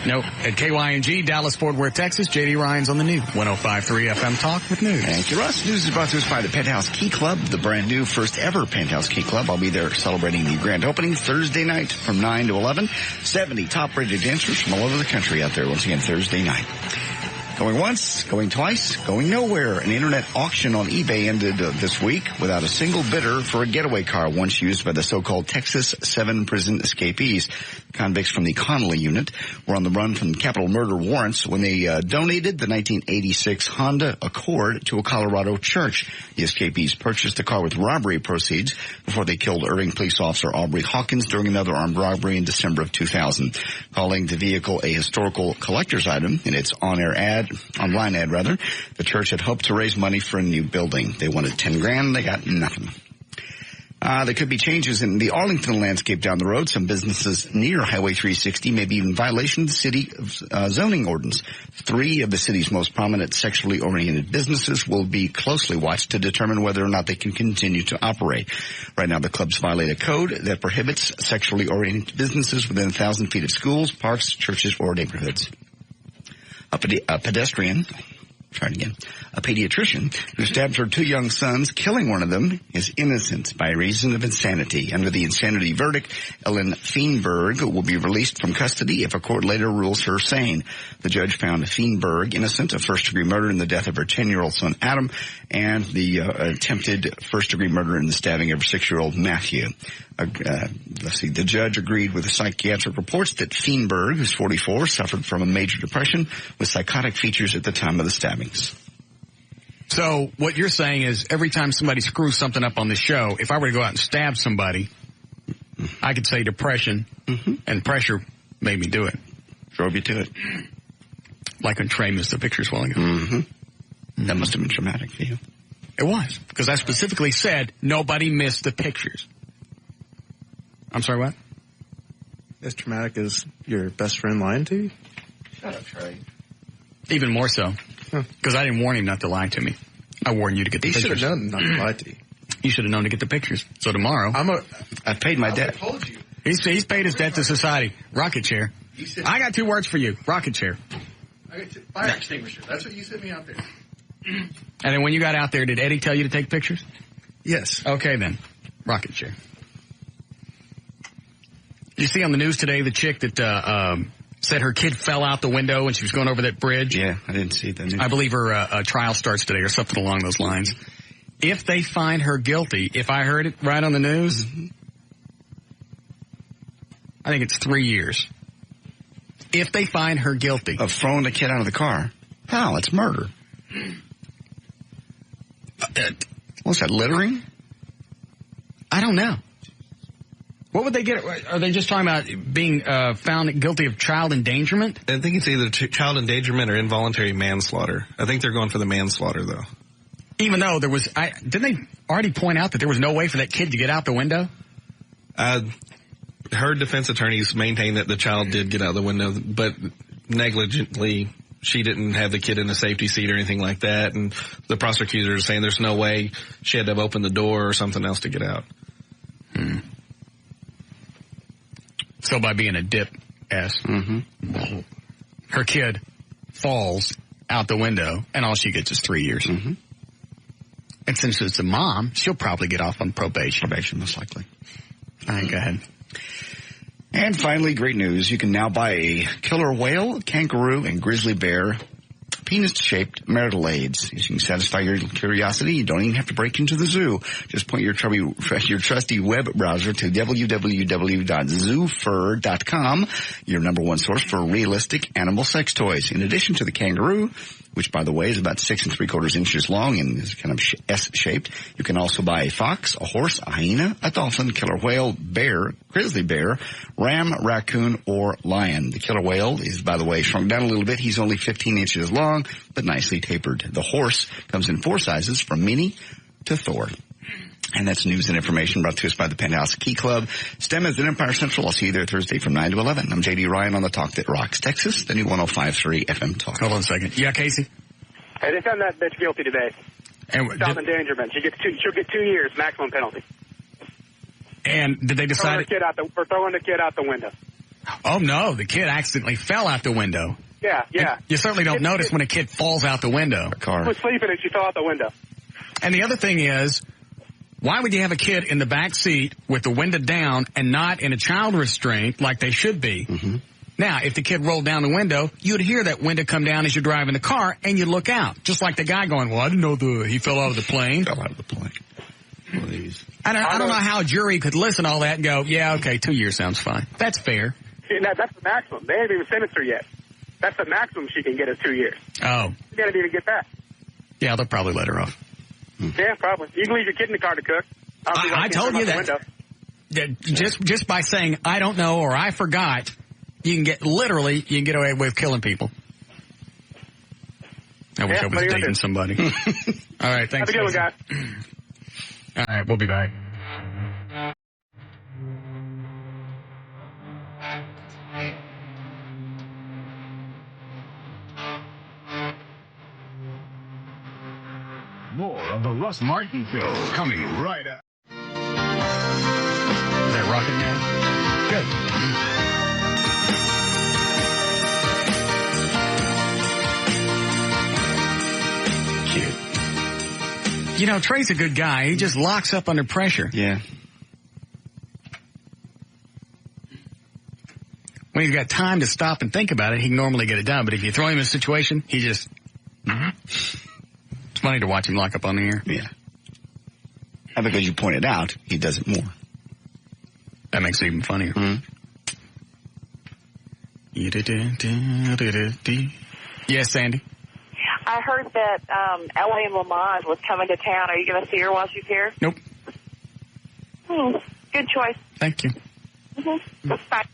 Nope. At KYNG, Dallas, Fort Worth, Texas, J.D. Ryan's on the new 105.3 FM Talk with news. Thank you, Russ. News is brought to us by the Penthouse Key Club, the brand new first ever Penthouse Key Club. I'll be there celebrating the grand opening Thursday night from 9 to 11. 70 top-rated dancers from all over the country out there once again Thursday night. Going once, going twice, going nowhere. An internet auction on eBay ended this week without a single bidder for a getaway car once used by the so-called Texas 7 prison escapees. Convicts from the Connolly unit were on the run from capital murder warrants when they donated the 1986 Honda Accord to a Colorado church. The escapees purchased the car with robbery proceeds before they killed Irving police officer Aubrey Hawkins during another armed robbery in December of 2000. Calling the vehicle a historical collector's item in its online ad, the church had hoped to raise money for a new building. They wanted $10,000. They got nothing. There could be changes in the Arlington landscape down the road. Some businesses near Highway 360 may be in violation of the city zoning ordinance. 3 of the city's most prominent sexually oriented businesses will be closely watched to determine whether or not they can continue to operate. Right now, the clubs violate a code that prohibits sexually oriented businesses within 1,000 feet of schools, parks, churches, or neighborhoods. A pedestrian Try it again. A pediatrician who stabbed her 2 young sons, killing one of them, is innocent by reason of insanity. Under the insanity verdict, Ellen Feenberg will be released from custody if a court later rules her sane. The judge found Feenberg innocent of first-degree murder in the death of her 10-year-old son, Adam, and the attempted first-degree murder in the stabbing of her 6-year-old Matthew. The judge agreed with the psychiatric reports that Feenberg, who's 44, suffered from a major depression with psychotic features at the time of the stabbings. So what you're saying is every time somebody screws something up on the show, if I were to go out and stab somebody, I could say depression, and pressure made me do it. Drove you to it. Like when Trey missed the pictures while ago. That must have been traumatic for you. It was, because I specifically said nobody missed the pictures. I'm sorry, what? As traumatic as your best friend lying to you? Shut up, Trey. Even more so. Because I didn't warn him not to lie to me. I warned you to get the pictures. He should have known not to lie to you. You should have known to get the pictures. So tomorrow... I paid my debt. I told you. He's paid his debt to society. Rocket chair. I got 2 words for you. Rocket chair. I got fire extinguisher. That's what you sent me out there. And then when you got out there, did Eddie tell you to take pictures? Yes. Okay, then. Rocket chair. You see on the news today the chick that said her kid fell out the window when she was going over that bridge? Yeah, I didn't see that. I believe her trial starts today or something along those lines. If they find her guilty, if I heard it right on the news, I think it's 3 years. If they find her guilty. Of throwing the kid out of the car. How? It's murder. What's that, littering? I don't know. What would they get? Are they just talking about being found guilty of child endangerment? I think it's either child endangerment or involuntary manslaughter. I think they're going for the manslaughter, though. Even though there was... didn't they already point out that there was no way for that kid to get out the window? Her defense attorneys maintain that the child did get out the window, but negligently... She didn't have the kid in a safety seat or anything like that, and the prosecutor is saying there's no way she had to have opened the door or something else to get out. So by being a dip ass, her kid falls out the window, and all she gets is 3 years. And since it's a mom, she'll probably get off on probation. Probation, most likely. All right, go ahead. And finally, great news. You can now buy a killer whale, kangaroo, and grizzly bear penis-shaped marital aids. You can satisfy your curiosity. You don't even have to break into the zoo. Just point your trusty web browser to www.zoofur.com, your number one source for realistic animal sex toys. In addition to the kangaroo, which, by the way, is about 6 3/4 inches long and is kind of S-shaped. You can also buy a fox, a horse, a hyena, a dolphin, killer whale, bear, grizzly bear, ram, raccoon, or lion. The killer whale is, by the way, shrunk down a little bit. He's only 15 inches long, but nicely tapered. The horse comes in 4 sizes, from mini to Thor. And that's news and information brought to us by the Penthouse Key Club. STEM is at Empire Central. I'll see you there Thursday from 9 to 11. I'm J.D. Ryan on the Talk That Rocks, Texas, the new 105.3 FM Talk. Hold on a second. Yeah, Casey? Hey, they found that bitch guilty today. Child endangerment. She'll get 2 years maximum penalty. And did they decide... For throwing the kid out the window. Oh, no. The kid accidentally fell out the window. Yeah. You certainly don't notice when a kid falls out the window. She was sleeping and she fell out the window. And the other thing is... Why would you have a kid in the back seat with the window down and not in a child restraint like they should be? Now, if the kid rolled down the window, you'd hear that window come down as you're driving the car, and you'd look out. Just like the guy going, well, I didn't know he fell out of the plane. Fell out of the plane. Please. I don't know how a jury could listen to all that and go, yeah, okay, 2 years sounds fine. That's fair. That's the maximum. They haven't even sentenced her yet. That's the maximum she can get is 2 years. Oh. She didn't even get that. Yeah, they'll probably let her off. Yeah, probably. You can leave your kid in the car to cook. I told you that. Just by saying I don't know or I forgot, you can get away with killing people. I wish I was dating somebody. All right, thanks. Have a good one, guys. All right, we'll be back. More of the Russ Martin Show coming right up. Is that Rocket Man? Good. You know, Trey's a good guy. He just locks up under pressure. Yeah. When he's got time to stop and think about it, he can normally get it done. But if you throw him in a situation, he just... It's funny to watch him lock up on the air. Yeah. And because you pointed out, he does it more. That makes it even funnier. Mm-hmm. Yes, Sandy? I heard that L.A. Lamont was coming to town. Are you going to see her while she's here? Nope. Good choice. Thank you. Mm-hmm. That's fine.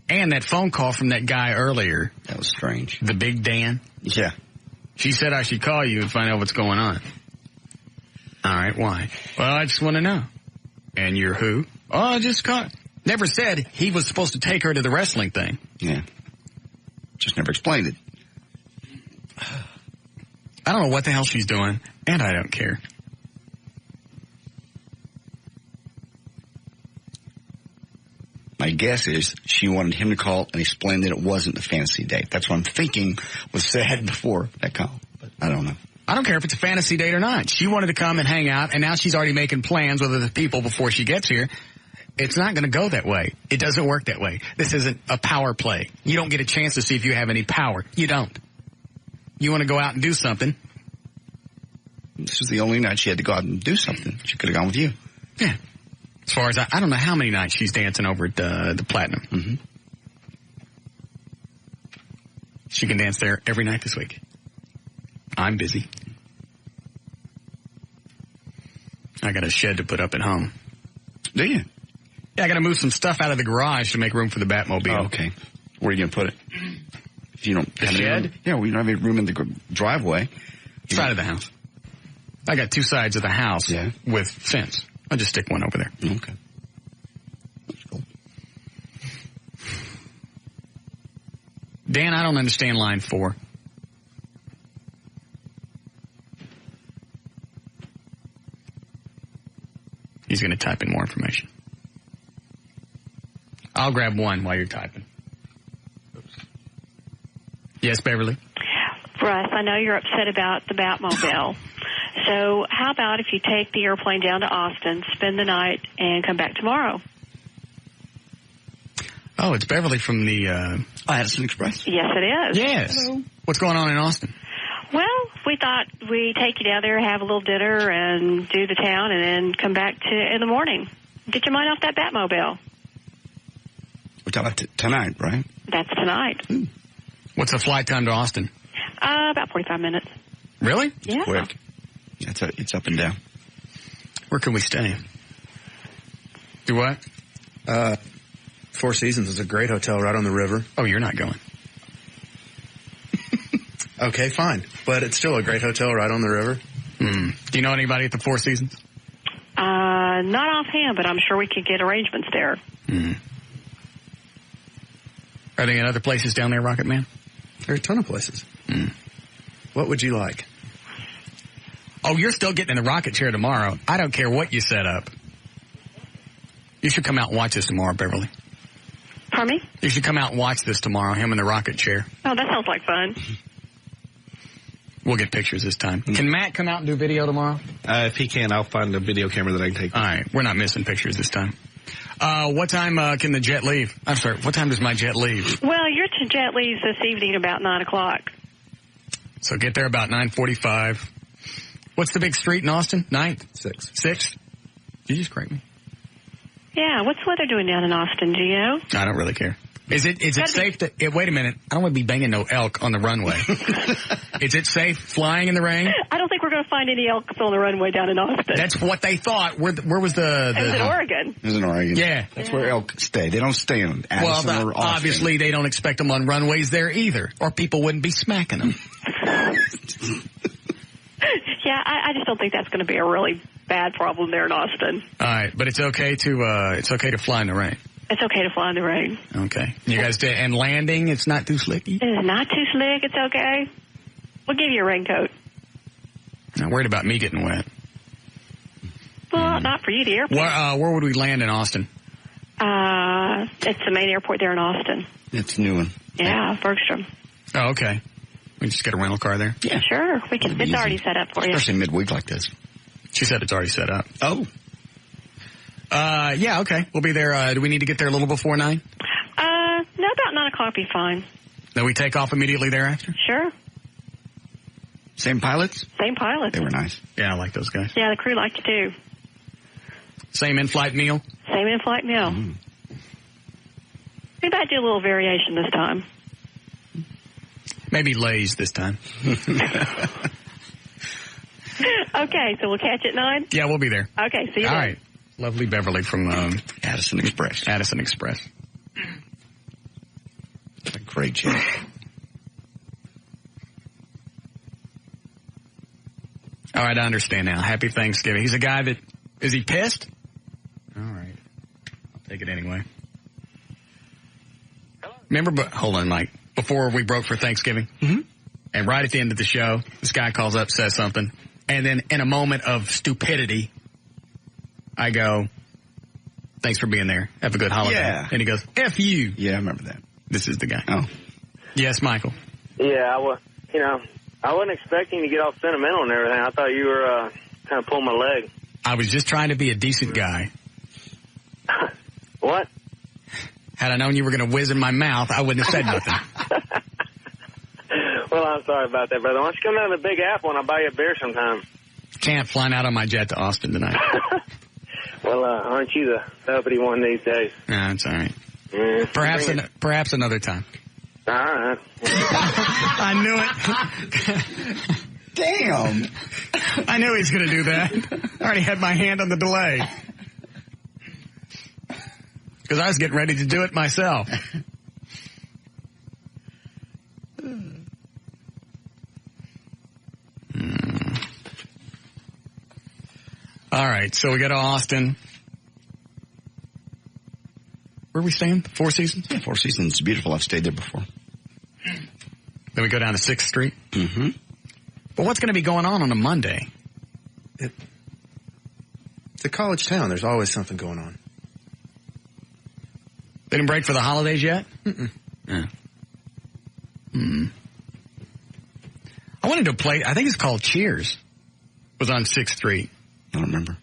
And that phone call from that guy earlier. That was strange. The Big Dan. Yeah. She said I should call you and find out what's going on. All right, why? Well, I just want to know. And you're who? Oh, I just caught. Never said he was supposed to take her to the wrestling thing. Yeah. Just never explained it. I don't know what the hell she's doing, and I don't care. My guess is she wanted him to call and explain that it wasn't a fantasy date. That's what I'm thinking was said before that call. But I don't know. I don't care if it's a fantasy date or not. She wanted to come and hang out, and now she's already making plans with other people before she gets here. It's not going to go that way. It doesn't work that way. This isn't a power play. You don't get a chance to see if you have any power. You don't. You want to go out and do something. This was the only night she had to go out and do something. She could have gone with you. Yeah. As far as I don't know how many nights she's dancing over at the Platinum. Mm-hmm. She can dance there every night this week. I'm busy. I got a shed to put up at home. Do you? Yeah, I got to move some stuff out of the garage to make room for the Batmobile. Oh, okay. Where are you going to put it? If you don't the have shed? Any room? Yeah, we don't have any room in the driveway. Side of the house. I got two sides of the house with fence. I'll just stick one over there. Okay. That's cool. Dan, I don't understand line 4. He's going to type in more information. I'll grab one while you're typing. Oops. Yes, Beverly? Russ, I know you're upset about the Batmobile. So how about if you take the airplane down to Austin, spend the night, and come back tomorrow? Oh, it's Beverly from the Addison Express. Yes, it is. Yes. Hello. What's going on in Austin? Well, we thought we'd take you down there, have a little dinner, and do the town, and then come back in the morning. Get your mind off that Batmobile. We're talking about tonight, right? That's tonight. What's the flight time to Austin? About 45 minutes. Really? Yeah. Quick. It's up and down. Where can we stay? Do what? Four Seasons is a great hotel right on the river. Oh, you're not going. Okay, fine. But it's still a great hotel right on the river. Do you know anybody at the Four Seasons? Not offhand, but I'm sure we could get arrangements there. Are there any other places down there, Rocket Man? There are a ton of places. What would you like? Oh, you're still getting in the rocket chair tomorrow. I don't care what you set up. You should come out and watch this tomorrow, Beverly. Pardon me? You should come out and watch this tomorrow, him in the rocket chair. Oh, that sounds like fun. We'll get pictures this time. Can Matt come out and do video tomorrow? If he can, I'll find a video camera that I can take. All right. We're not missing pictures this time. What time can the jet leave? I'm sorry. What time does my jet leave? Well, your jet leaves this evening about 9 o'clock. So get there about 9:45. What's the big street in Austin? 9th? 6th. 6th? Did you just correct me? Yeah. What's the weather doing down in Austin? Do you know? I don't really care. Is it safe to... wait a minute. I don't want to be banging no elk on the runway. Is it safe flying in the rain? I don't think we're going to find any elks on the runway down in Austin. That's what they thought. Where was the... It was in Oregon. It was in Oregon. Yeah. That's where elk stay. They don't stay in Addison or Austin. Obviously they don't expect them on runways there either, or people wouldn't be smacking them. Yeah, I just don't think that's going to be a really bad problem there in Austin. All right, but it's okay to fly in the rain. It's okay to fly in the rain. Okay. You guys and landing, it's not too slicky? It is not too slick. It's okay. We'll give you a raincoat. Not worried about me getting wet. Well, not for you, the airport. Where would we land in Austin? It's the main airport there in Austin. It's Newen. Yeah, Bergstrom. Oh, okay. We just get a rental car there. Yeah. Sure. We can. It's already set up for you. Especially midweek like this. She said it's already set up. Oh. Yeah, okay. We'll be there. Do we need to get there a little before 9? No, about 9 o'clock be fine. Then we take off immediately thereafter? Sure. Same pilots? Same pilots. They were nice. Yeah, I like those guys. Yeah, the crew liked it too. Same in-flight meal? Same in-flight meal. We might do a little variation this time. Maybe Lay's this time. Okay, so we'll catch at 9? Yeah, we'll be there. Okay, see you All then. right. Lovely Beverly from Addison Express. Addison Express. A great chick. All right, I understand now. Happy Thanksgiving. He's a guy that... Is he pissed? All right. I'll take it anyway. Remember, hold on, Mike. Before we broke for Thanksgiving, and right at the end of the show, this guy calls up, says something, and then in a moment of stupidity, I go, thanks for being there. Have a good holiday. Yeah. And he goes, F you. Yeah, I remember that. This is the guy. Oh. Yes, Michael. Yeah, I wasn't expecting to get all sentimental and everything. I thought you were kind of pulling my leg. I was just trying to be a decent guy. What? Had I known you were going to whiz in my mouth, I wouldn't have said nothing. Well, I'm sorry about that, brother. Why don't you come down to the Big Apple and I'll buy you a beer sometime? Can't, flying out on my jet to Austin tonight. Well, aren't you the uppity one these days? No, it's all right. Yeah, Perhaps another time. All right. I knew it. Damn. I knew he was going to do that. I already had my hand on the delay. Because I was getting ready to do it myself. All right, so we go to Austin. Where are we staying? Four Seasons? Yeah, Four Seasons. It's beautiful. I've stayed there before. Then we go down to 6th Street. Mm-hmm. But what's going to be going on a Monday? It's a college town. There's always something going on. They didn't break for the holidays yet? Mm-mm. Yeah. I wanted to play, I think it's called Cheers. It was on 6th Street. I don't remember.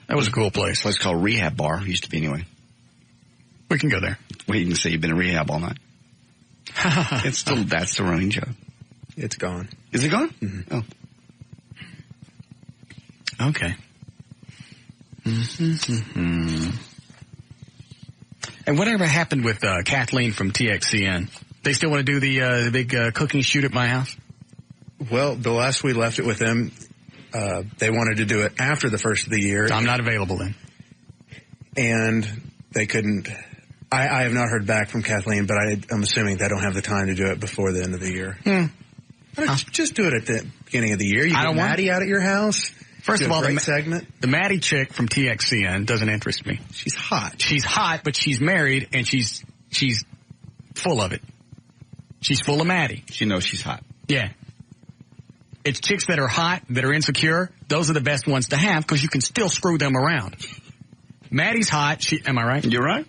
That was a cool place. A place called Rehab Bar. Used to be anyway. We can go there. Well, you can say you've been in rehab all night. It's still, that's the running joke. It's gone. Is it gone? Mm-hmm. Oh. Okay. Mm-hmm. And whatever happened with Kathleen from TXCN? They still want to do the big cooking shoot at my house? Well, the last we left it with them, they wanted to do it after the first of the year. So I'm not available then. And they couldn't. I have not heard back from Kathleen, but I'm assuming they don't have the time to do it before the end of the year. Just do it at the beginning of the year. You get Maddie out at your house. First of all, segment. The Maddie chick from TXCN doesn't interest me. She's hot. She's hot, but she's married, and she's full of it. She's full of Maddie. She knows she's hot. Yeah. It's chicks that are hot, that are insecure. Those are the best ones to have because you can still screw them around. Maddie's hot. Am I right? You're right.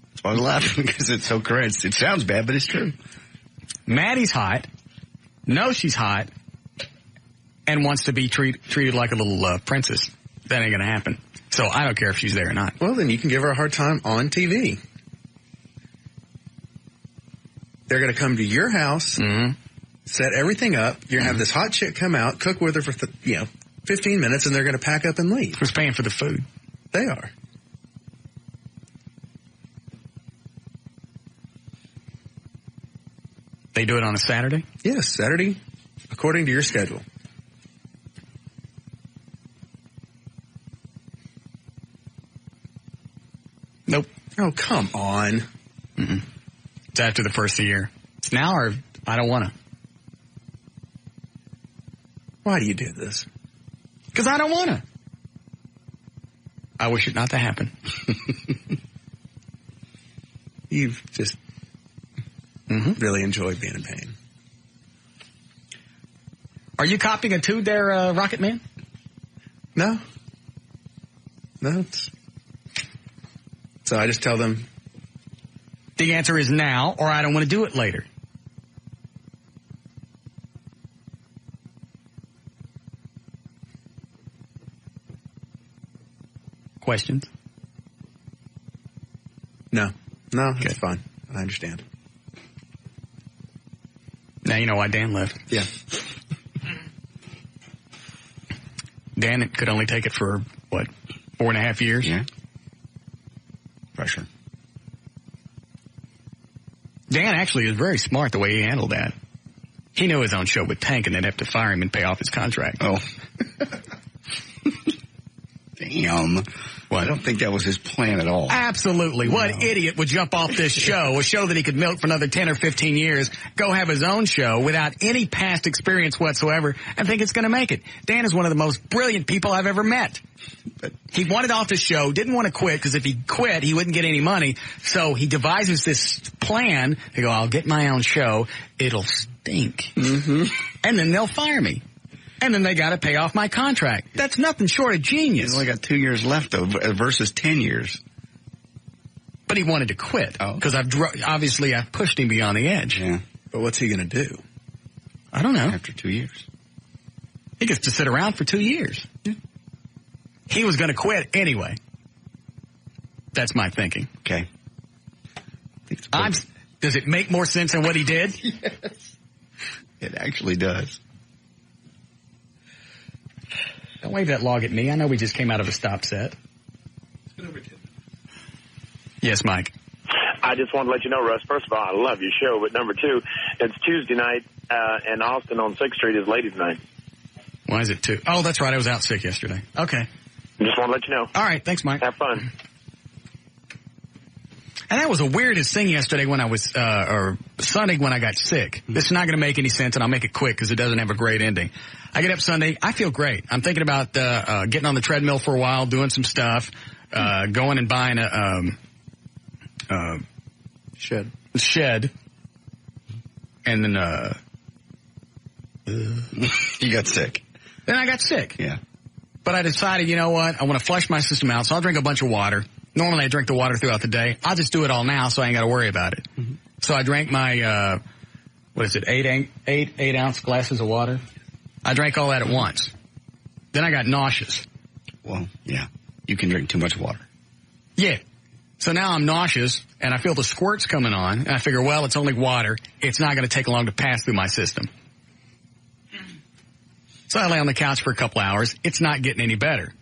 That's why I was laughing because it's so correct. It sounds bad, but it's true. Maddie's hot, knows she's hot, and wants to be treated like a little princess. That ain't going to happen. So I don't care if she's there or not. Well, then you can give her a hard time on TV. They're going to come to your house, set everything up. You're going to have this hot chick come out, cook with her for 15 minutes, and they're going to pack up and leave. Who's paying for the food? They are. They do it on a Saturday? Yes, Saturday, according to your schedule. Nope. Oh, come on. Mm-mm. It's after the first of the year. It's now or I don't want to. Why do you do this? Because I don't want to. I wish it not to happen. You've just really enjoyed being in pain. Are you copying a tune there, Rocket Man? No. So I just tell them. The answer is now, or I don't want to do it later. questions? No, it's fine. I understand. Now you know why Dan left. Yeah. Dan could only take it for, 4.5 years? Yeah. Pressure. Dan actually is very smart the way he handled that. He knew his own show would tank and they'd have to fire him and pay off his contract. Oh. Damn. Well, I don't think that was his plan at all. Absolutely. What idiot would jump off this show, a show that he could milk for another 10 or 15 years, go have his own show without any past experience whatsoever, and think it's going to make it? Dan is one of the most brilliant people I've ever met. He wanted off the show, didn't want to quit, because if he quit, he wouldn't get any money. So he devises this plan to go, I'll get my own show, it'll stink. Mm-hmm. And then they'll fire me. And then they got to pay off my contract. That's nothing short of genius. He's only got 2 years left, though, versus 10 years. But he wanted to quit. Because obviously I've pushed him beyond the edge. Yeah. But what's he going to do? I don't know. After 2 years. He gets to sit around for 2 years. Yeah. He was going to quit anyway. That's my thinking. Okay. Does it make more sense than what he did? Yes. It actually does. Don't wave that log at me. I know we just came out of a stop set. Yes, Mike. I just want to let you know, Russ, first of all, I love your show, but number two, it's Tuesday night, and Austin on 6th Street is ladies' night. Why is it 2? Oh, that's right. I was out sick yesterday. Okay. Just want to let you know. All right. Thanks, Mike. Have fun. And that was the weirdest thing yesterday when I was, or Sunday when I got sick. This is not going to make any sense, and I'll make it quick because it doesn't have a great ending. I get up Sunday. I feel great. I'm thinking about getting on the treadmill for a while, doing some stuff, going and buying a shed. And then you got sick. Then I got sick. Yeah. But I decided, you know what? I want to flush my system out, so I'll drink a bunch of water. Normally I drink the water throughout the day. I'll just do it all now so I ain't got to worry about it. Mm-hmm. So I drank my, 8 ounce glasses of water? I drank all that at once. Then I got nauseous. Well, yeah. You can drink too much water. Yeah. So now I'm nauseous, and I feel the squirts coming on, and I figure, well, it's only water. It's not going to take long to pass through my system. So I lay on the couch for a couple hours. It's not getting any better.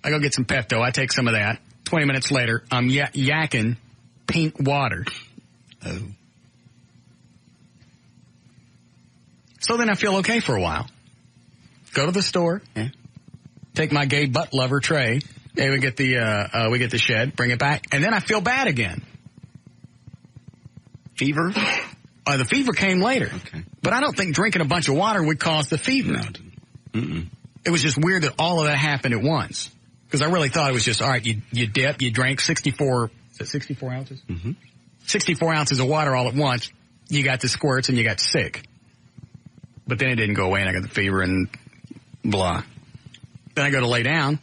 I go get some Pepto. I take some of that. 20 minutes later, I'm yakking pink water. Oh. So then I feel okay for a while. Go to the store. Yeah. Take my gay butt lover tray. Hey, we get the shed. Bring it back. And then I feel bad again. Fever? The fever came later. Okay. But I don't think drinking a bunch of water would cause the fever. No. Mm-mm. It was just weird that all of that happened at once. Because I really thought it was just, all right, you dip, you drank 64 ounces? Mm-hmm. 64 ounces of water all at once. You got the squirts and you got sick. But then it didn't go away and I got the fever and blah. Then I go to lay down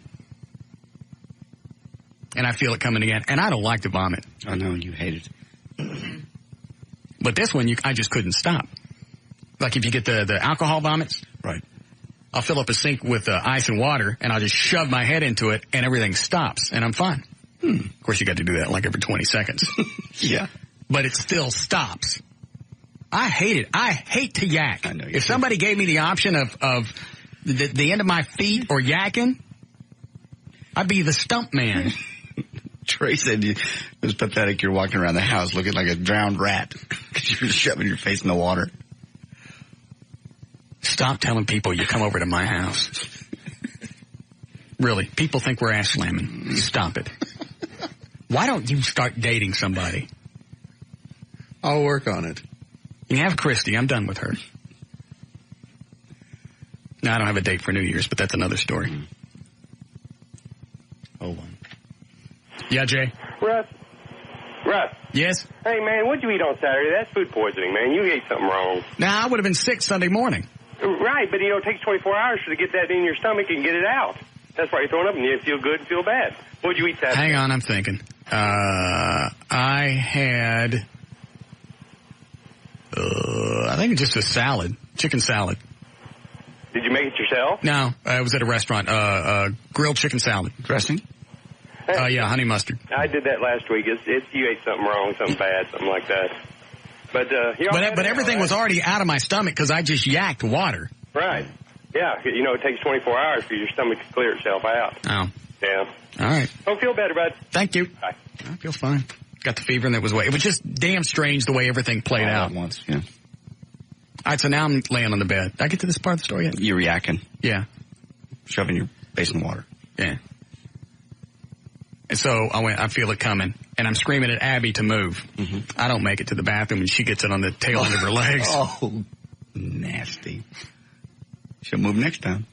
and I feel it coming again. And I don't like to vomit. I know, you hate it. But this one, I just couldn't stop. Like if you get the alcohol vomits. Right. I'll fill up a sink with ice and water, and I'll just shove my head into it, and everything stops, and I'm fine. Of course, you got to do that like every 20 seconds. Yeah. But it still stops. I hate it. I hate to yak. I know if somebody gave me the option of the end of my feet or yakking, I'd be the stump man. Trey said it was pathetic. You're walking around the house looking like a drowned rat because you're shoving your face in the water. Stop telling people you come over to my house. Really, people think we're ass slamming. Stop it. Why don't you start dating somebody? I'll work on it. You have Christy. I'm done with her. No, I don't have a date for New Year's, but that's another story. Hold on. Yeah, Jay? Russ? Yes? Hey, man, what'd you eat on Saturday? That's food poisoning, man. You ate something wrong. Nah, I would have been sick Sunday morning. Right, but, it takes 24 hours to get that in your stomach and get it out. That's why you're throwing up and you feel good and feel bad. What'd you eat Saturday? Hang on, I'm thinking. I had, I think just a salad, chicken salad. Did you make it yourself? No, I was at a restaurant, grilled chicken salad. Dressing? Oh, yeah, honey mustard. I did that last week. You ate something wrong, something bad, something like that. But everything was already out of my stomach because I just yacked water. Right. Yeah, it takes 24 hours for your stomach to clear itself out. Oh. Yeah. All right. Don't feel better, bud. Thank you. Bye. I feel fine. Got the fever and it was just damn strange the way everything played out. At once, yeah. All right, so now I'm laying on the bed. Did I get to this part of the story yet? You're yakking. Yeah. Shoving your basin of water. Yeah. And so I feel it coming, and I'm screaming at Abby to move. Mm-hmm. I don't make it to the bathroom, and she gets it on the tail end of her legs. Oh, nasty. She'll move next time.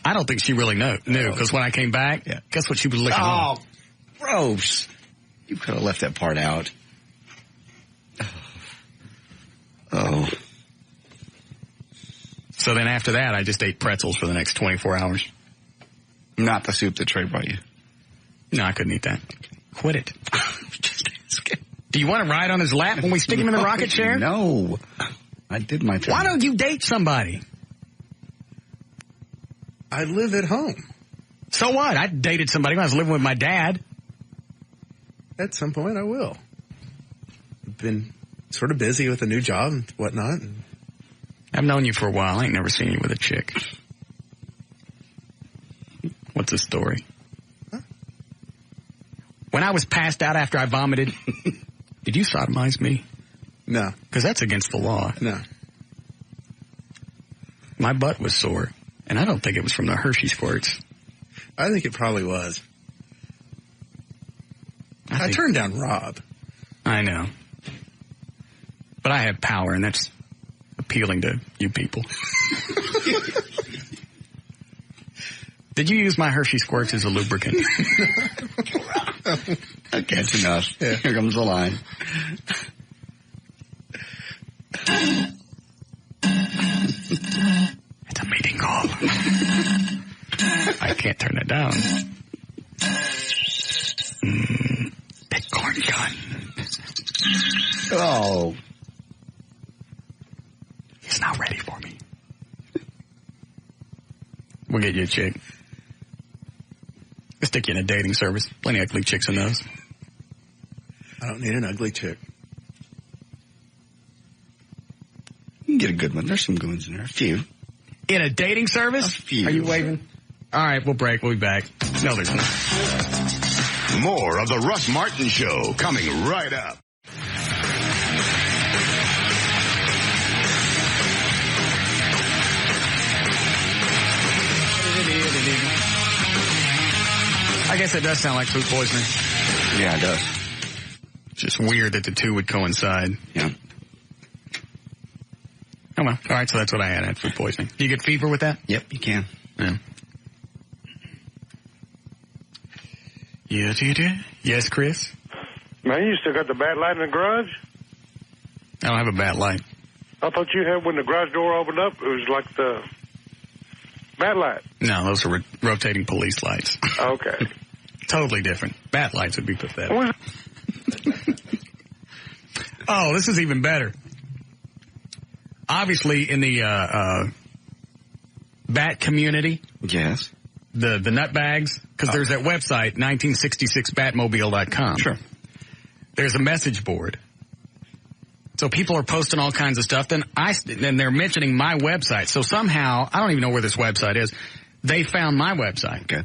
I don't think she really knew, because when I came back, guess what she was licking on? Oh, gross. You could have left that part out. Oh. So then after that, I just ate pretzels for the next 24 hours. Not the soup that Trey brought you. No, I couldn't eat that. Quit it. Just asking. Do you want to ride on his lap when we stick him in the rocket chair? No. I did my time. Why don't you date somebody? I live at home. So what? I dated somebody when I was living with my dad. At some point, I will. I've been sort of busy with a new job and whatnot. I've known you for a while. I ain't never seen you with a chick. What's the story? Huh? When I was passed out after I vomited, did you sodomize me? No. Because that's against the law. No. My butt was sore, and I don't think it was from the Hershey squirts. I think it probably was. I turned down Rob. I know. But I have power, and that's appealing to you people. Did you use my Hershey squirts as a lubricant? Okay, that's enough. Yeah. Here comes the line. It's a meeting call. I can't turn it down. Big corn gun. Oh. He's not ready for me. We'll get you a chick. We'll stick you in a dating service. Plenty of ugly chicks in those. I don't need an ugly chick. You can get a good one. There's some good ones in there. A few. In a dating service? A few. Are you waving? All right, we'll break. We'll be back. No, there's not. More of the Russ Martin Show coming right up. I guess it does sound like food poisoning. Yeah, it does. It's just weird that the two would coincide. Yeah. Oh, well. All right, so that's what I had. I had food poisoning. Do you get fever with that? Yep, you can. Yeah. Yes, you do. Yes, Chris? Man, you still got the bat light in the garage? I don't have a bat light. I thought you had when the garage door opened up, it was like the bat light. No, those are rotating police lights. Okay. Totally different. Bat lights would be pathetic. Oh, this is even better. Obviously, in the bat community. Yes. The nutbags, because there's that website, 1966batmobile.com. Sure. There's a message board. So people are posting all kinds of stuff. Then they're mentioning my website. So somehow, I don't even know where this website is. They found my website. Okay.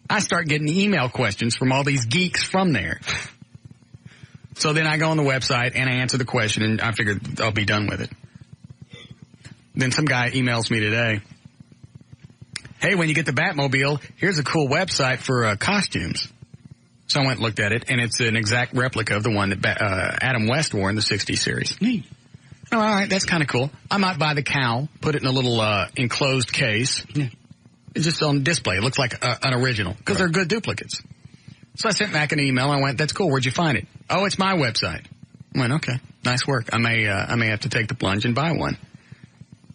I start getting email questions from all these geeks from there. So then I go on the website and I answer the question and I figured I'll be done with it. Then some guy emails me today. Hey, when you get the Batmobile, here's a cool website for costumes. So I went and looked at it, and it's an exact replica of the one that Adam West wore in the 60 series. Neat. Oh, all right, that's kind of cool. I might buy the cowl, put it in a little enclosed case. Yeah. It's just on display. It looks like an original, because they're good duplicates. So I sent back an email. I went, that's cool. Where'd you find it? Oh, it's my website. I went, okay, nice work. I may have to take the plunge and buy one.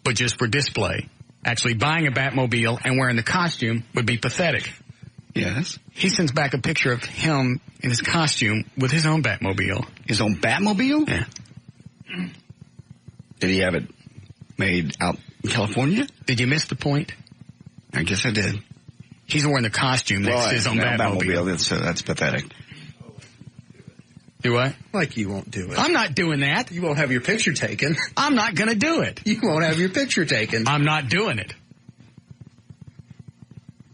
But just for display. Actually, buying a Batmobile and wearing the costume would be pathetic. Yes. He sends back a picture of him in his costume with his own Batmobile. His own Batmobile? Yeah. Did he have it made out in California? Did you miss the point? I guess I did. He's wearing the costume that's his own Batmobile. That's pathetic. Do what? Like you won't do it. I'm not doing that. You won't have your picture taken. I'm not going to do it. You won't have your picture taken. I'm not doing it.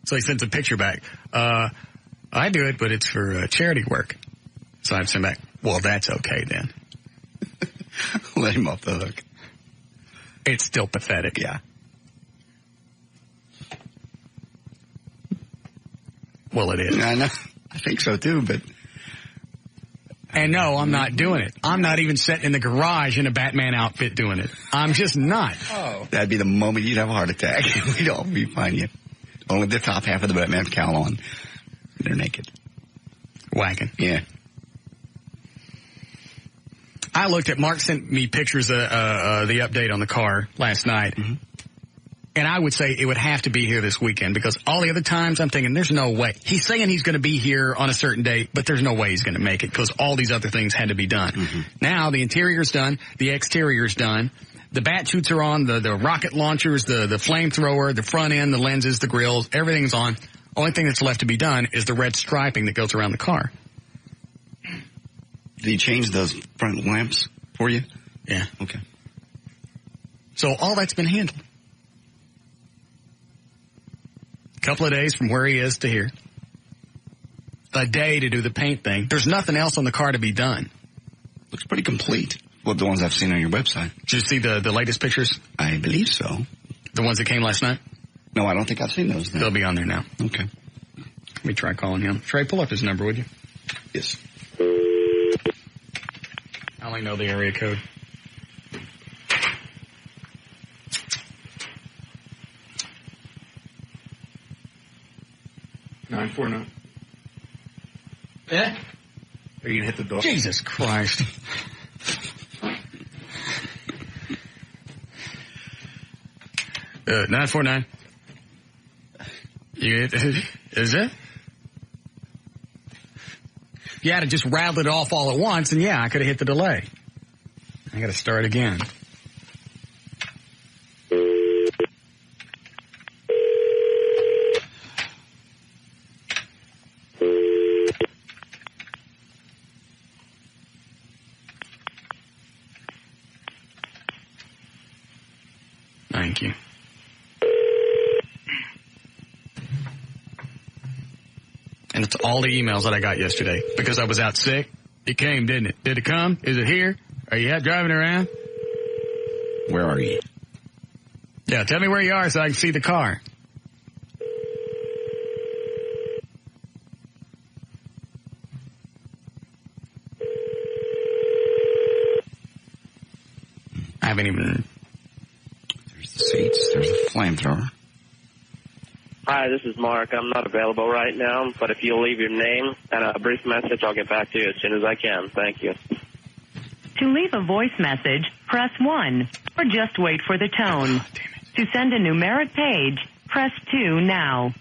So he sends a picture back. I do it, but it's for charity work. So I send back, well, that's okay then. Let him off the hook. It's still pathetic. Yeah. Well, it is. I know. I think so too, but. And no, I'm not doing it. I'm not even sitting in the garage in a Batman outfit doing it. I'm just not. Oh. That'd be the moment you'd have a heart attack. We'd all be fine. You. Only the top half of the Batman cowl on. They're naked. Whacking. Yeah. I looked at, Mark sent me pictures of the update on the car last night. Mm-hmm. And I would say it would have to be here this weekend because all the other times I'm thinking there's no way. He's saying he's going to be here on a certain date, but there's no way he's going to make it because all these other things had to be done. Mm-hmm. Now the interior's done, the exterior's done, the bat chutes are on, the rocket launchers, the flamethrower, the front end, the lenses, the grills, everything's on. Only thing that's left to be done is the red striping that goes around the car. Did he change those front lamps for you? Yeah. Okay. So all that's been handled. Couple of days from where he is to here. A day to do the paint thing. There's nothing else on the car to be done. Looks pretty complete. Well, the ones I've seen on your website. Did you see the latest pictures? I believe so. The ones that came last night? No, I don't think I've seen those. They'll be on there now. Okay. Let me try calling him. Trey, pull up his number, would you? Yes. I only know the area code. $949. Yeah? Are you going to hit the door? Jesus Christ. $949. Is it? Yeah, to just rattle it off all at once, and yeah, I could have hit the delay. I got to start again. Thank you. And it's all the emails that I got yesterday. Because I was out sick. It came, didn't it? Did it come? Is it here? Are you out driving around? Where are you? Yeah, tell me where you are so I can see the car. I haven't even... There's the seats. There's the flamethrower. Hi, this is Mark. I'm not available right now, but if you'll leave your name and a brief message, I'll get back to you as soon as I can. Thank you. To leave a voice message, press 1, or just wait for the tone. To send a numeric page, press 2 now.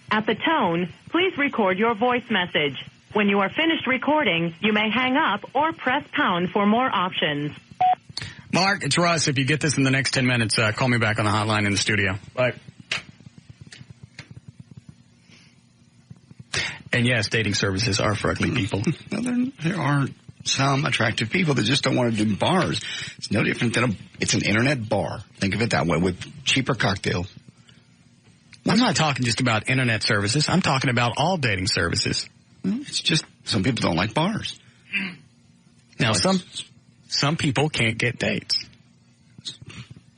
At the tone, please record your voice message. When you are finished recording, you may hang up or press pound for more options. Mark, it's Russ. If you get this in the next 10 minutes, call me back on the hotline in the studio. Bye. And yes, dating services are for ugly people. Well, there are some attractive people that just don't want to do bars. It's no different than it's an internet bar. Think of it that way, with cheaper cocktails. I'm not talking just about internet services. I'm talking about all dating services. Well, it's just some people don't like bars. Now, some people can't get dates.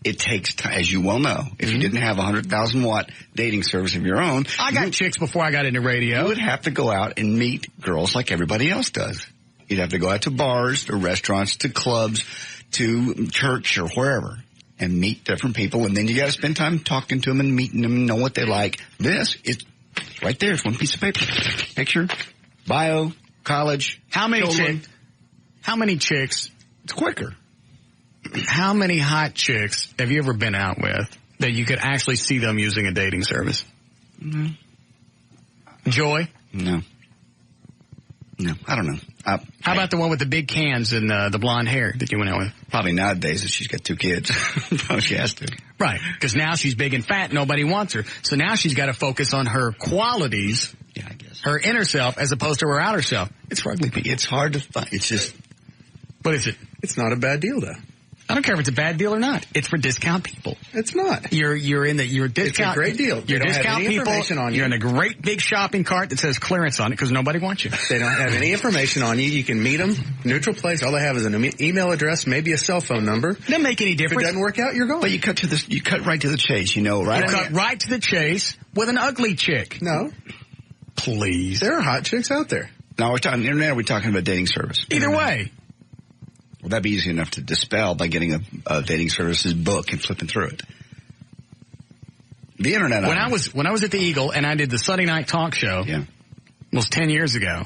It takes time, as you well know. If you didn't have a 100,000-watt dating service of your own... I got chicks before I got into radio. You would have to go out and meet girls like everybody else does. You'd have to go out to bars, to restaurants, to clubs, to church, or wherever, and meet different people. And then you got to spend time talking to them and meeting them and know what they like. This is right there. It's one piece of paper. Picture, bio, college. How many chicks... It's quicker. How many hot chicks have you ever been out with that you could actually see them using a dating service? No. Joy? No. No, I don't know. How about the one with the big cans and the blonde hair that you went out with? Probably nowadays if she's got 2 kids. Probably she has to. Right, because now she's big and fat. Nobody wants her. So now she's got to focus on her qualities, I guess. Her inner self, as opposed to her outer self. It's for ugly people. It's hard to find. It's just... What is it? It's not a bad deal, though. I don't care if it's a bad deal or not. It's for discount people. It's not. You're discount. It's a great deal. You're discount people. On you're in a great big shopping cart that says clearance on it because nobody wants you. They don't have any information on you. You can meet them. Neutral place. All they have is an email address, maybe a cell phone number. Doesn't make any difference. If it doesn't work out, you're gone. But you cut right to the chase, right? You cut right to the chase with an ugly chick. No. Please. There are hot chicks out there. Now, we're talking internet or are we talking about dating service? Either way. Well, that'd be easy enough to dispel by getting a dating services book and flipping through it. The internet. When I was at the Eagle and I did the Sunday night talk show, almost 10 years ago.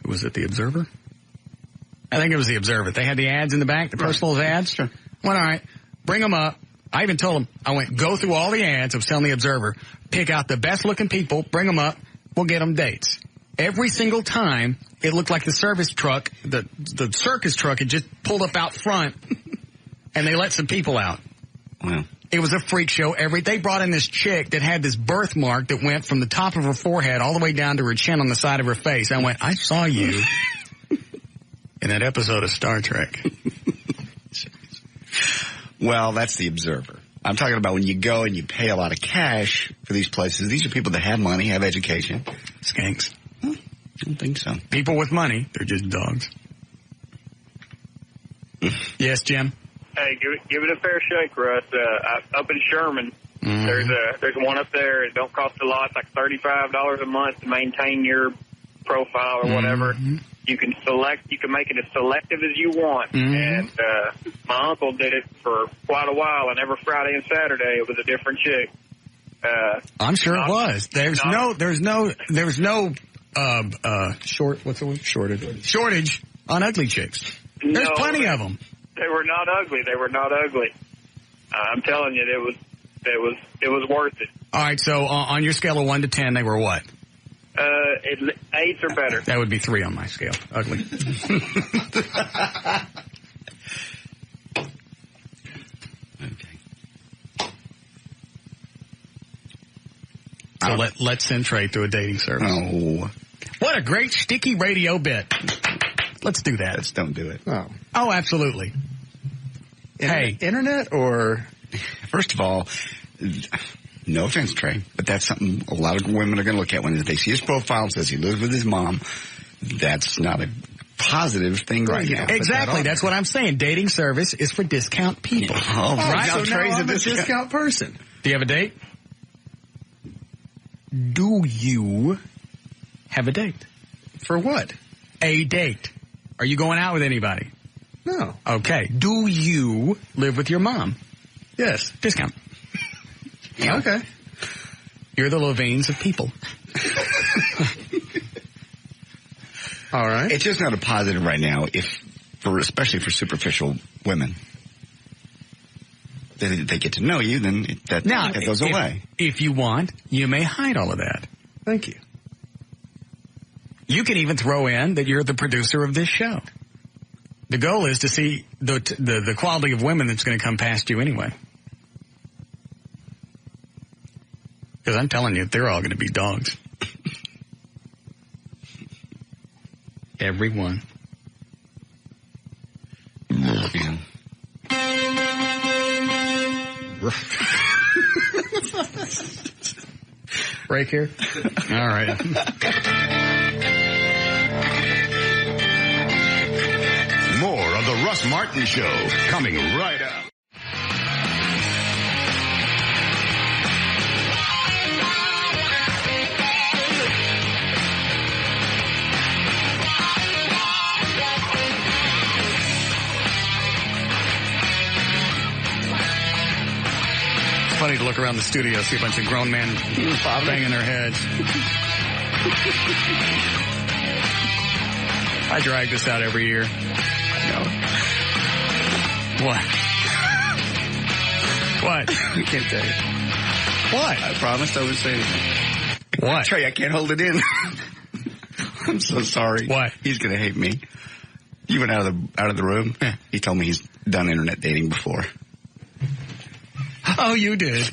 Was it the Observer? I think it was the Observer. They had the ads in the back, the personal ads. Sure. Went, all right, bring them up. I even told them, I went, go through all the ads. I was telling the Observer, pick out the best looking people, bring them up, we'll get them dates. Every single time, it looked like the service truck, the circus truck had just pulled up out front, and they let some people out. Wow. It was a freak show. They brought in this chick that had this birthmark that went from the top of her forehead all the way down to her chin on the side of her face. I went, I saw you in that episode of Star Trek. Well, that's the Observer. I'm talking about when you go and you pay a lot of cash for these places. These are people that have money, have education. Skanks. I don't think so. People with money, they're just dogs. Yes, Jim? Hey, give it a fair shake, Russ. Up in Sherman, there's one up there. It don't cost a lot. It's like $35 a month to maintain your profile or whatever. You can make it as selective as you want. And my uncle did it for quite a while, and every Friday and Saturday it was a different chick. I'm sure it was. There's no shortage on ugly chicks. There's plenty of them. They were not ugly. I'm telling you, it was worth it. All right. So on your scale of 1 to 10, they were what? 8s or better. That would be 3 on my scale. Ugly. So let's send Trey through a dating service. Oh. What a great sticky radio bit. Let's do that. Let's don't do it. Oh, absolutely. Hey. Internet or... First of all, no offense, Trey, but that's something a lot of women are going to look at when they see his profile and says he lives with his mom. That's not a positive thing right now. Exactly. That's what I'm saying. Dating service is for discount people. Oh, right. So Trey's a discount person. Do you have a date? Do you have a date? For what? A date. Are you going out with anybody? No. Okay. Do you live with your mom? Yes. Discount. Okay. You're the Levines of people. All right. It's just not a positive right now, especially for superficial women. They get to know you, then that goes away. If you want, you may hide all of that. Thank you. You can even throw in that you're the producer of this show. The goal is to see the quality of women that's going to come past you anyway. Because I'm telling you, they're all going to be dogs. Everyone. Break here? All right. More of the Russ Martin Show coming right up. Funny to look around the studio, see a bunch of grown men banging their heads. I drag this out every year. No. What? What? I can't tell you. What? I promised I wouldn't say anything. What? Trey, I can't hold it in. I'm so sorry. What? He's going to hate me. You went out of the room. Yeah. He told me he's done internet dating before. Oh, you did.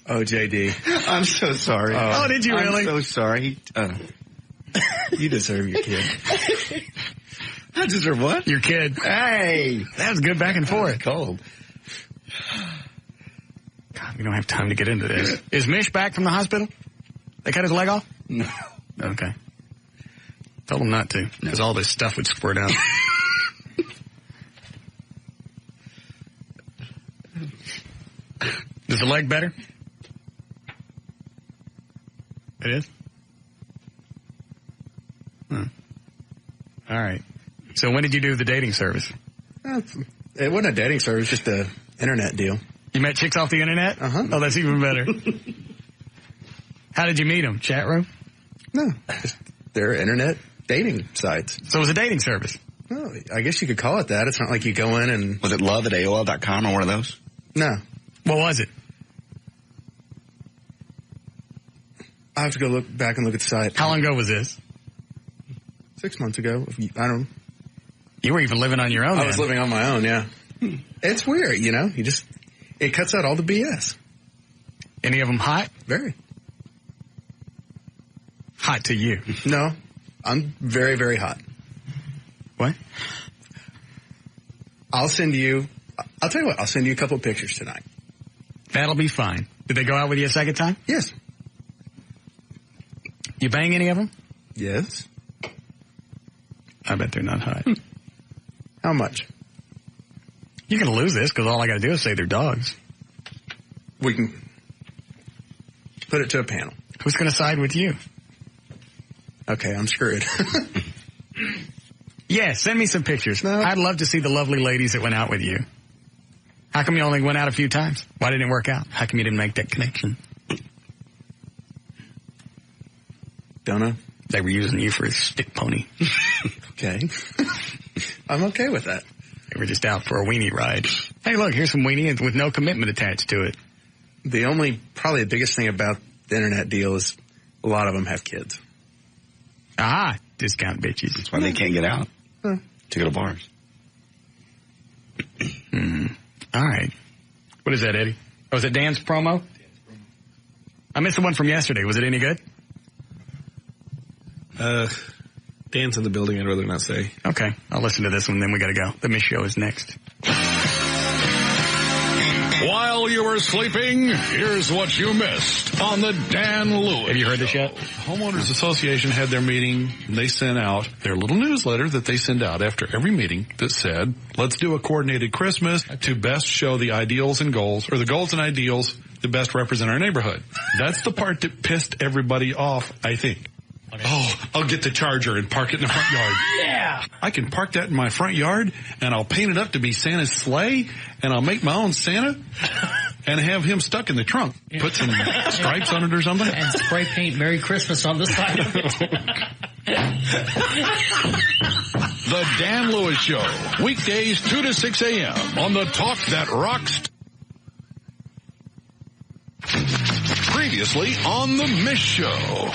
Oh, JD. I'm so sorry. Oh, did you really? I'm so sorry. You deserve your kid. I deserve what? Your kid. Hey. That was good back and forth. Cold. God, we don't have time to get into this. Is Mish back from the hospital? They cut his leg off? No. Okay. Told him not to, because all this stuff would squirt out. Is the leg better? It is? All right. So when did you do the dating service? It wasn't a dating service, just a internet deal. You met chicks off the internet? Uh-huh. Oh, that's even better. How did you meet them? Chat room? No, just they're internet dating sites. So it was a dating service? Oh, I guess you could call it that. It's not like you go in and... Was it love@AOL.com or one of those? No. What was it? I have to go look back and look at the site. How long ago was this? 6 months ago. I don't know. You were even living on your own I was living on my own, yeah. It's weird, you know? It cuts out all the BS. Any of them hot? Very. Hot to you? No. I'm very, very hot. What? I'll tell you what, I'll send you a couple of pictures tonight. That'll be fine. Did they go out with you a second time? Yes. You bang any of them? Yes. I bet they're not hot. How much? You're going to lose this because all I got to do is say they're dogs. We can put it to a panel. Who's going to side with you? Okay, I'm screwed. Yeah, send me some pictures. No. I'd love to see the lovely ladies that went out with you. How come you only went out a few times? Why didn't it work out? How come you didn't make that connection? Don't know. They were using you for a stick pony. Okay. I'm okay with that. They were just out for a weenie ride. Hey, look, here's some weenie with no commitment attached to it. Probably the biggest thing about the internet deal is a lot of them have kids. Ah, discount bitches. That's why they can't get out to go to bars. All right. What is that, Eddie? Oh, is it Dan's promo? I missed the one from yesterday. Was it any good? Dan's in the building. I'd rather not say. Okay. I'll listen to this one, then we got to go. The Miss Show is next. While you were sleeping, here's what you missed on the Dan Lewis. Have you heard this yet? Homeowners Association had their meeting. They sent out their little newsletter that they send out after every meeting that said, let's do a coordinated Christmas to best show the ideals and goals, or the goals and ideals that best represent our neighborhood. That's the part that pissed everybody off, I think. Oh, I'll get the Charger and park it in the front yard. Yeah! I can park that in my front yard, and I'll paint it up to be Santa's sleigh, and I'll make my own Santa, and have him stuck in the trunk. Yeah. Put some stripes on it or something. And spray paint Merry Christmas on the side of it. The Dan Lewis Show, weekdays 2 to 6 a.m. on the Talk That Rocks. Previously on the Miss Show.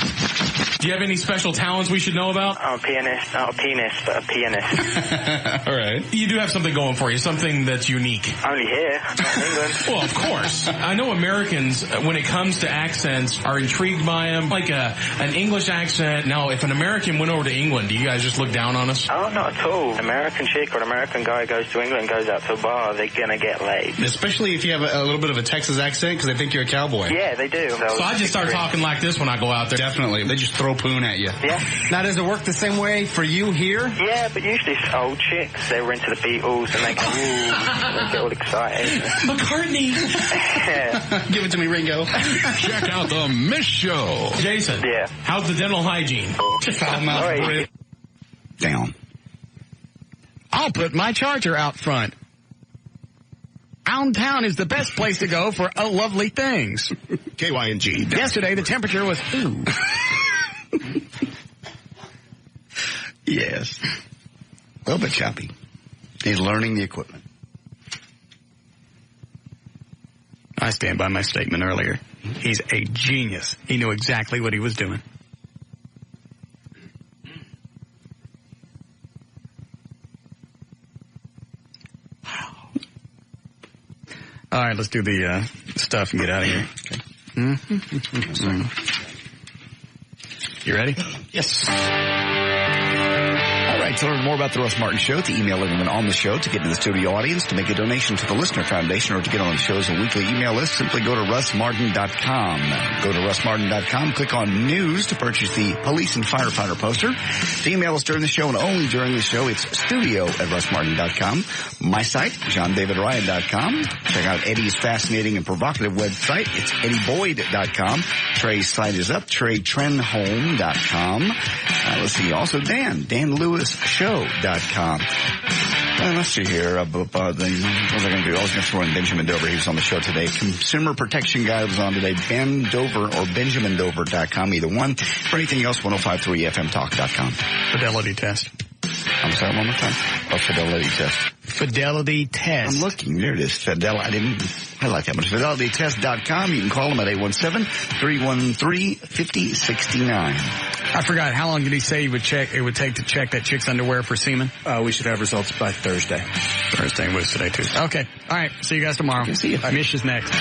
Do you have any special talents we should know about? I'm a pianist. Not a pianist, but a pianist. All right. You do have something going for you, something that's unique. Only here, not in England. Well, of course. I know Americans, when it comes to accents, are intrigued by them. Like an English accent. Now, if an American went over to England, do you guys just look down on us? Oh, not at all. An American chick or an American guy goes to England and goes out to a bar, they're going to get laid. Especially if you have a little bit of a Texas accent, because they think you're a cowboy. Yeah, they do. So I just start talking like this when I go out there. Definitely. They just throw poon at you. Yeah. Now, does it work the same way for you here? Yeah, but usually it's old chicks. They were into the Beatles and they go, ooh, they get all excited. McCartney! Give it to me, Ringo. Check out the Miss Show. Jason. Yeah. How's the dental hygiene? Right. Down. I'll put my Charger out front. Downtown is the best place to go for lovely things. KYNG. Yesterday, the temperature was, ooh. Yes. A little bit choppy. He's learning the equipment. I stand by my statement earlier. He's a genius. He knew exactly what he was doing. All right. right, let's do the stuff and get out of here. Okay. You ready? Yes. All right, to learn more about the Russ Martin Show, to email anyone on the show, to get into the studio audience, to make a donation to the Listener Foundation, or to get on the show's weekly email list, simply go to russmartin.com. Go to russmartin.com, click on News to purchase the Police and Firefighter poster. To email us during the show and only during the show, it's studio@russmartin.com. My site, johndavidryan.com. Check out Eddie's fascinating and provocative website. It's eddieboyd.com. Trey's site is up, treytrenholm.com. Let's see, also DanLewisShow.com. Let's see here. What was I going to do? I was going to throw in Benjamin Dover. He was on the show today. Consumer Protection Guy was on today. Ben Dover or BenjaminDover.com, either one. For anything else, 1053FMTalk.com. Fidelity test. I'm sorry, one more time. Fidelity test. Fidelity test. I'm looking. There it is. Fidelity. I didn't highlight that much. FidelityTest.com. You can call them at 817-313-5069. I forgot. How long did he say it would take to check that chick's underwear for semen? We should have results by Thursday. Thursday was today, Tuesday. Okay. All right. See you guys tomorrow. See you. Mish is next.